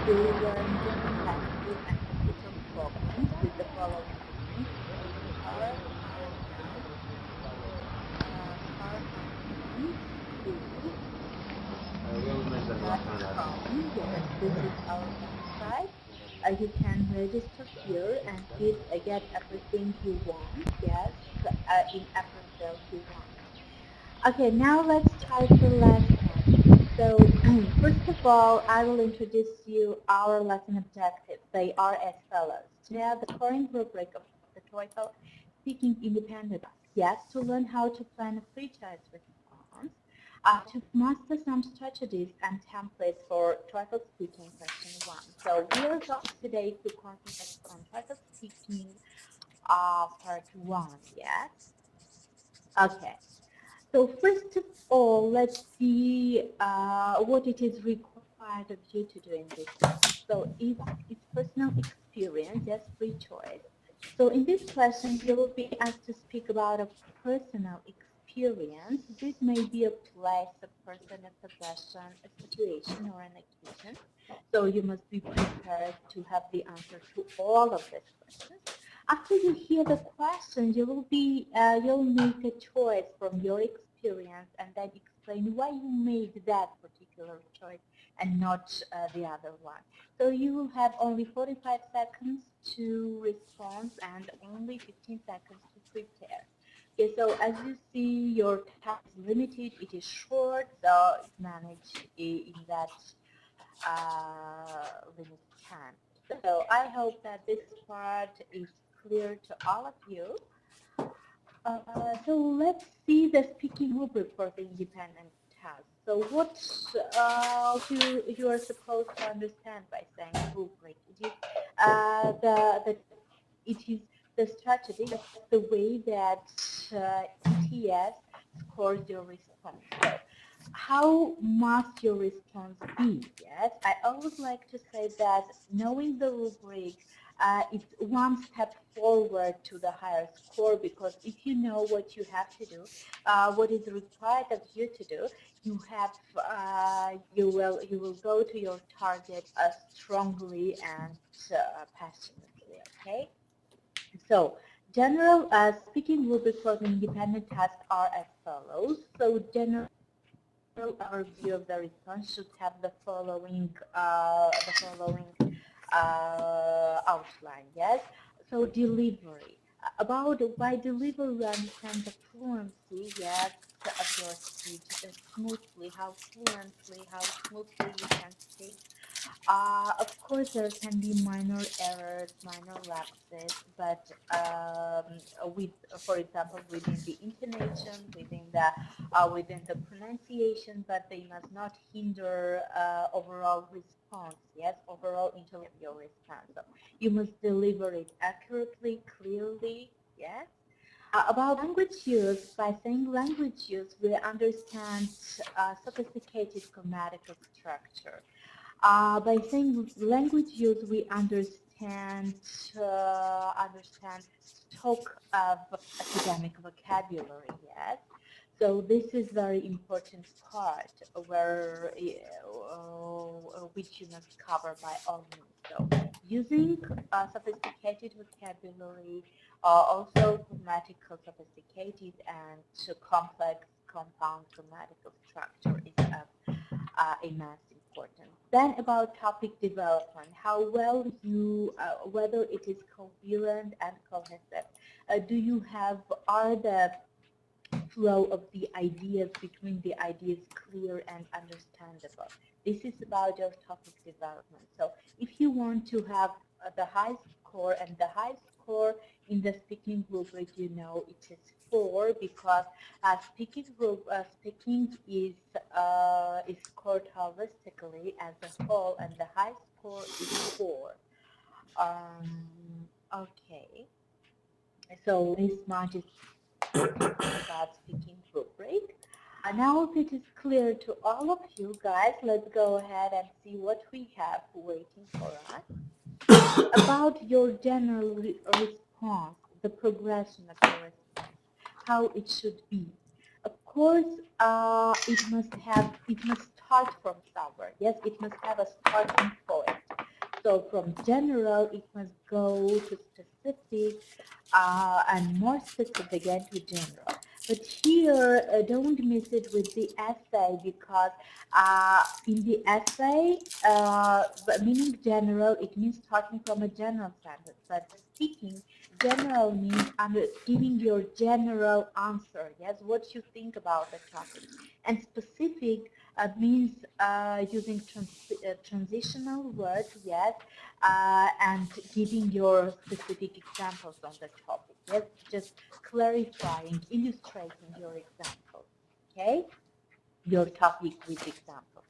we learn different languages and computer programs with the following things. this is our website. You can register here and get everything you want, yes, in every field you want. Okay, now let's start the lesson. So, first of all, I will introduce you our lesson objectives. They are as follows. Now, the scoring rubric of the TOEFL Speaking Independent. Yes, to learn how to plan a free choice response, to master some strategies and templates for TOEFL Speaking Question 1. So, we are going today to concentrate on TOEFL Speaking Part 1, yes? Okay. So first of all, let's see what it is required of you to do in this lesson. So it's personal experience, yes, free choice. So in this question, you will be asked to speak about a personal experience. This may be a place, a person, a possession, a situation, or an occasion. So you must be prepared to have the answer to all of these questions. After you hear the question, you'll make a choice from your experience and then explain why you made that particular choice and not the other one. So you will have only 45 seconds to respond and only 15 seconds to prepare. Okay, so as you see, your time is limited, it is short, so manage in that limited time. So I hope that this part is clear to all of you. So let's see the speaking rubric for the independent task. So what you are supposed to understand by saying rubric? It is the strategy, the way that ETS scores your response. So how must your response be? Yes, I always like to say that knowing the rubric, it's one step forward to the higher score, because if you know what you have to do, what is required of you to do, you will go to your target strongly and passionately. Okay. So general speaking rubric for the independent task are as follows. So general overview of the response should have the following outline. Yes. So delivery. About by delivery, we understand the fluency, yes, of your speech, smoothly, how smoothly you can speak. Of course, there can be minor errors, minor lapses, but for example, within the intonation, within the pronunciation, but they must not hinder overall response. Yes, overall intellect of your response. So you must deliver it accurately, clearly. Yes. About language use, by saying language use, we understand sophisticated grammatical structure. By saying language use, we understand stock of academic vocabulary. Yes, so this is very important part which you must cover by all means. So using sophisticated vocabulary, also grammatical sophisticated and complex compound grammatical structure is of immense importance. Then about topic development, how well whether it is coherent and cohesive. Are the flow of the ideas between the ideas clear and understandable? This is about your topic development. So if you want to have the high score, and the high score in the speaking rubric, it is 4, because speaking is scored holistically as a whole, and the high score is 4. Okay, so this much is about speaking rubric. And now if it is clear to all of you guys, let's go ahead and see what we have waiting for us. About your general response, the progression of your response, how it should be. Of course, it must start from somewhere. Yes, it must have a starting point. So from general, it must go to specific, and more specific again to general. But here, don't miss it with the essay, because in the essay, meaning general, it means talking from a general sentence. But speaking, general means giving your general answer. Yes, what you think about the topic. And specific means using transitional words. Yes, and giving your specific examples on the topic. Yes, just clarifying, illustrating your example. Okay, your topic with examples.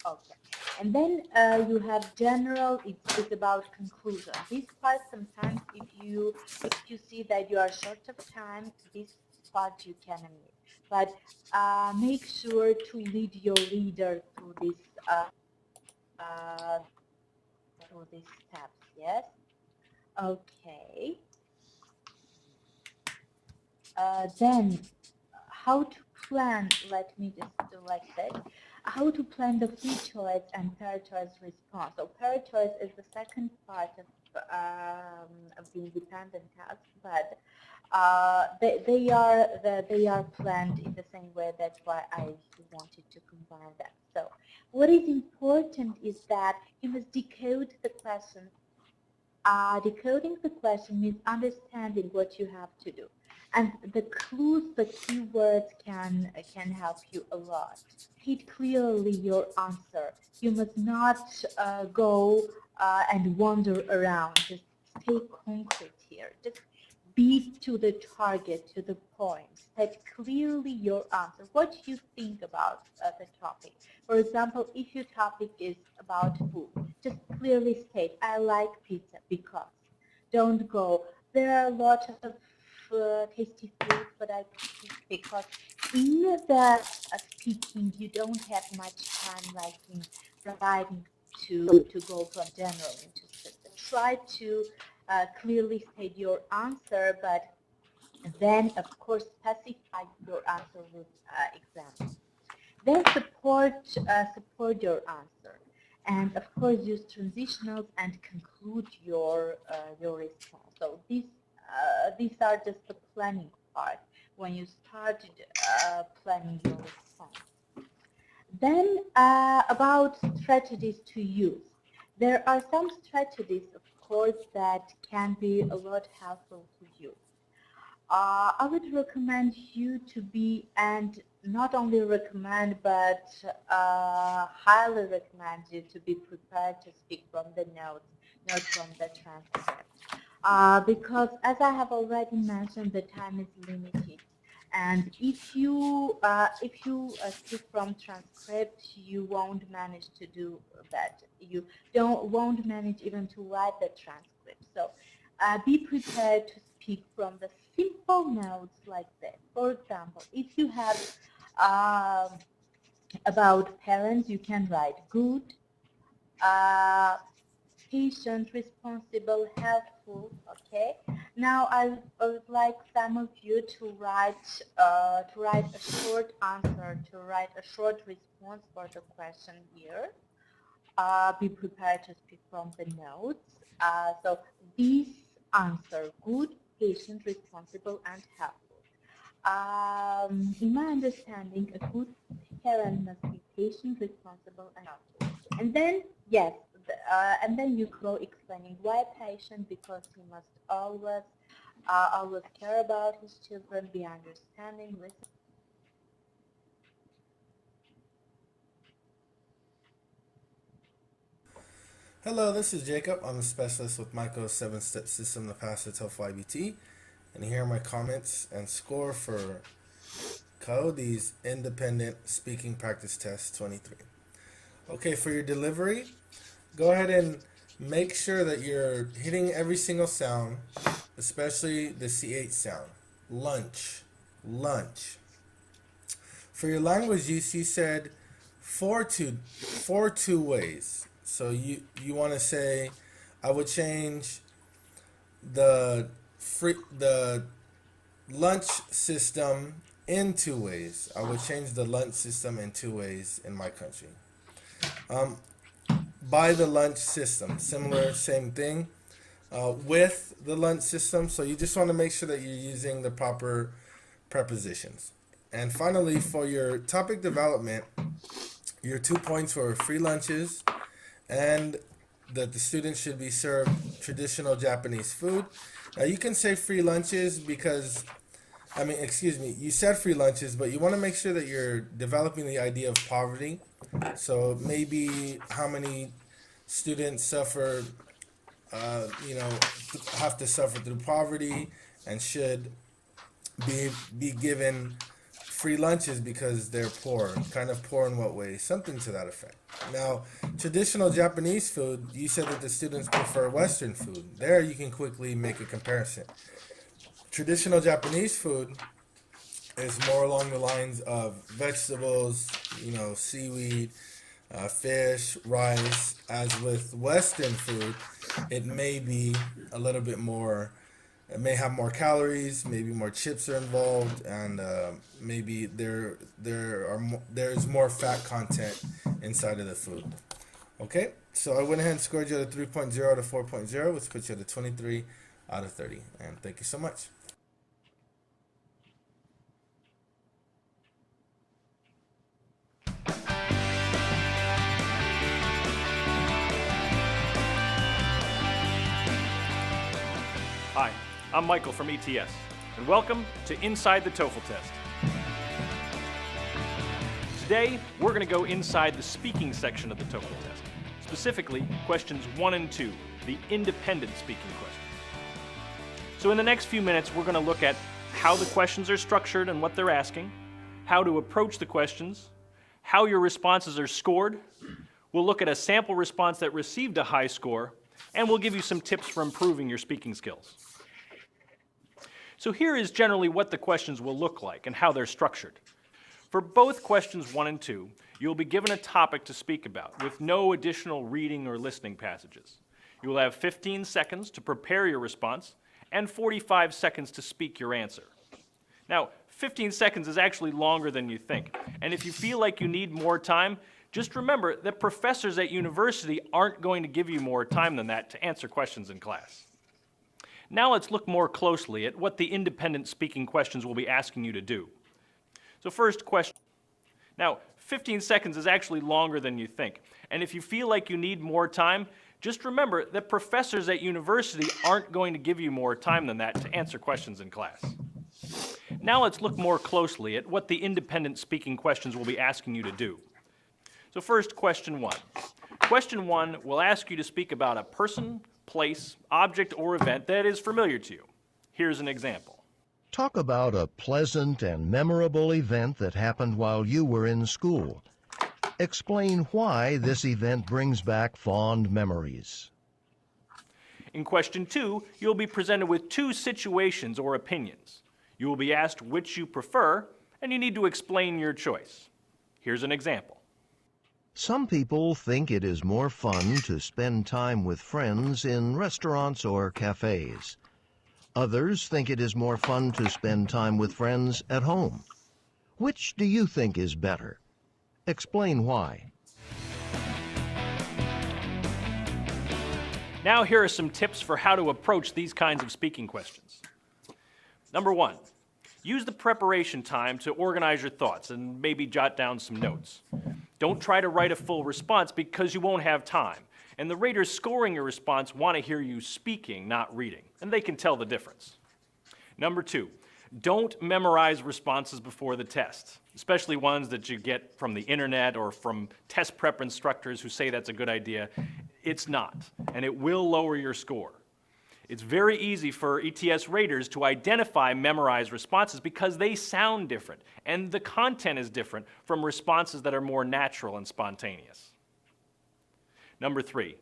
Okay, and then you have general. It's about conclusion. This part sometimes, if you see that you are short of time, this part you can omit. But make sure to lead your reader through this through these steps. Yes. Okay. Then how to plan, let me just do like this, how to plan the free choice and pair choice response. So pair choice is the second part of the independent task, but they are planned in the same way. That's why I wanted to combine them. So what is important is that you must decode the question. Decoding the question means understanding what you have to do. And the clues, the keywords can help you a lot. State clearly your answer. You must not go and wander around. Just stay concrete here. Just be to the target, to the point. State clearly your answer. What you think about the topic. For example, if your topic is about food, just clearly state, I like pizza because. Don't go, there are a lot of tasty food, but I pick because in the speaking, you don't have much time like in writing to go from general into specific. Try to clearly state your answer, but then, of course, specify your answer with examples. Then support your answer, and of course use transitionals and conclude your response. So these are just the planning part when you start planning your response. Then about strategies to use. There are some strategies, of course, that can be a lot helpful to you. I would recommend you to be, and not only recommend, but highly recommend you to be prepared to speak from the notes, not from the transcript. Because as I have already mentioned, the time is limited. And if you speak from transcript, you won't manage to do that. You won't manage even to write the transcript. So be prepared to speak from the simple notes like this. For example, if you have about parents, you can write good, patient, responsible, helpful. Okay. Now I would like some of you to write a short answer, to write a short response for the question here. Be prepared to speak from the notes. So these answer: good, patient, responsible, and helpful. In my understanding, a good parent must be patient, responsible, and helpful. And then, yes, and then you go explaining why patient, because he must always care about his children, be understanding, listen. Hello, this is Jacob. I'm a specialist with Michael's 7-step system to pass the TOEFL IBT. And here are my comments and score for Cody's Independent Speaking Practice Test 23. Okay, for your delivery, go ahead and make sure that you're hitting every single sound, especially the CH sound. Lunch, lunch. For your language use, you said four two ways. So you want to say, I would change the lunch system in 2 ways. I would change the lunch system in 2 ways in my country. By the lunch system, similar, same thing. With the lunch system, so you just want to make sure that you're using the proper prepositions. And finally, for your topic development, your 2 points were free lunches and that the students should be served traditional Japanese food. Now you can say free lunches because, you said free lunches, but you want to make sure that you're developing the idea of poverty. So maybe how many students suffer, have to suffer through poverty and should be given free lunches because they're poor. Kind of poor in what way? Something to that effect. Now, traditional Japanese food, you said that the students prefer Western food. There you can quickly make a comparison. Traditional Japanese food is more along the lines of vegetables, seaweed, fish, rice. As with Western food, it may be a little bit more, it may have more calories, maybe more chips are involved, and maybe there's more fat content inside of the food. Okay, so I went ahead and scored you at a 3.0 to 4.0, which puts you at a 23 out of 30. And thank you so much. Hi, I'm Michael from ETS, and welcome to Inside the TOEFL Test. Today, we're going to go inside the speaking section of the TOEFL test, specifically questions 1 and 2, the independent speaking questions. So in the next few minutes, we're going to look at how the questions are structured and what they're asking, how to approach the questions, how your responses are scored. We'll look at a sample response that received a high score, and we'll give you some tips for improving your speaking skills. So here is generally what the questions will look like and how they're structured. For both questions 1 and 2, you'll be given a topic to speak about with no additional reading or listening passages. You will have 15 seconds to prepare your response and 45 seconds to speak your answer. Now, 15 seconds is actually longer than you think, and if you feel like you need more time, just remember that professors at university aren't going to give you more time than that to answer questions in class. Now let's look more closely at what the independent speaking questions will be asking you to do. So first question. Now, 15 seconds is actually longer than you think, and if you feel like you need more time, just remember that professors at university aren't going to give you more time than that to answer questions in class. Now let's look more closely at what the independent speaking questions will be asking you to do. So first, question 1. Question 1 will ask you to speak about a person, place, object, or event that is familiar to you. Here's an example. Talk about a pleasant and memorable event that happened while you were in school. Explain why this event brings back fond memories. In question 2, you'll be presented with 2 situations or opinions. You will be asked which you prefer, and you need to explain your choice. Here's an example. Some people think it is more fun to spend time with friends in restaurants or cafes. Others think it is more fun to spend time with friends at home. Which do you think is better? Explain why. Now here are some tips for how to approach these kinds of speaking questions. Number 1, use the preparation time to organize your thoughts and maybe jot down some notes. Don't try to write a full response because you won't have time. And the raters scoring your response want to hear you speaking, not reading, and they can tell the difference. Number 2, don't memorize responses before the test, especially ones that you get from the internet or from test prep instructors who say that's a good idea. It's not, and it will lower your score. It's very easy for ETS raters to identify memorized responses because they sound different, and the content is different from responses that are more natural and spontaneous. Number 3,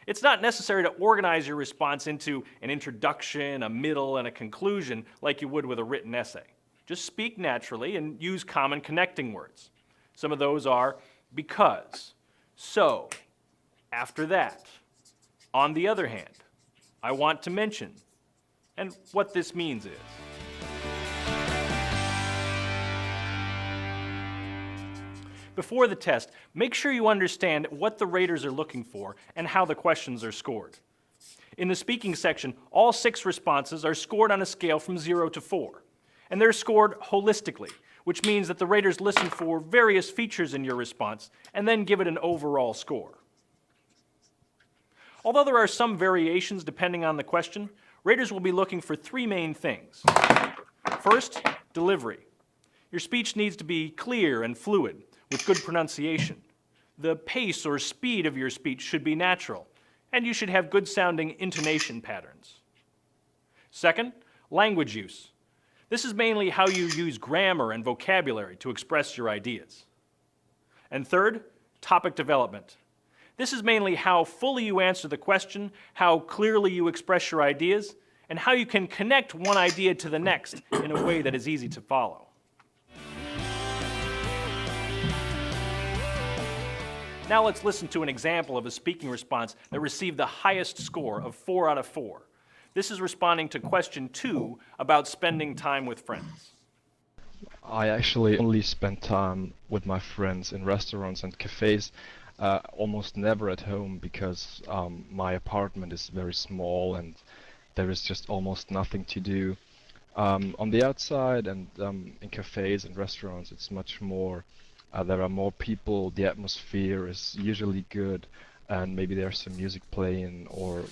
it's not necessary to organize your response into an introduction, a middle, and a conclusion like you would with a written essay. Just speak naturally and use common connecting words. Some of those are because, so, after that, on the other hand, I want to mention, and what this means is. Before the test, make sure you understand what the raters are looking for and how the questions are scored. In the speaking section, all 6 responses are scored on a scale from 0 to 4. and they're scored holistically, which means that the raters listen for various features in your response and then give it an overall score. Although there are some variations depending on the question, raters will be looking for three main things. First, delivery. Your speech needs to be clear and fluid, with good pronunciation. The pace or speed of your speech should be natural, and you should have good-sounding intonation patterns. Second, language use. This is mainly how you use grammar and vocabulary to express your ideas. And third, topic development. This is mainly how fully you answer the question, how clearly you express your ideas, and how you can connect one idea to the next in a way that is easy to follow. Now let's listen to an example of a speaking response that received the highest score of 4 out of 4. This is responding to question 2 about spending time with friends. I actually only spend time with my friends in restaurants and cafes, almost never at home because my apartment is very small and there is just almost nothing to do. On the outside and in cafes and restaurants it's much more, there are more people, the atmosphere is usually good, and maybe there's some music playing, or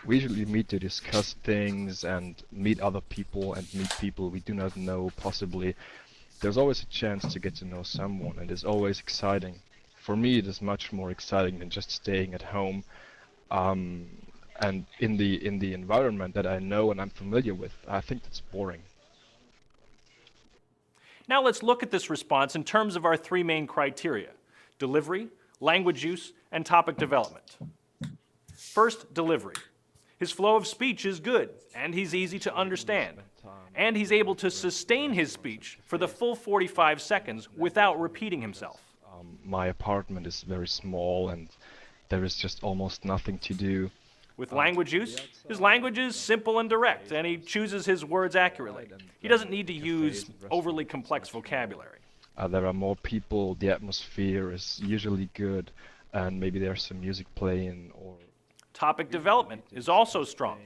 we usually meet to discuss things and meet other people and meet people we do not know possibly. There's always a chance to get to know someone, and it's always exciting. For me, it is much more exciting than just staying at home and in the environment that I know and I'm familiar with. I think that's boring. Now let's look at this response in terms of our three main criteria: delivery, language use, and topic development. First, delivery. His flow of speech is good, and he's easy to understand. And he's able to sustain his speech for the full 45 seconds without repeating himself. My apartment is very small and there is just almost nothing to do. With language use, his language is simple and direct, and he chooses his words accurately. He doesn't need to use overly complex vocabulary. There are more people, the atmosphere is usually good, and maybe there's some music playing or... Topic development is also strong.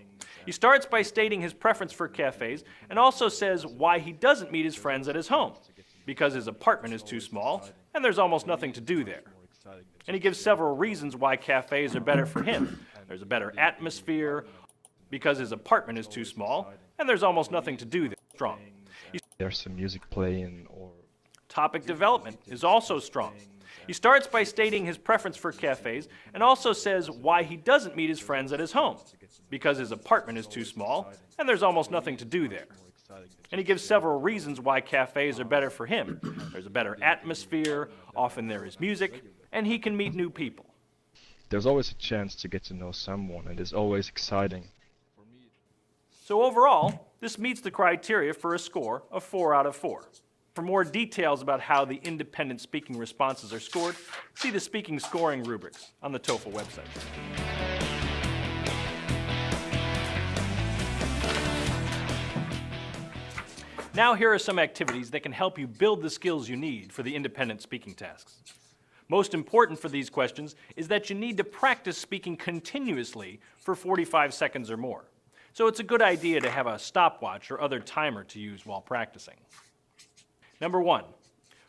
He starts by stating his preference for cafes and also says why he doesn't meet his friends at his home, because his apartment is too small and there's almost nothing to do there. And he gives several reasons why cafes are better for him. There's a better atmosphere, because his apartment is too small and there's almost nothing to do there. Strong. There's some music playing or... Topic development is also strong. He starts by stating his preference for cafes and also says why he doesn't meet his friends at his home, because his apartment is too small and there's almost nothing to do there. And he gives several reasons why cafes are better for him. There's a better atmosphere, often there is music, and he can meet new people. There's always a chance to get to know someone, and it's always exciting. So overall, this meets the criteria for a score of 4 out of 4. For more details about how the independent speaking responses are scored, see the speaking scoring rubrics on the TOEFL website. Now here are some activities that can help you build the skills you need for the independent speaking tasks. Most important for these questions is that you need to practice speaking continuously for 45 seconds or more. So it's a good idea to have a stopwatch or other timer to use while practicing. Number 1,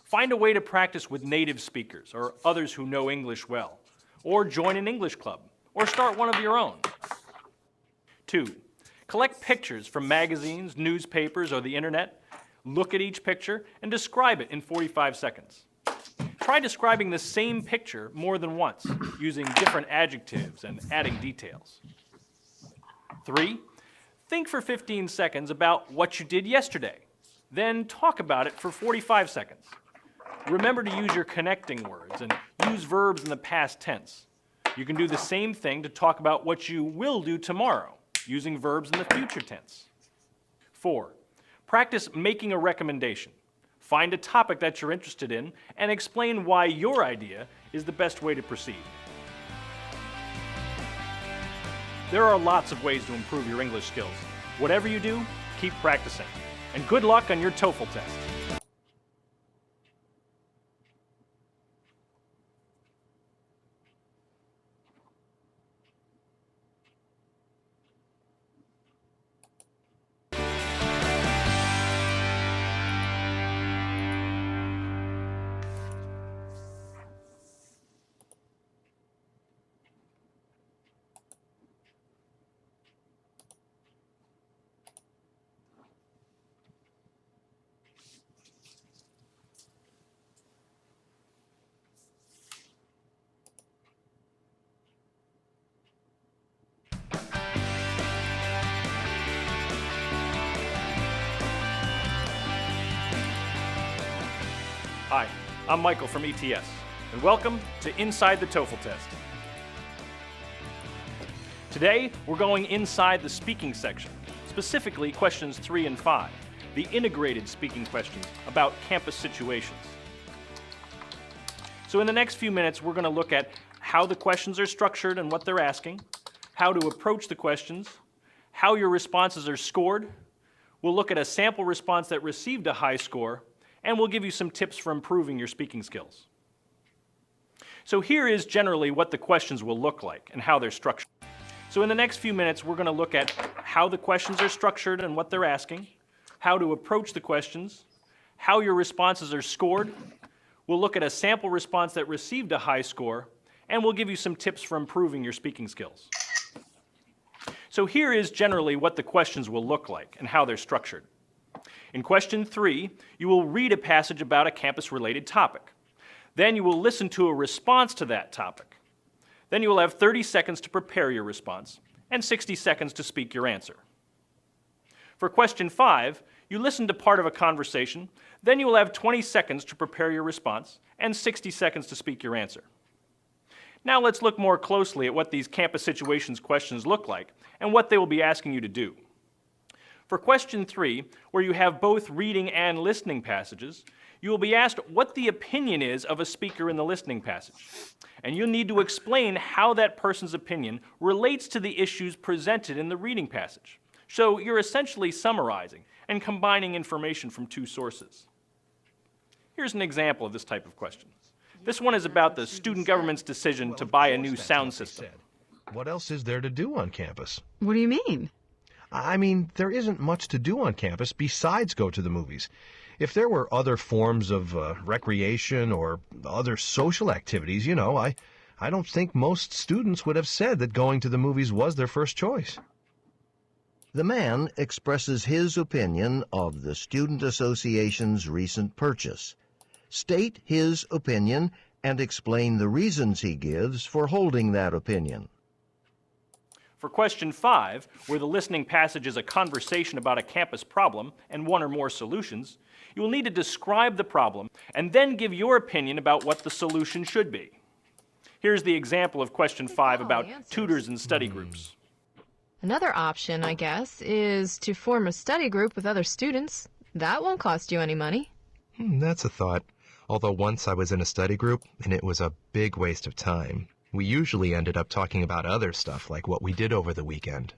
find a way to practice with native speakers or others who know English well, or join an English club, or start one of your own. 2, collect pictures from magazines, newspapers, or the internet. Look at each picture and describe it in 45 seconds. Try describing the same picture more than once, using different adjectives and adding details. 3, think for 15 seconds about what you did yesterday. Then talk about it for 45 seconds. Remember to use your connecting words and use verbs in the past tense. You can do the same thing to talk about what you will do tomorrow, using verbs in the future tense. 4, practice making a recommendation. Find a topic that you're interested in and explain why your idea is the best way to proceed. There are lots of ways to improve your English skills. Whatever you do, keep practicing. And good luck on your TOEFL test. I'm Michael from ETS, and welcome to Inside the TOEFL Test. Today, we're going inside the speaking section, specifically questions 3 and 5, the integrated speaking questions about campus situations. So in the next few minutes, we're going to look at how the questions are structured and what they're asking, how to approach the questions, how your responses are scored. We'll look at a sample response that received a high score, and we'll give you some tips for improving your speaking skills. So here is generally what the questions will look like and how they're structured. So in the next few minutes, we're going to look at how the questions are structured and what they're asking, how to approach the questions, how your responses are scored. We'll look at a sample response that received a high score, and we'll give you some tips for improving your speaking skills. So here is generally what the questions will look like and how they're structured. In question 3, you will read a passage about a campus-related topic. Then you will listen to a response to that topic. Then you will have 30 seconds to prepare your response and 60 seconds to speak your answer. For question 5, you listen to part of a conversation, then you will have 20 seconds to prepare your response and 60 seconds to speak your answer. Now let's look more closely at what these campus situations questions look like and what they will be asking you to do. For question 3, where you have both reading and listening passages, you will be asked what the opinion is of a speaker in the listening passage. And you'll need to explain how that person's opinion relates to the issues presented in the reading passage. So you're essentially summarizing and combining information from 2 sources. Here's an example of this type of question. This one is about the student government's decision to buy a new sound system. What else is there to do on campus? What do you mean? I mean, there isn't much to do on campus besides go to the movies. If there were other forms of recreation or other social activities, you know, I don't think most students would have said that going to the movies was their first choice. The man expresses his opinion of the Student Association's recent purchase. State his opinion and explain the reasons he gives for holding that opinion. For question 5, where the listening passage is a conversation about a campus problem and 1 or more solutions, you will need to describe the problem and then give your opinion about what the solution should be. Here's the example of question 5 about tutors and study groups. Another option, I guess, is to form a study group with other students. That won't cost you any money. That's a thought. Although once I was in a study group, and it was a big waste of time. We usually ended up talking about other stuff, like what we did over the weekend.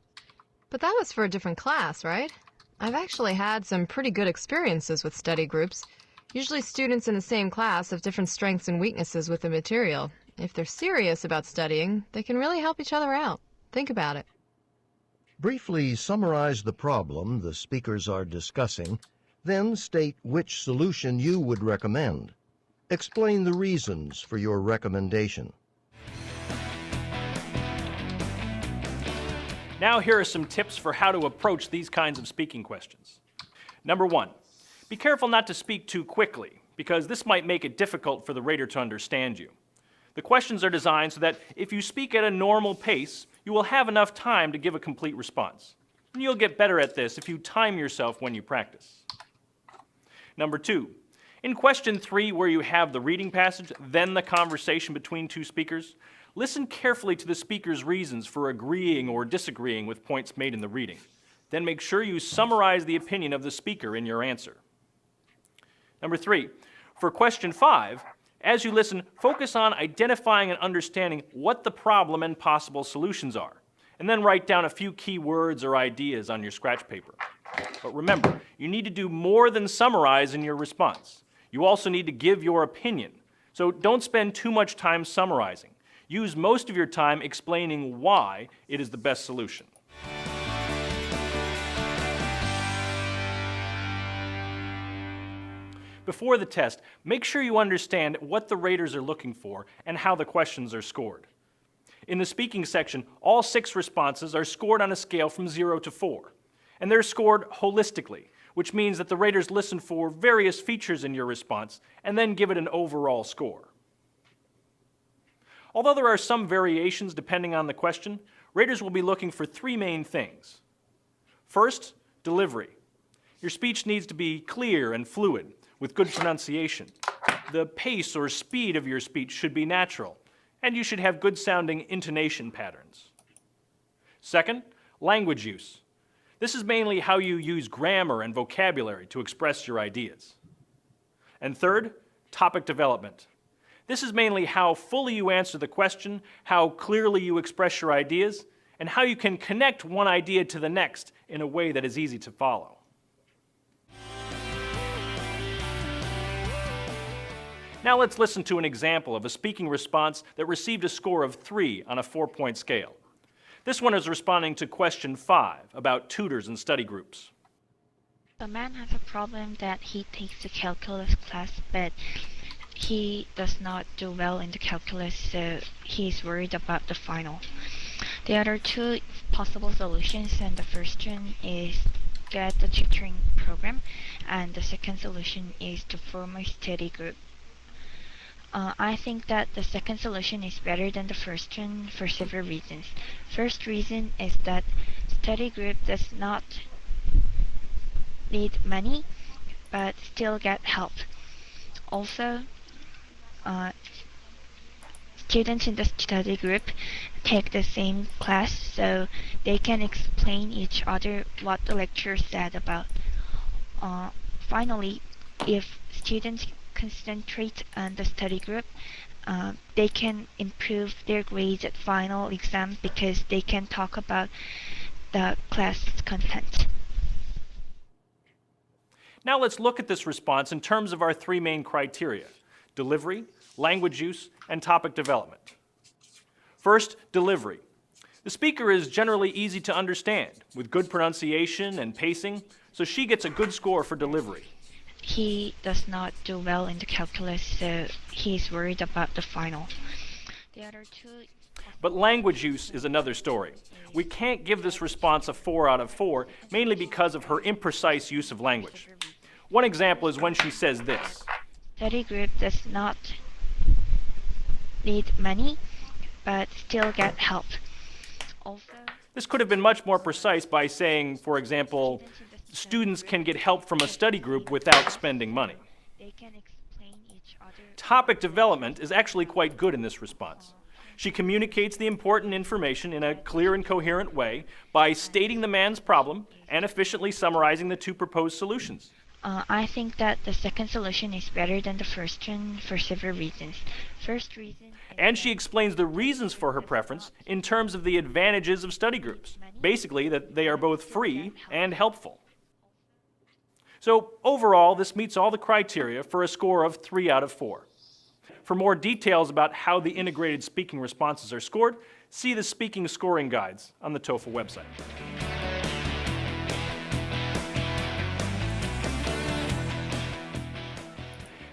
But that was for a different class, right? I've actually had some pretty good experiences with study groups. Usually students in the same class have different strengths and weaknesses with the material. If they're serious about studying, they can really help each other out. Think about it. Briefly summarize the problem the speakers are discussing, then state which solution you would recommend. Explain the reasons for your recommendation. Now here are some tips for how to approach these kinds of speaking questions. Number 1, be careful not to speak too quickly, because this might make it difficult for the rater to understand you. The questions are designed so that if you speak at a normal pace, you will have enough time to give a complete response. And you'll get better at this if you time yourself when you practice. Number 2, in question 3, where you have the reading passage, then the conversation between 2 speakers, listen carefully to the speaker's reasons for agreeing or disagreeing with points made in the reading. Then make sure you summarize the opinion of the speaker in your answer. Number 3, for question 5, as you listen, focus on identifying and understanding what the problem and possible solutions are, and then write down a few key words or ideas on your scratch paper. But remember, you need to do more than summarize in your response. You also need to give your opinion. So don't spend too much time summarizing. Use most of your time explaining why it is the best solution. Before the test, make sure you understand what the raters are looking for and how the questions are scored. In the speaking section, all 6 responses are scored on a scale from 0 to 4. And they're scored holistically, which means that the raters listen for various features in your response and then give it an overall score. Although there are some variations depending on the question, raters will be looking for 3 main things. First, delivery. Your speech needs to be clear and fluid, with good pronunciation. The pace or speed of your speech should be natural, and you should have good-sounding intonation patterns. Second, language use. This is mainly how you use grammar and vocabulary to express your ideas. And third, topic development. This is mainly how fully you answer the question, how clearly you express your ideas, and how you can connect one idea to the next in a way that is easy to follow. Now let's listen to an example of a speaking response that received a score of 3 on a 4-point scale. This one is responding to question 5 about tutors and study groups. A man has a problem that he takes a calculus class, but he does not do well in the calculus, so he's worried about the final. There are two possible solutions, and the first one is get the tutoring program, and the second solution is to form a study group. I think that the second solution is better than the first one for several reasons. First reason is that study group does not need money, but still get help. Also, students in the study group take the same class, so they can explain each other what the lecturer said about. Finally, if students concentrate on the study group, they can improve their grades at final exam because they can talk about the class content. Now let's look at this response in terms of our 3 main criteria: delivery, language use, and topic development. First, delivery. The speaker is generally easy to understand, with good pronunciation and pacing, so she gets a good score for delivery. He does not do well in the calculus, so he's worried about the final. The other two. But language use is another story. We can't give this response a 4 out of 4, mainly because of her imprecise use of language. One example is when she says this. Study group does not need money, but still get help. Also, this could have been much more precise by saying, for example, students can get help from a study group without spending money. Topic development is actually quite good in this response. She communicates the important information in a clear and coherent way by stating the man's problem and efficiently summarizing the 2 proposed solutions. I think that the second solution is better than the first one for several reasons. First reason. And she explains the reasons for her preference in terms of the advantages of study groups. Basically, that they are both free and helpful. So overall, this meets all the criteria for a score of 3 out of 4. For more details about how the integrated speaking responses are scored, see the speaking scoring guides on the TOEFL website.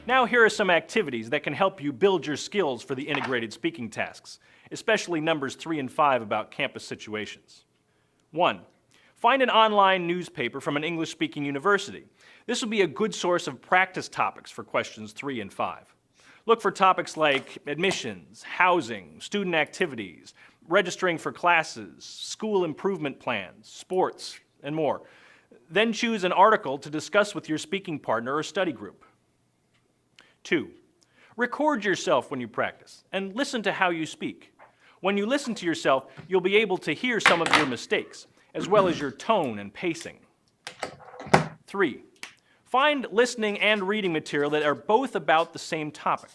Now here are some activities that can help you build your skills for the integrated speaking tasks, especially numbers 3 and 5 about campus situations. 1. Find an online newspaper from an English-speaking university. This will be a good source of practice topics for questions 3 and 5. Look for topics like admissions, housing, student activities, registering for classes, school improvement plans, sports, and more. Then choose an article to discuss with your speaking partner or study group. 2. Record yourself when you practice and listen to how you speak. When you listen to yourself, you'll be able to hear some of your mistakes, as well as your tone and pacing. 3. Find listening and reading material that are both about the same topic.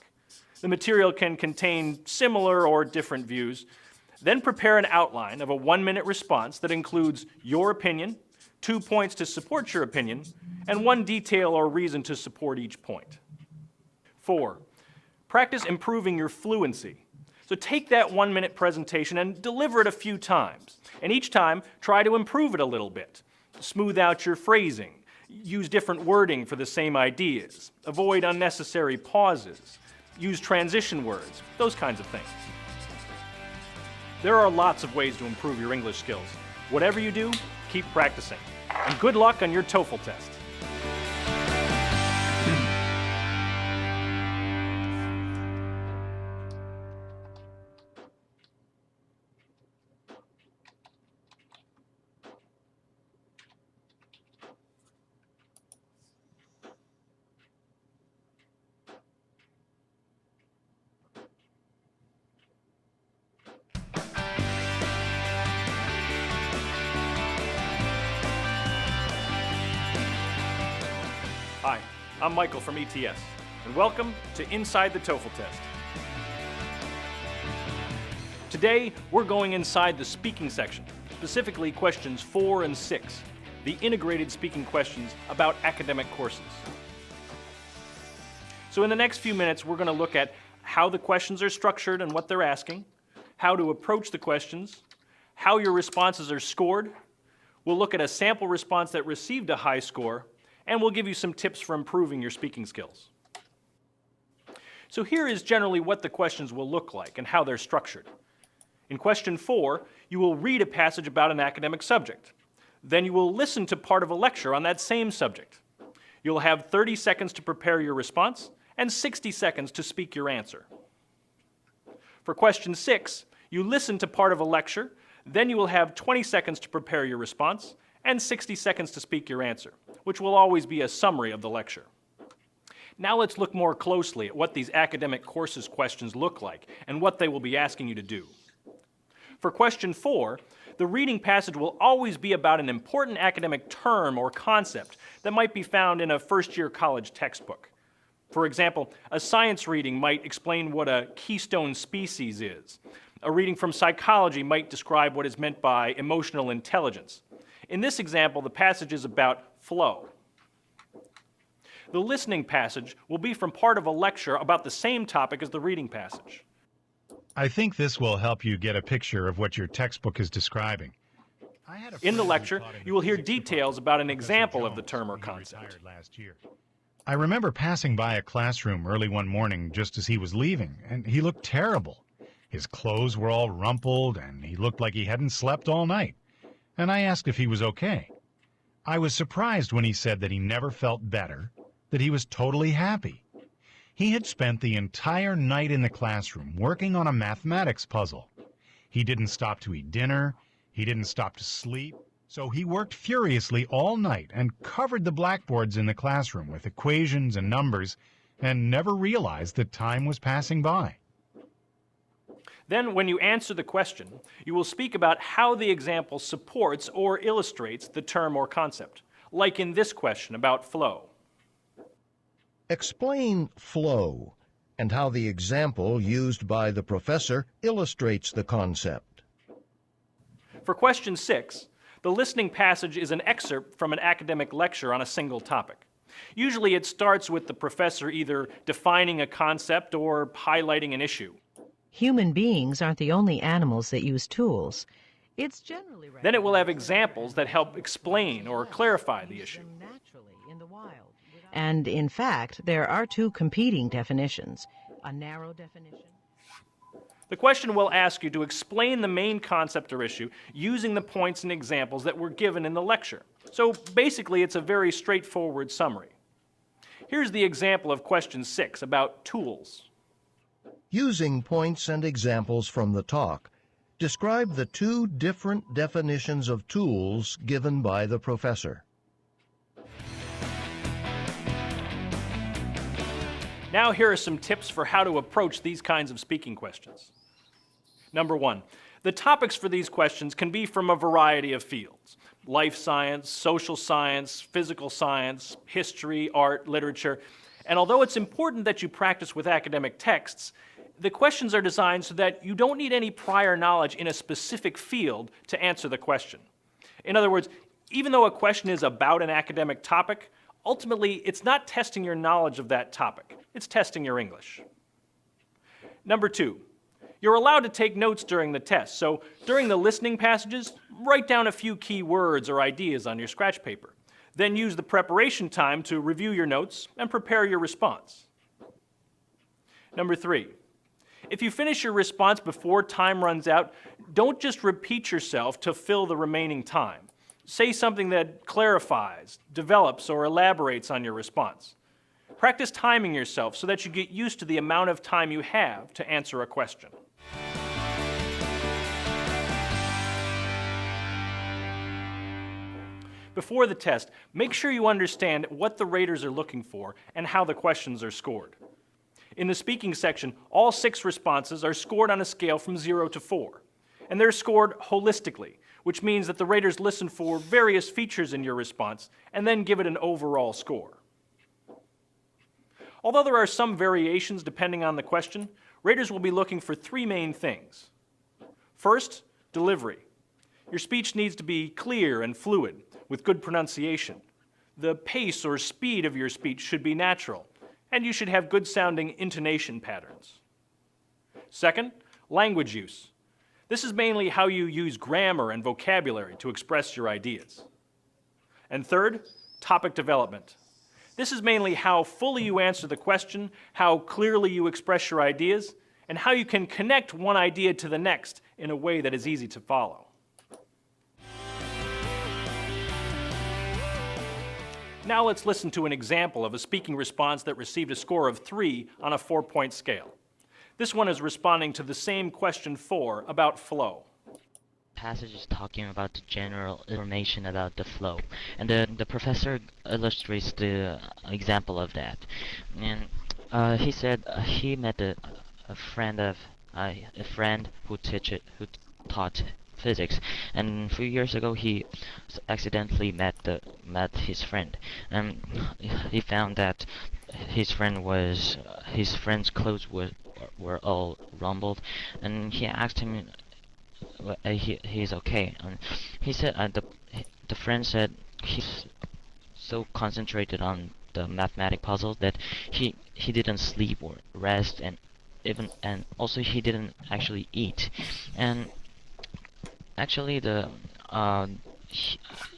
The material can contain similar or different views. Then prepare an outline of a 1-minute response that includes your opinion, 2 points to support your opinion, and 1 detail or reason to support each point. 4. Practice improving your fluency. So take that 1-minute presentation and deliver it a few times. And each time, try to improve it a little bit. Smooth out your phrasing. Use different wording for the same ideas. Avoid unnecessary pauses. Use transition words. Those kinds of things. There are lots of ways to improve your English skills. Whatever you do, keep practicing. And good luck on your TOEFL test. I'm Michael from ETS, and welcome to Inside the TOEFL Test. Today, we're going inside the speaking section, specifically questions 4 and 6, the integrated speaking questions about academic courses. So in the next few minutes, we're going to look at how the questions are structured and what they're asking, how to approach the questions, how your responses are scored. We'll look at a sample response that received a high score, and we'll give you some tips for improving your speaking skills. So here is generally what the questions will look like and how they're structured. In question 4, you will read a passage about an academic subject. Then you will listen to part of a lecture on that same subject. You'll have 30 seconds to prepare your response and 60 seconds to speak your answer. For question 6, you listen to part of a lecture, then you will have 20 seconds to prepare your response and 60 seconds to speak your answer, which will always be a summary of the lecture. Now let's look more closely at what these academic courses questions look like and what they will be asking you to do. For question 4, the reading passage will always be about an important academic term or concept that might be found in a first-year college textbook. For example, a science reading might explain what a keystone species is. A reading from psychology might describe what is meant by emotional intelligence. In this example, the passage is about flow. The listening passage will be from part of a lecture about the same topic as the reading passage. I think this will help you get a picture of what your textbook is describing. In the lecture, you will hear details about an example of the term or concept. I remember passing by a classroom early one morning just as he was leaving, and he looked terrible. His clothes were all rumpled, and he looked like he hadn't slept all night. And I asked if he was okay. I was surprised when he said that he never felt better, that he was totally happy. He had spent the entire night in the classroom working on a mathematics puzzle. He didn't stop to eat dinner, he didn't stop to sleep, so he worked furiously all night and covered the blackboards in the classroom with equations and numbers and never realized that time was passing by. Then, when you answer the question, you will speak about how the example supports or illustrates the term or concept, like in this question about flow. Explain flow and how the example used by the professor illustrates the concept. For question 6, the listening passage is an excerpt from an academic lecture on a single topic. Usually it starts with the professor either defining a concept or highlighting an issue. Human beings aren't the only animals that use tools. It's generally Then it will have examples that help explain or clarify the issue. And in fact, there are two competing definitions. A narrow definition. The question will ask you to explain the main concept or issue using the points and examples that were given in the lecture. So basically, it's a very straightforward summary. Here's the example of question 6 about tools. Using points and examples from the talk, describe the two different definitions of tools given by the professor. Now here are some tips for how to approach these kinds of speaking questions. Number 1, the topics for these questions can be from a variety of fields: life science, social science, physical science, history, art, literature. And although it's important that you practice with academic texts, the questions are designed so that you don't need any prior knowledge in a specific field to answer the question. In other words, even though a question is about an academic topic, ultimately it's not testing your knowledge of that topic. It's testing your English. Number 2, you're allowed to take notes during the test. So during the listening passages, write down a few key words or ideas on your scratch paper. Then use the preparation time to review your notes and prepare your response. Number 3, if you finish your response before time runs out, don't just repeat yourself to fill the remaining time. Say something that clarifies, develops, or elaborates on your response. Practice timing yourself so that you get used to the amount of time you have to answer a question. Before the test, make sure you understand what the raters are looking for and how the questions are scored. In the speaking section, all 6 responses are scored on a scale from 0 to 4, and they're scored holistically, which means that the raters listen for various features in your response and then give it an overall score. Although there are some variations depending on the question, raters will be looking for three main things. First, delivery. Your speech needs to be clear and fluid, with good pronunciation. The pace or speed of your speech should be natural, and you should have good-sounding intonation patterns. Second, language use. This is mainly how you use grammar and vocabulary to express your ideas. And third, topic development. This is mainly how fully you answer the question, how clearly you express your ideas, and how you can connect one idea to the next in a way that is easy to follow. Now let's listen to an example of a speaking response that received a score of 3 on a 4-point scale. This one is responding to the same question 4 about flow. Passage is talking about the general information about the flow, and the professor illustrates the example of that. And he said he met a friend who taught physics, and a few years ago he accidentally met his friend, and he found that his friend's clothes were all rumpled, and he asked him. He's okay, and he said the friend said he's so concentrated on the mathematic puzzle that he didn't sleep or rest, and also he didn't actually eat, and actually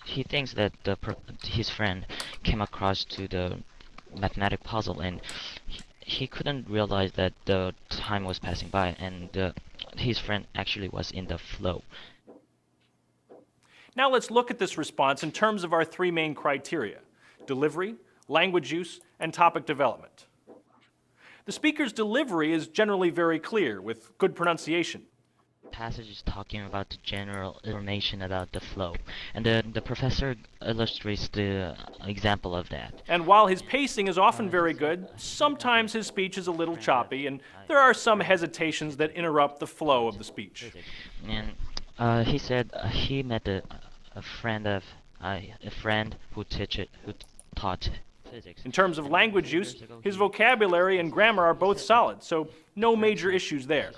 he thinks that his friend came across to the mathematic puzzle, and he couldn't realize that the time was passing by, and his friend actually was in the flow. Now let's look at this response in terms of our three main criteria: delivery, language use, and topic development. The speaker's delivery is generally very clear, with good pronunciation. Passage is talking about the general information about the flow, and the professor illustrates the example of that. And while his pacing is often very good, sometimes his speech is a little choppy, and there are some hesitations that interrupt the flow of the speech. And he said he met a friend who taught physics. In terms of language use, his vocabulary and grammar are both solid, so no major issues there.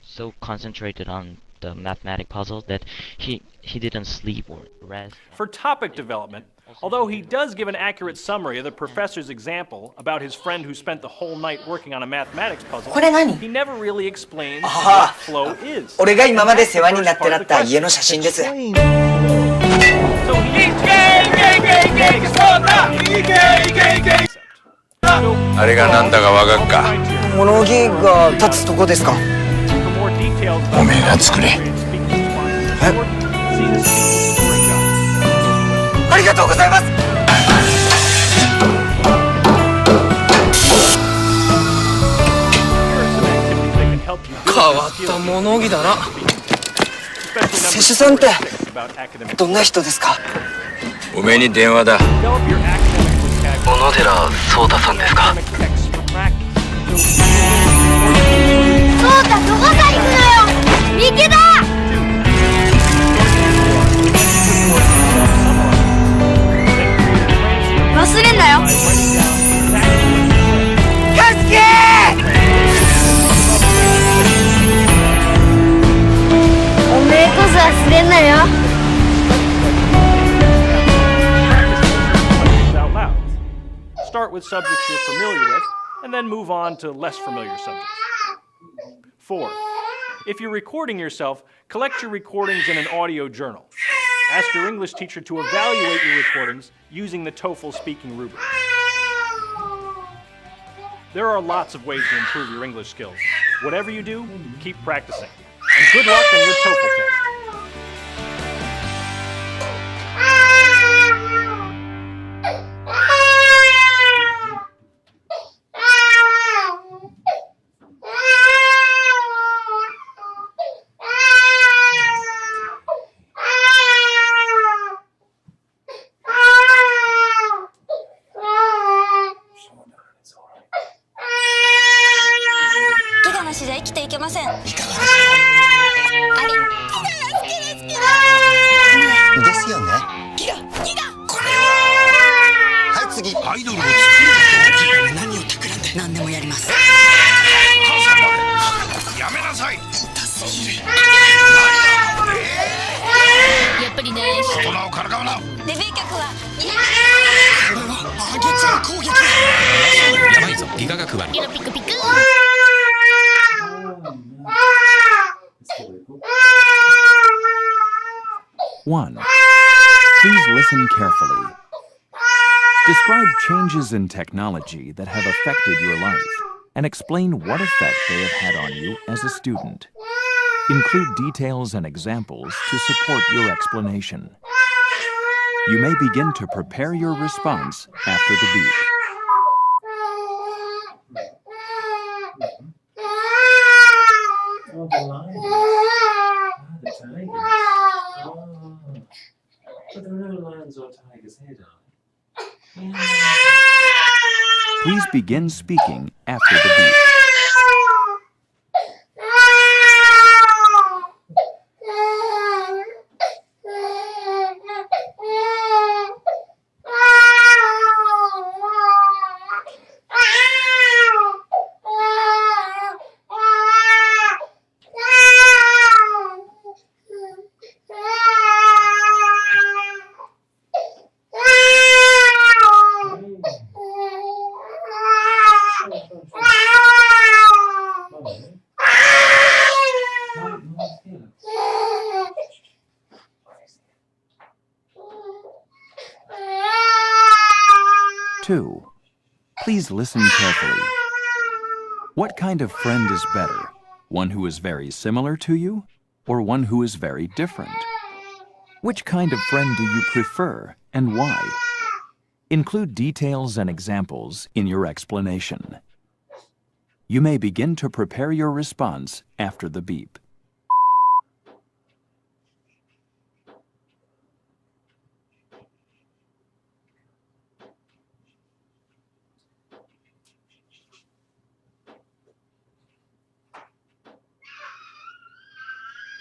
So concentrated on the mathematic puzzle that he didn't sleep or rest. For topic development, although he does give an accurate summary of the professor's example about his friend who spent the whole night working on a mathematics puzzle, he never really explains what flow is. 俺が今まで世話になってらった家の写真です。あれがなんだかわかっか。物置が立つとこですか。おめえが作れ。ありがとうございます。変わった物置だな。施主さんってどんな人ですか。おめえに電話だ。小野寺壮太さんですか。そうだ、どこさ行くのよ。池だ。忘れんなよ。カズキ！おめえこそ忘れんなよ。Start with subjects you're familiar with, and then move on to less familiar subjects. 4. If you're recording yourself, collect your recordings in an audio journal. Ask your English teacher to evaluate your recordings using the TOEFL speaking rubric. There are lots of ways to improve your English skills. Whatever you do, keep practicing. And good luck on your TOEFL test. 何でもやります。やめなさい。やっぱりね。大人をからかうな。デビュー曲はこれはあげちゃう攻撃。やばいぞ、ギガが配る。ピロピクピク。1. Please listen carefully. Describe changes in technology that have affected your life and explain what effect they have had on you as a student. Include details and examples to support your explanation. You may begin to prepare your response after the beep. Oh, the lions. The tigers. Oh. But there are no lions or tigers here, darling. Please begin speaking after the beep. Two, please listen carefully. What kind of friend is better? One who is very similar to you, or one who is very different? Which kind of friend do you prefer, and why? Include details and examples in your explanation. You may begin to prepare your response after the beep.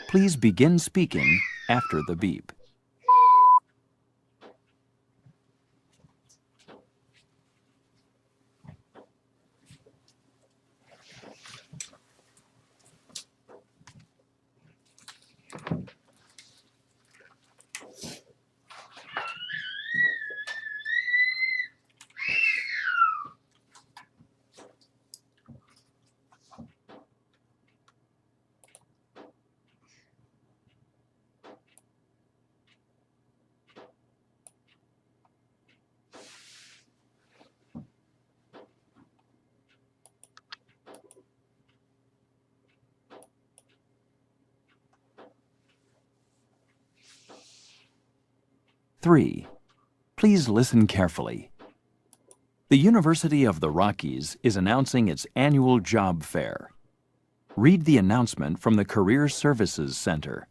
Please begin speaking after the beep. Three, please listen carefully. The University of the Rockies is announcing its annual job fair. Read the announcement from the Career Services Center.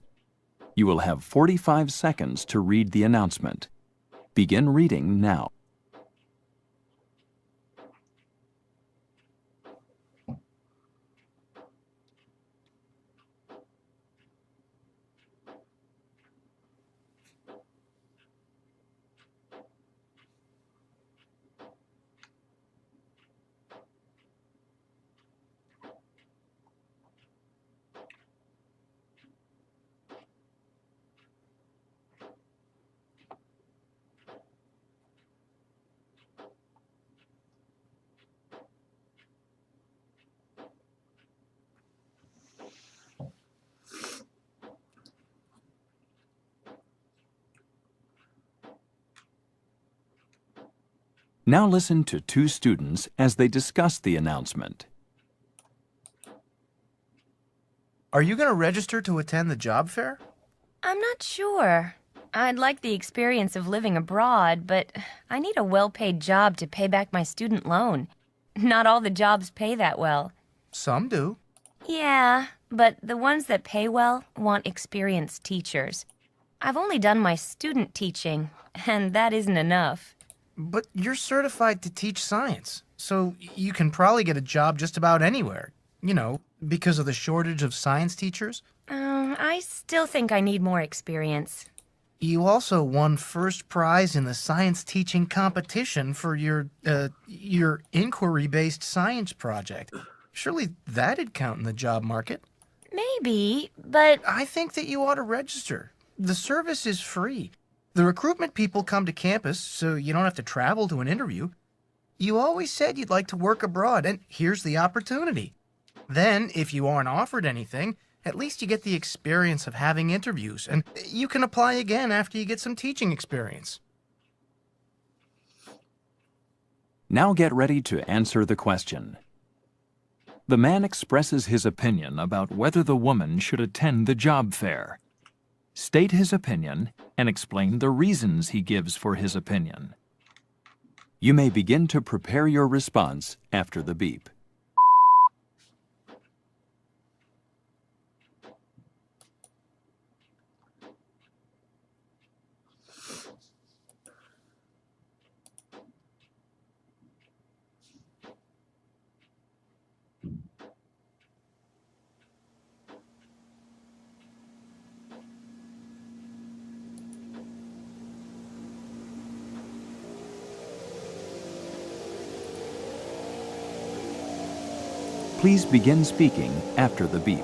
You will have 45 seconds to read the announcement. Begin reading now. Now listen to two students as they discuss the announcement. Are you going to register to attend the job fair? I'm not sure. I'd like the experience of living abroad, but I need a well-paid job to pay back my student loan. Not all the jobs pay that well. Some do. Yeah, but the ones that pay well want experienced teachers. I've only done my student teaching, and that isn't enough. But you're certified to teach science, so you can probably get a job just about anywhere. You know, because of the shortage of science teachers. I still think I need more experience. You also won first prize in the science teaching competition for your inquiry-based science project. Surely that'd count in the job market. Maybe, but... I think that you ought to register. The service is free. The recruitment people come to campus, so you don't have to travel to an interview. You always said you'd like to work abroad, and here's the opportunity. Then, if you aren't offered anything, at least you get the experience of having interviews, and you can apply again after you get some teaching experience. Now get ready to answer the question. The man expresses his opinion about whether the woman should attend the job fair. State his opinion and explain the reasons he gives for his opinion. You may begin to prepare your response after the beep. Please begin speaking after the beep.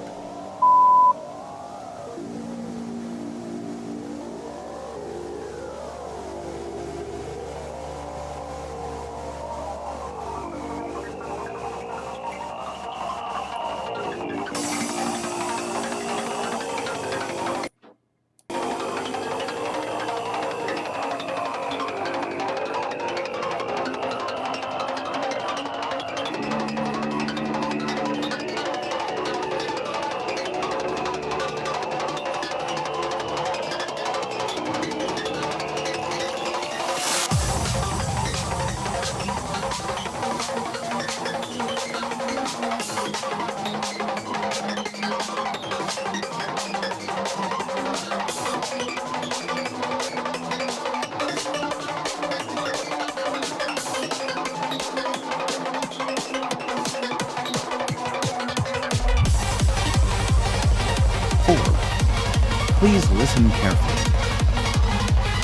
Please listen carefully.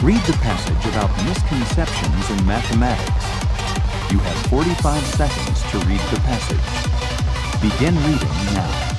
Read the passage about misconceptions in mathematics. You have 45 seconds to read the passage. Begin reading now.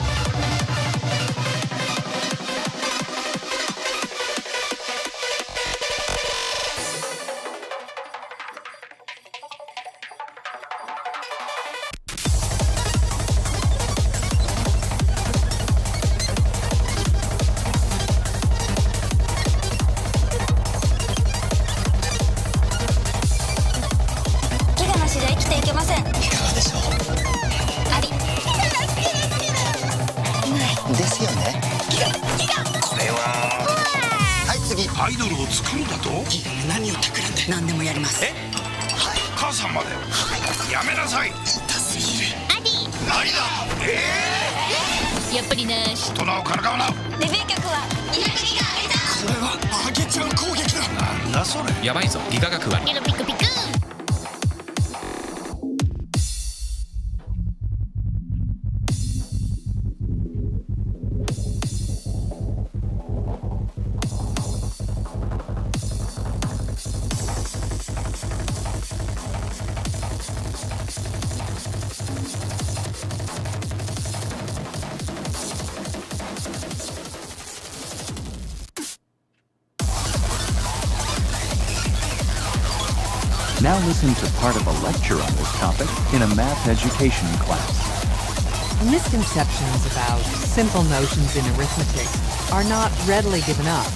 Now listen to part of a lecture on this topic in a math education class. Misconceptions about simple notions in arithmetic are not readily given up.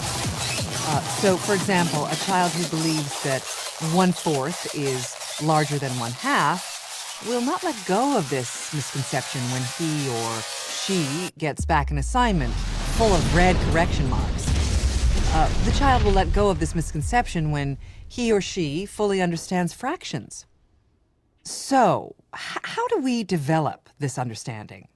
So, for example, a child who believes that 1/4 is larger than 1/2 will not let go of this misconception when he or she gets back an assignment full of red correction marks. The child will let go of this misconception when he or she fully understands fractions. So, how do we develop this understanding?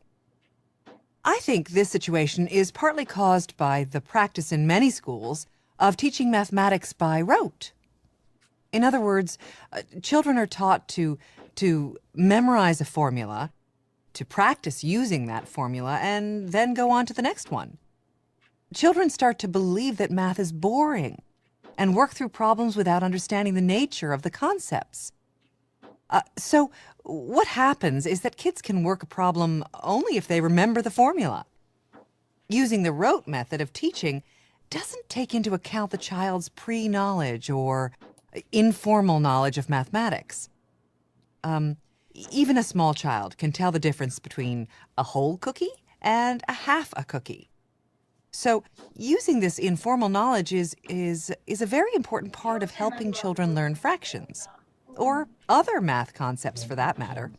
I think this situation is partly caused by the practice in many schools of teaching mathematics by rote. In other words, children are taught to memorize a formula, to practice using that formula, and then go on to the next one. Children start to believe that math is boring, and work through problems without understanding the nature of the concepts. So what happens is that kids can work a problem only if they remember the formula. Using the rote method of teaching doesn't take into account the child's pre-knowledge or informal knowledge of mathematics. Even a small child can tell the difference between a whole cookie and a half a cookie. So using this informal knowledge is a very important part of helping children learn fractions, or other math concepts for that matter.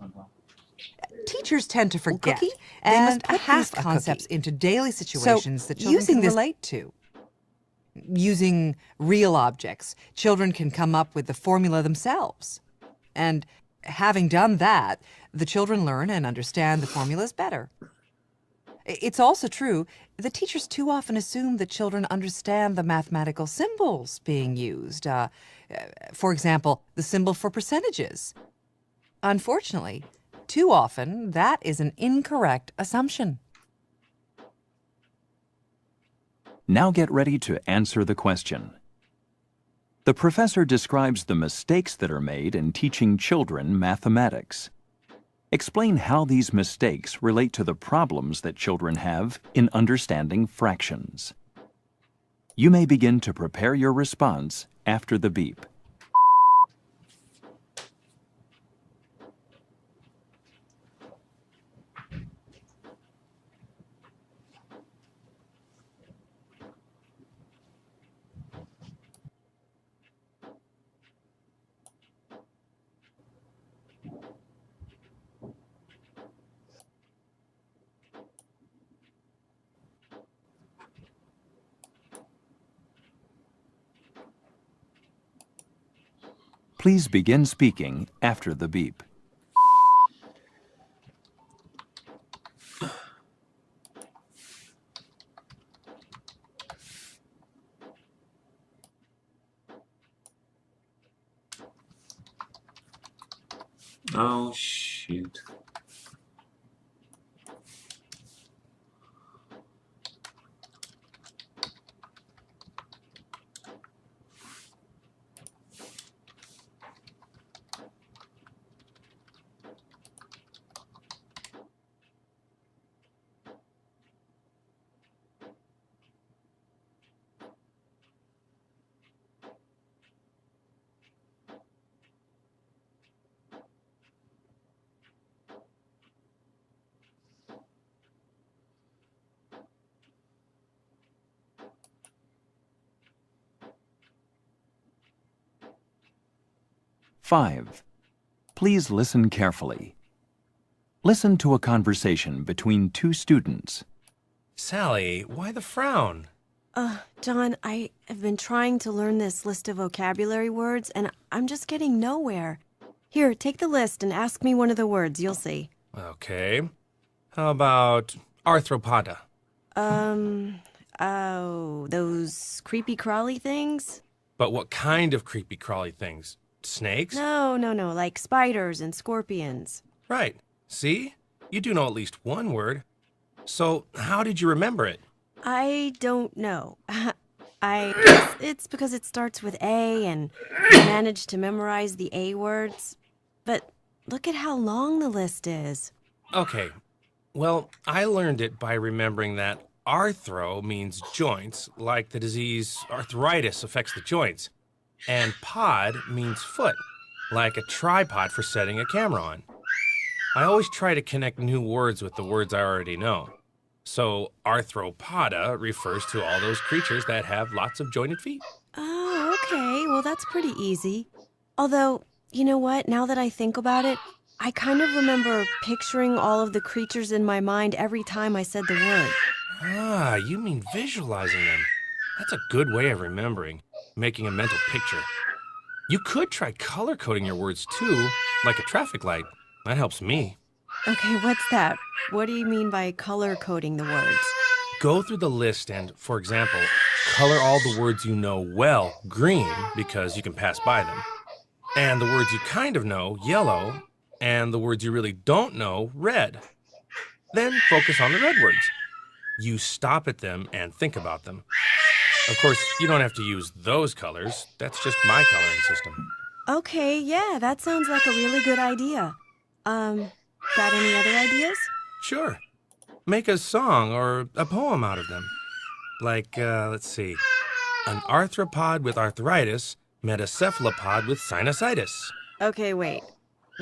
Teachers tend to forget and put these concepts into daily situations that children can relate to. Using real objects, children can come up with the formula themselves. And having done that, the children learn and understand the formulas better. It's also true that teachers too often assume that children understand the mathematical symbols being used. For example, the symbol for percentages. Unfortunately, too often, that is an incorrect assumption. Now get ready to answer the question. The professor describes the mistakes that are made in teaching children mathematics. Explain how these mistakes relate to the problems that children have in understanding fractions. You may begin to prepare your response after the beep. Please begin speaking after the beep. Oh, shoot. Five. Please listen carefully. Listen to a conversation between two students. Sally, why the frown? John, I have been trying to learn this list of vocabulary words, and I'm just getting nowhere. Here, take the list and ask me one of the words. You'll see. Okay. How about arthropoda? Oh, those creepy crawly things? But what kind of creepy crawly things? Snakes? No, like spiders and scorpions. Right. See? You do know at least one word. So, how did you remember it? I don't know. I guess it's because it starts with A and I managed to memorize the A words. But look at how long the list is. Okay. Well, I learned it by remembering that arthro means joints, like the disease arthritis affects the joints. And pod means foot, like a tripod for setting a camera on. I always try to connect new words with the words I already know. So arthropoda refers to all those creatures that have lots of jointed feet. Oh, okay. Well, that's pretty easy. Although, you know what? Now that I think about it, I kind of remember picturing all of the creatures in my mind every time I said the word. Ah, you mean visualizing them. That's a good way of remembering, making a mental picture. You could try color coding your words too, like a traffic light. That helps me. Okay, what's that? What do you mean by color coding the words? Go through the list and, for example, color all the words you know well green because you can pass by them. And the words you kind of know yellow, and the words you really don't know red. Then focus on the red words. You stop at them and think about them. Of course, you don't have to use those colors. That's just my coloring system. Okay, yeah, that sounds like a really good idea. Got any other ideas? Sure. Make a song or a poem out of them. Like, let's see. An arthropod with arthritis met a cephalopod with sinusitis. Okay, wait.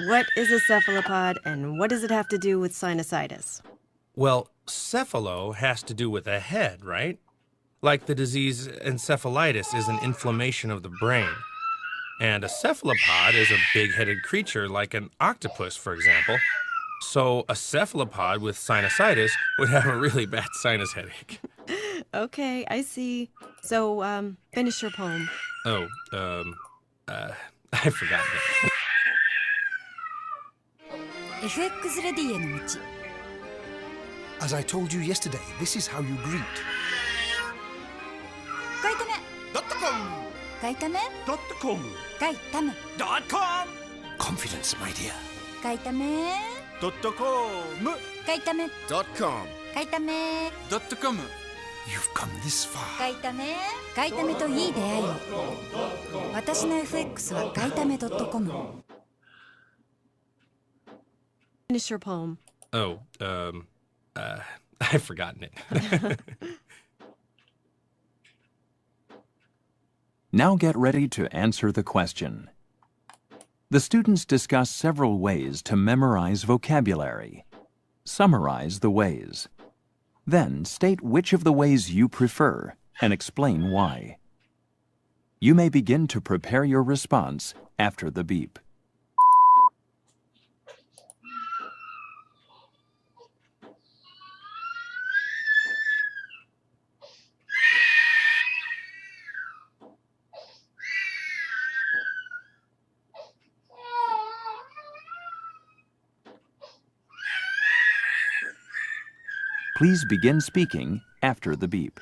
What is a cephalopod and what does it have to do with sinusitis? Well, cephalo has to do with a head, right? Like the disease encephalitis is an inflammation of the brain. And a cephalopod is a big-headed creature like an octopus, for example. So a cephalopod with sinusitis would have a really bad sinus headache. Okay, I see. So, finish your poem. Oh, I forgot that. FX レディへの道 As I told you yesterday, this is how you greet. 書いため .com 書いため .com 書いため .com Confidence, my dear. 書いため .com 書いため .com 書いため .com You've come this far. 書いため書いためといい出会いを私の FX は書いため .com Finish your poem. Oh, I've forgotten it. Now get ready to answer the question. The students discuss several ways to memorize vocabulary. Summarize the ways. Then state which of the ways you prefer and explain why. You may begin to prepare your response after the beep. Please begin speaking after the beep.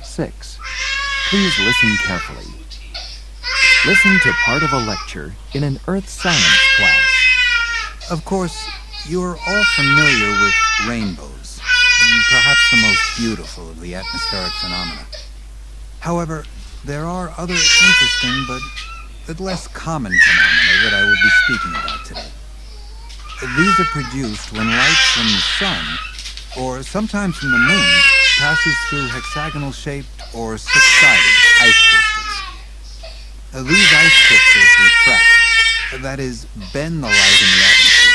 Six. Please listen carefully. Listen to part of a lecture in an earth science class. Of course, you're all familiar with rainbows, perhaps the most beautiful of the atmospheric phenomena. However, there are other interesting but less common phenomena that I will be speaking about today. These are produced when light from the sun, or sometimes from the moon, passes through hexagonal-shaped or six-sided ice crystals. These ice crystals refract, that is, bend the light in the atmosphere.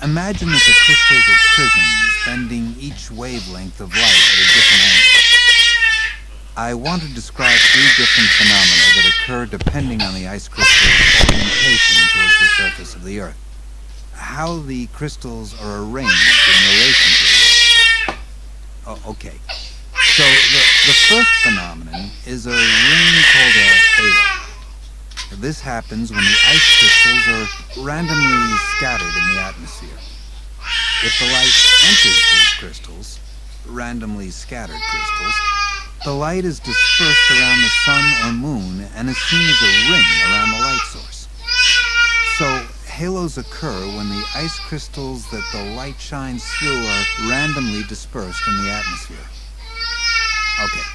Imagine that the crystals are prisms bending each wavelength of light at a different angle. I want to describe three different phenomena that occur depending on the ice crystal's orientation towards the surface of the Earth. How the crystals are arranged in relation to it. Oh, okay. So the first phenomenon is a ring called a halo. This happens when the ice crystals are randomly scattered in the atmosphere. If the light enters these crystals, randomly scattered crystals, the light is dispersed around the sun or moon and is seen as a ring around the light source. So halos occur when the ice crystals that the light shines through are randomly dispersed in the atmosphere. Okay.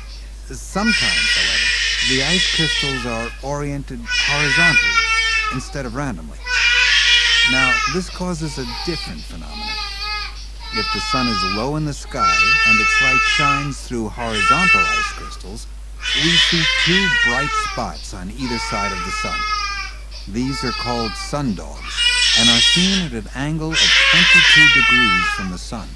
Sometimes, however, the ice crystals are oriented horizontally instead of randomly. Now, this causes a different phenomenon. if the sun is low in the sky and its light shines through horizontal ice crystals, we see two bright spots on either side of the sun. These are called sundogs and are seen at an angle of 22 degrees from the sun.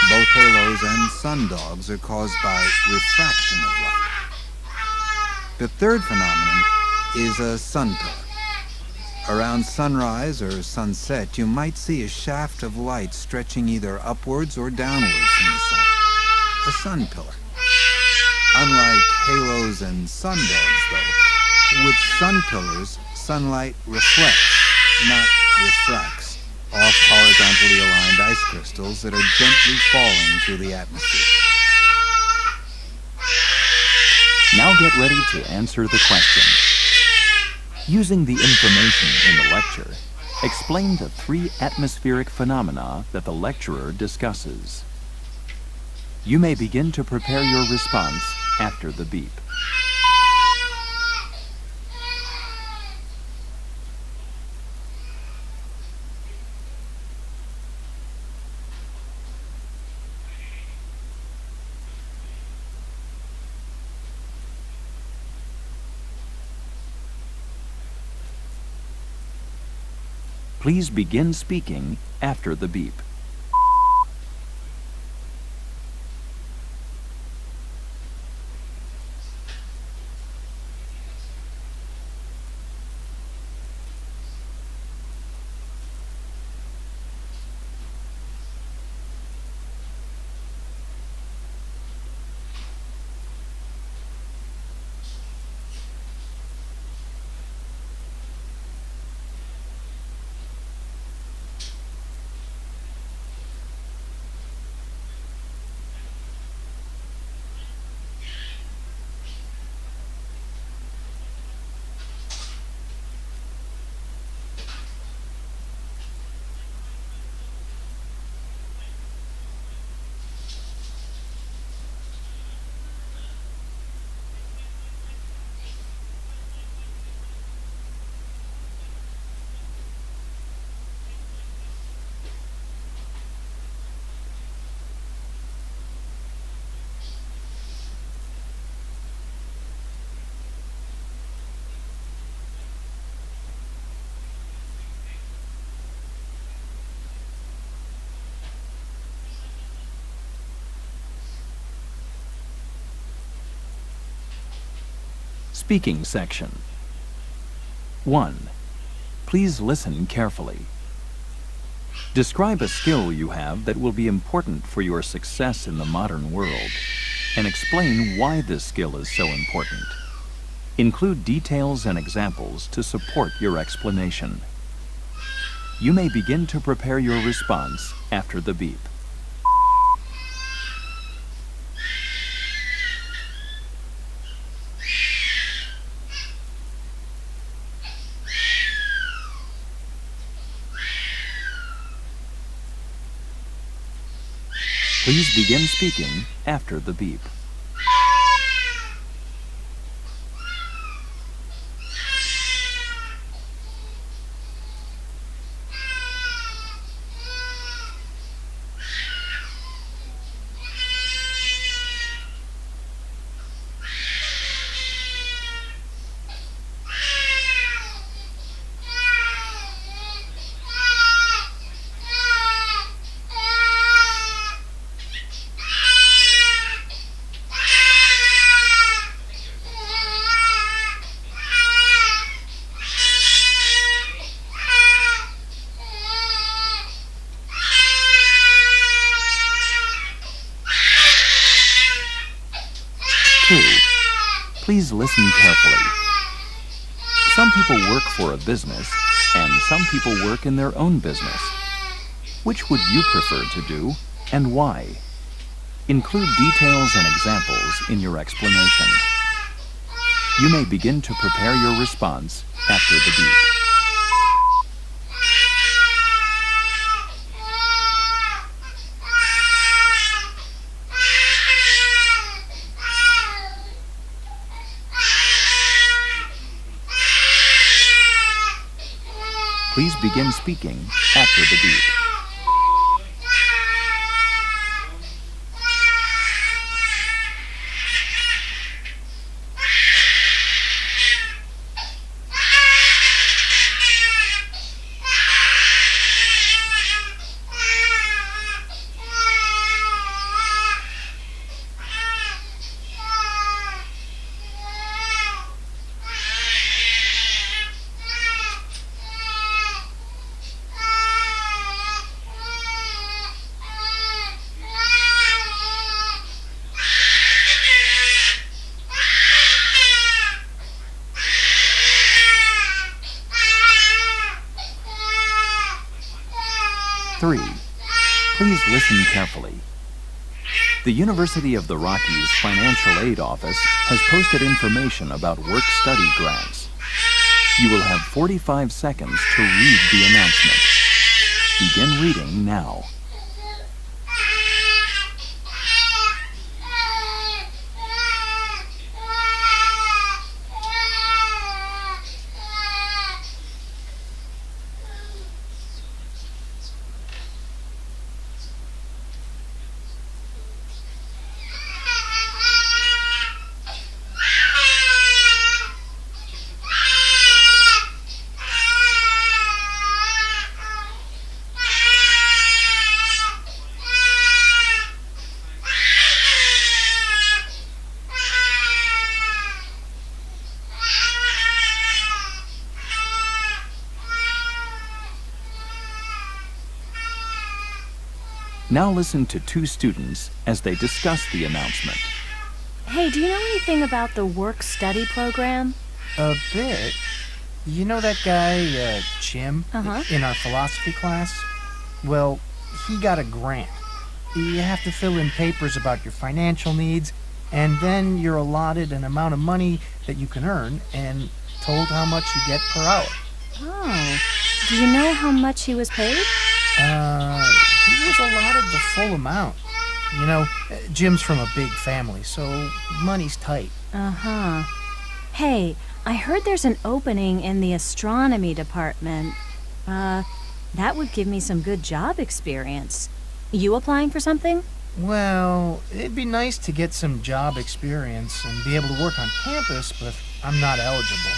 Both halos and sundogs are caused by refraction of light. The third phenomenon is a sun pillar. Around sunrise or sunset, you might see a shaft of light stretching either upwards or downwards from the sun. A sun pillar. Unlike halos and sundogs, though, with sun pillars, sunlight reflects, not refracts, off horizontally aligned ice crystals that are gently falling through the atmosphere. Now get ready to answer the question. Using the information in the lecture, explain the 3 atmospheric phenomena that the lecturer discusses. You may begin to prepare your response after the beep. Please begin speaking after the beep. Speaking section. 1. Please listen carefully. Describe a skill you have that will be important for your success in the modern world, and explain why this skill is so important. Include details and examples to support your explanation. You may begin to prepare your response after the beep. Please begin speaking after the beep. Please listen carefully. Some people work for a business, and some people work in their own business. Which would you prefer to do, and why? Include details and examples in your explanation. You may begin to prepare your response after the beep. Please begin speaking after the beep. listen carefully. The University of the Rockies Financial Aid Office has posted information about work-study grants. You will have 45 seconds to read the announcement. Begin reading now. Now listen to two students as they discuss the announcement. Hey, do you know anything about the work-study program? A bit. You know that guy, Jim, in our philosophy class? Well, he got a grant. You have to fill in papers about your financial needs, and then you're allotted an amount of money that you can earn and told how much you get per hour. Oh. Do you know how much he was paid? He was allotted the full amount. You know, Jim's from a big family, so money's tight. Uh-huh. Hey, I heard there's an opening in the astronomy department. That would give me some good job experience. You applying for something? Well, it'd be nice to get some job experience and be able to work on campus, but I'm not eligible.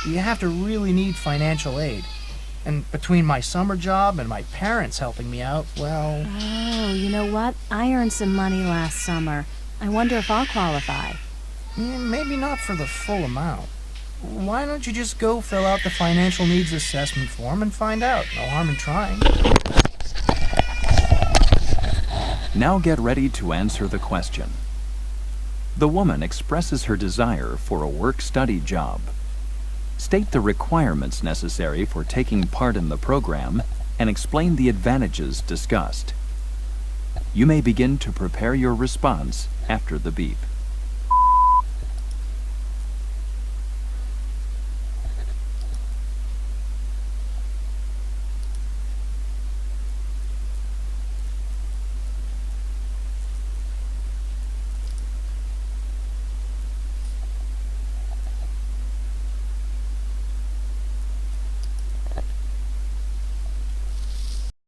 You have to really need financial aid. And between my summer job and my parents helping me out, well... Oh, you know what? I earned some money last summer. I wonder if I'll qualify. Maybe not for the full amount. Why don't you just go fill out the financial needs assessment form and find out? No harm in trying. Now get ready to answer the question. The woman expresses her desire for a work-study job. State the requirements necessary for taking part in the program and explain the advantages discussed. You may begin to prepare your response after the beep.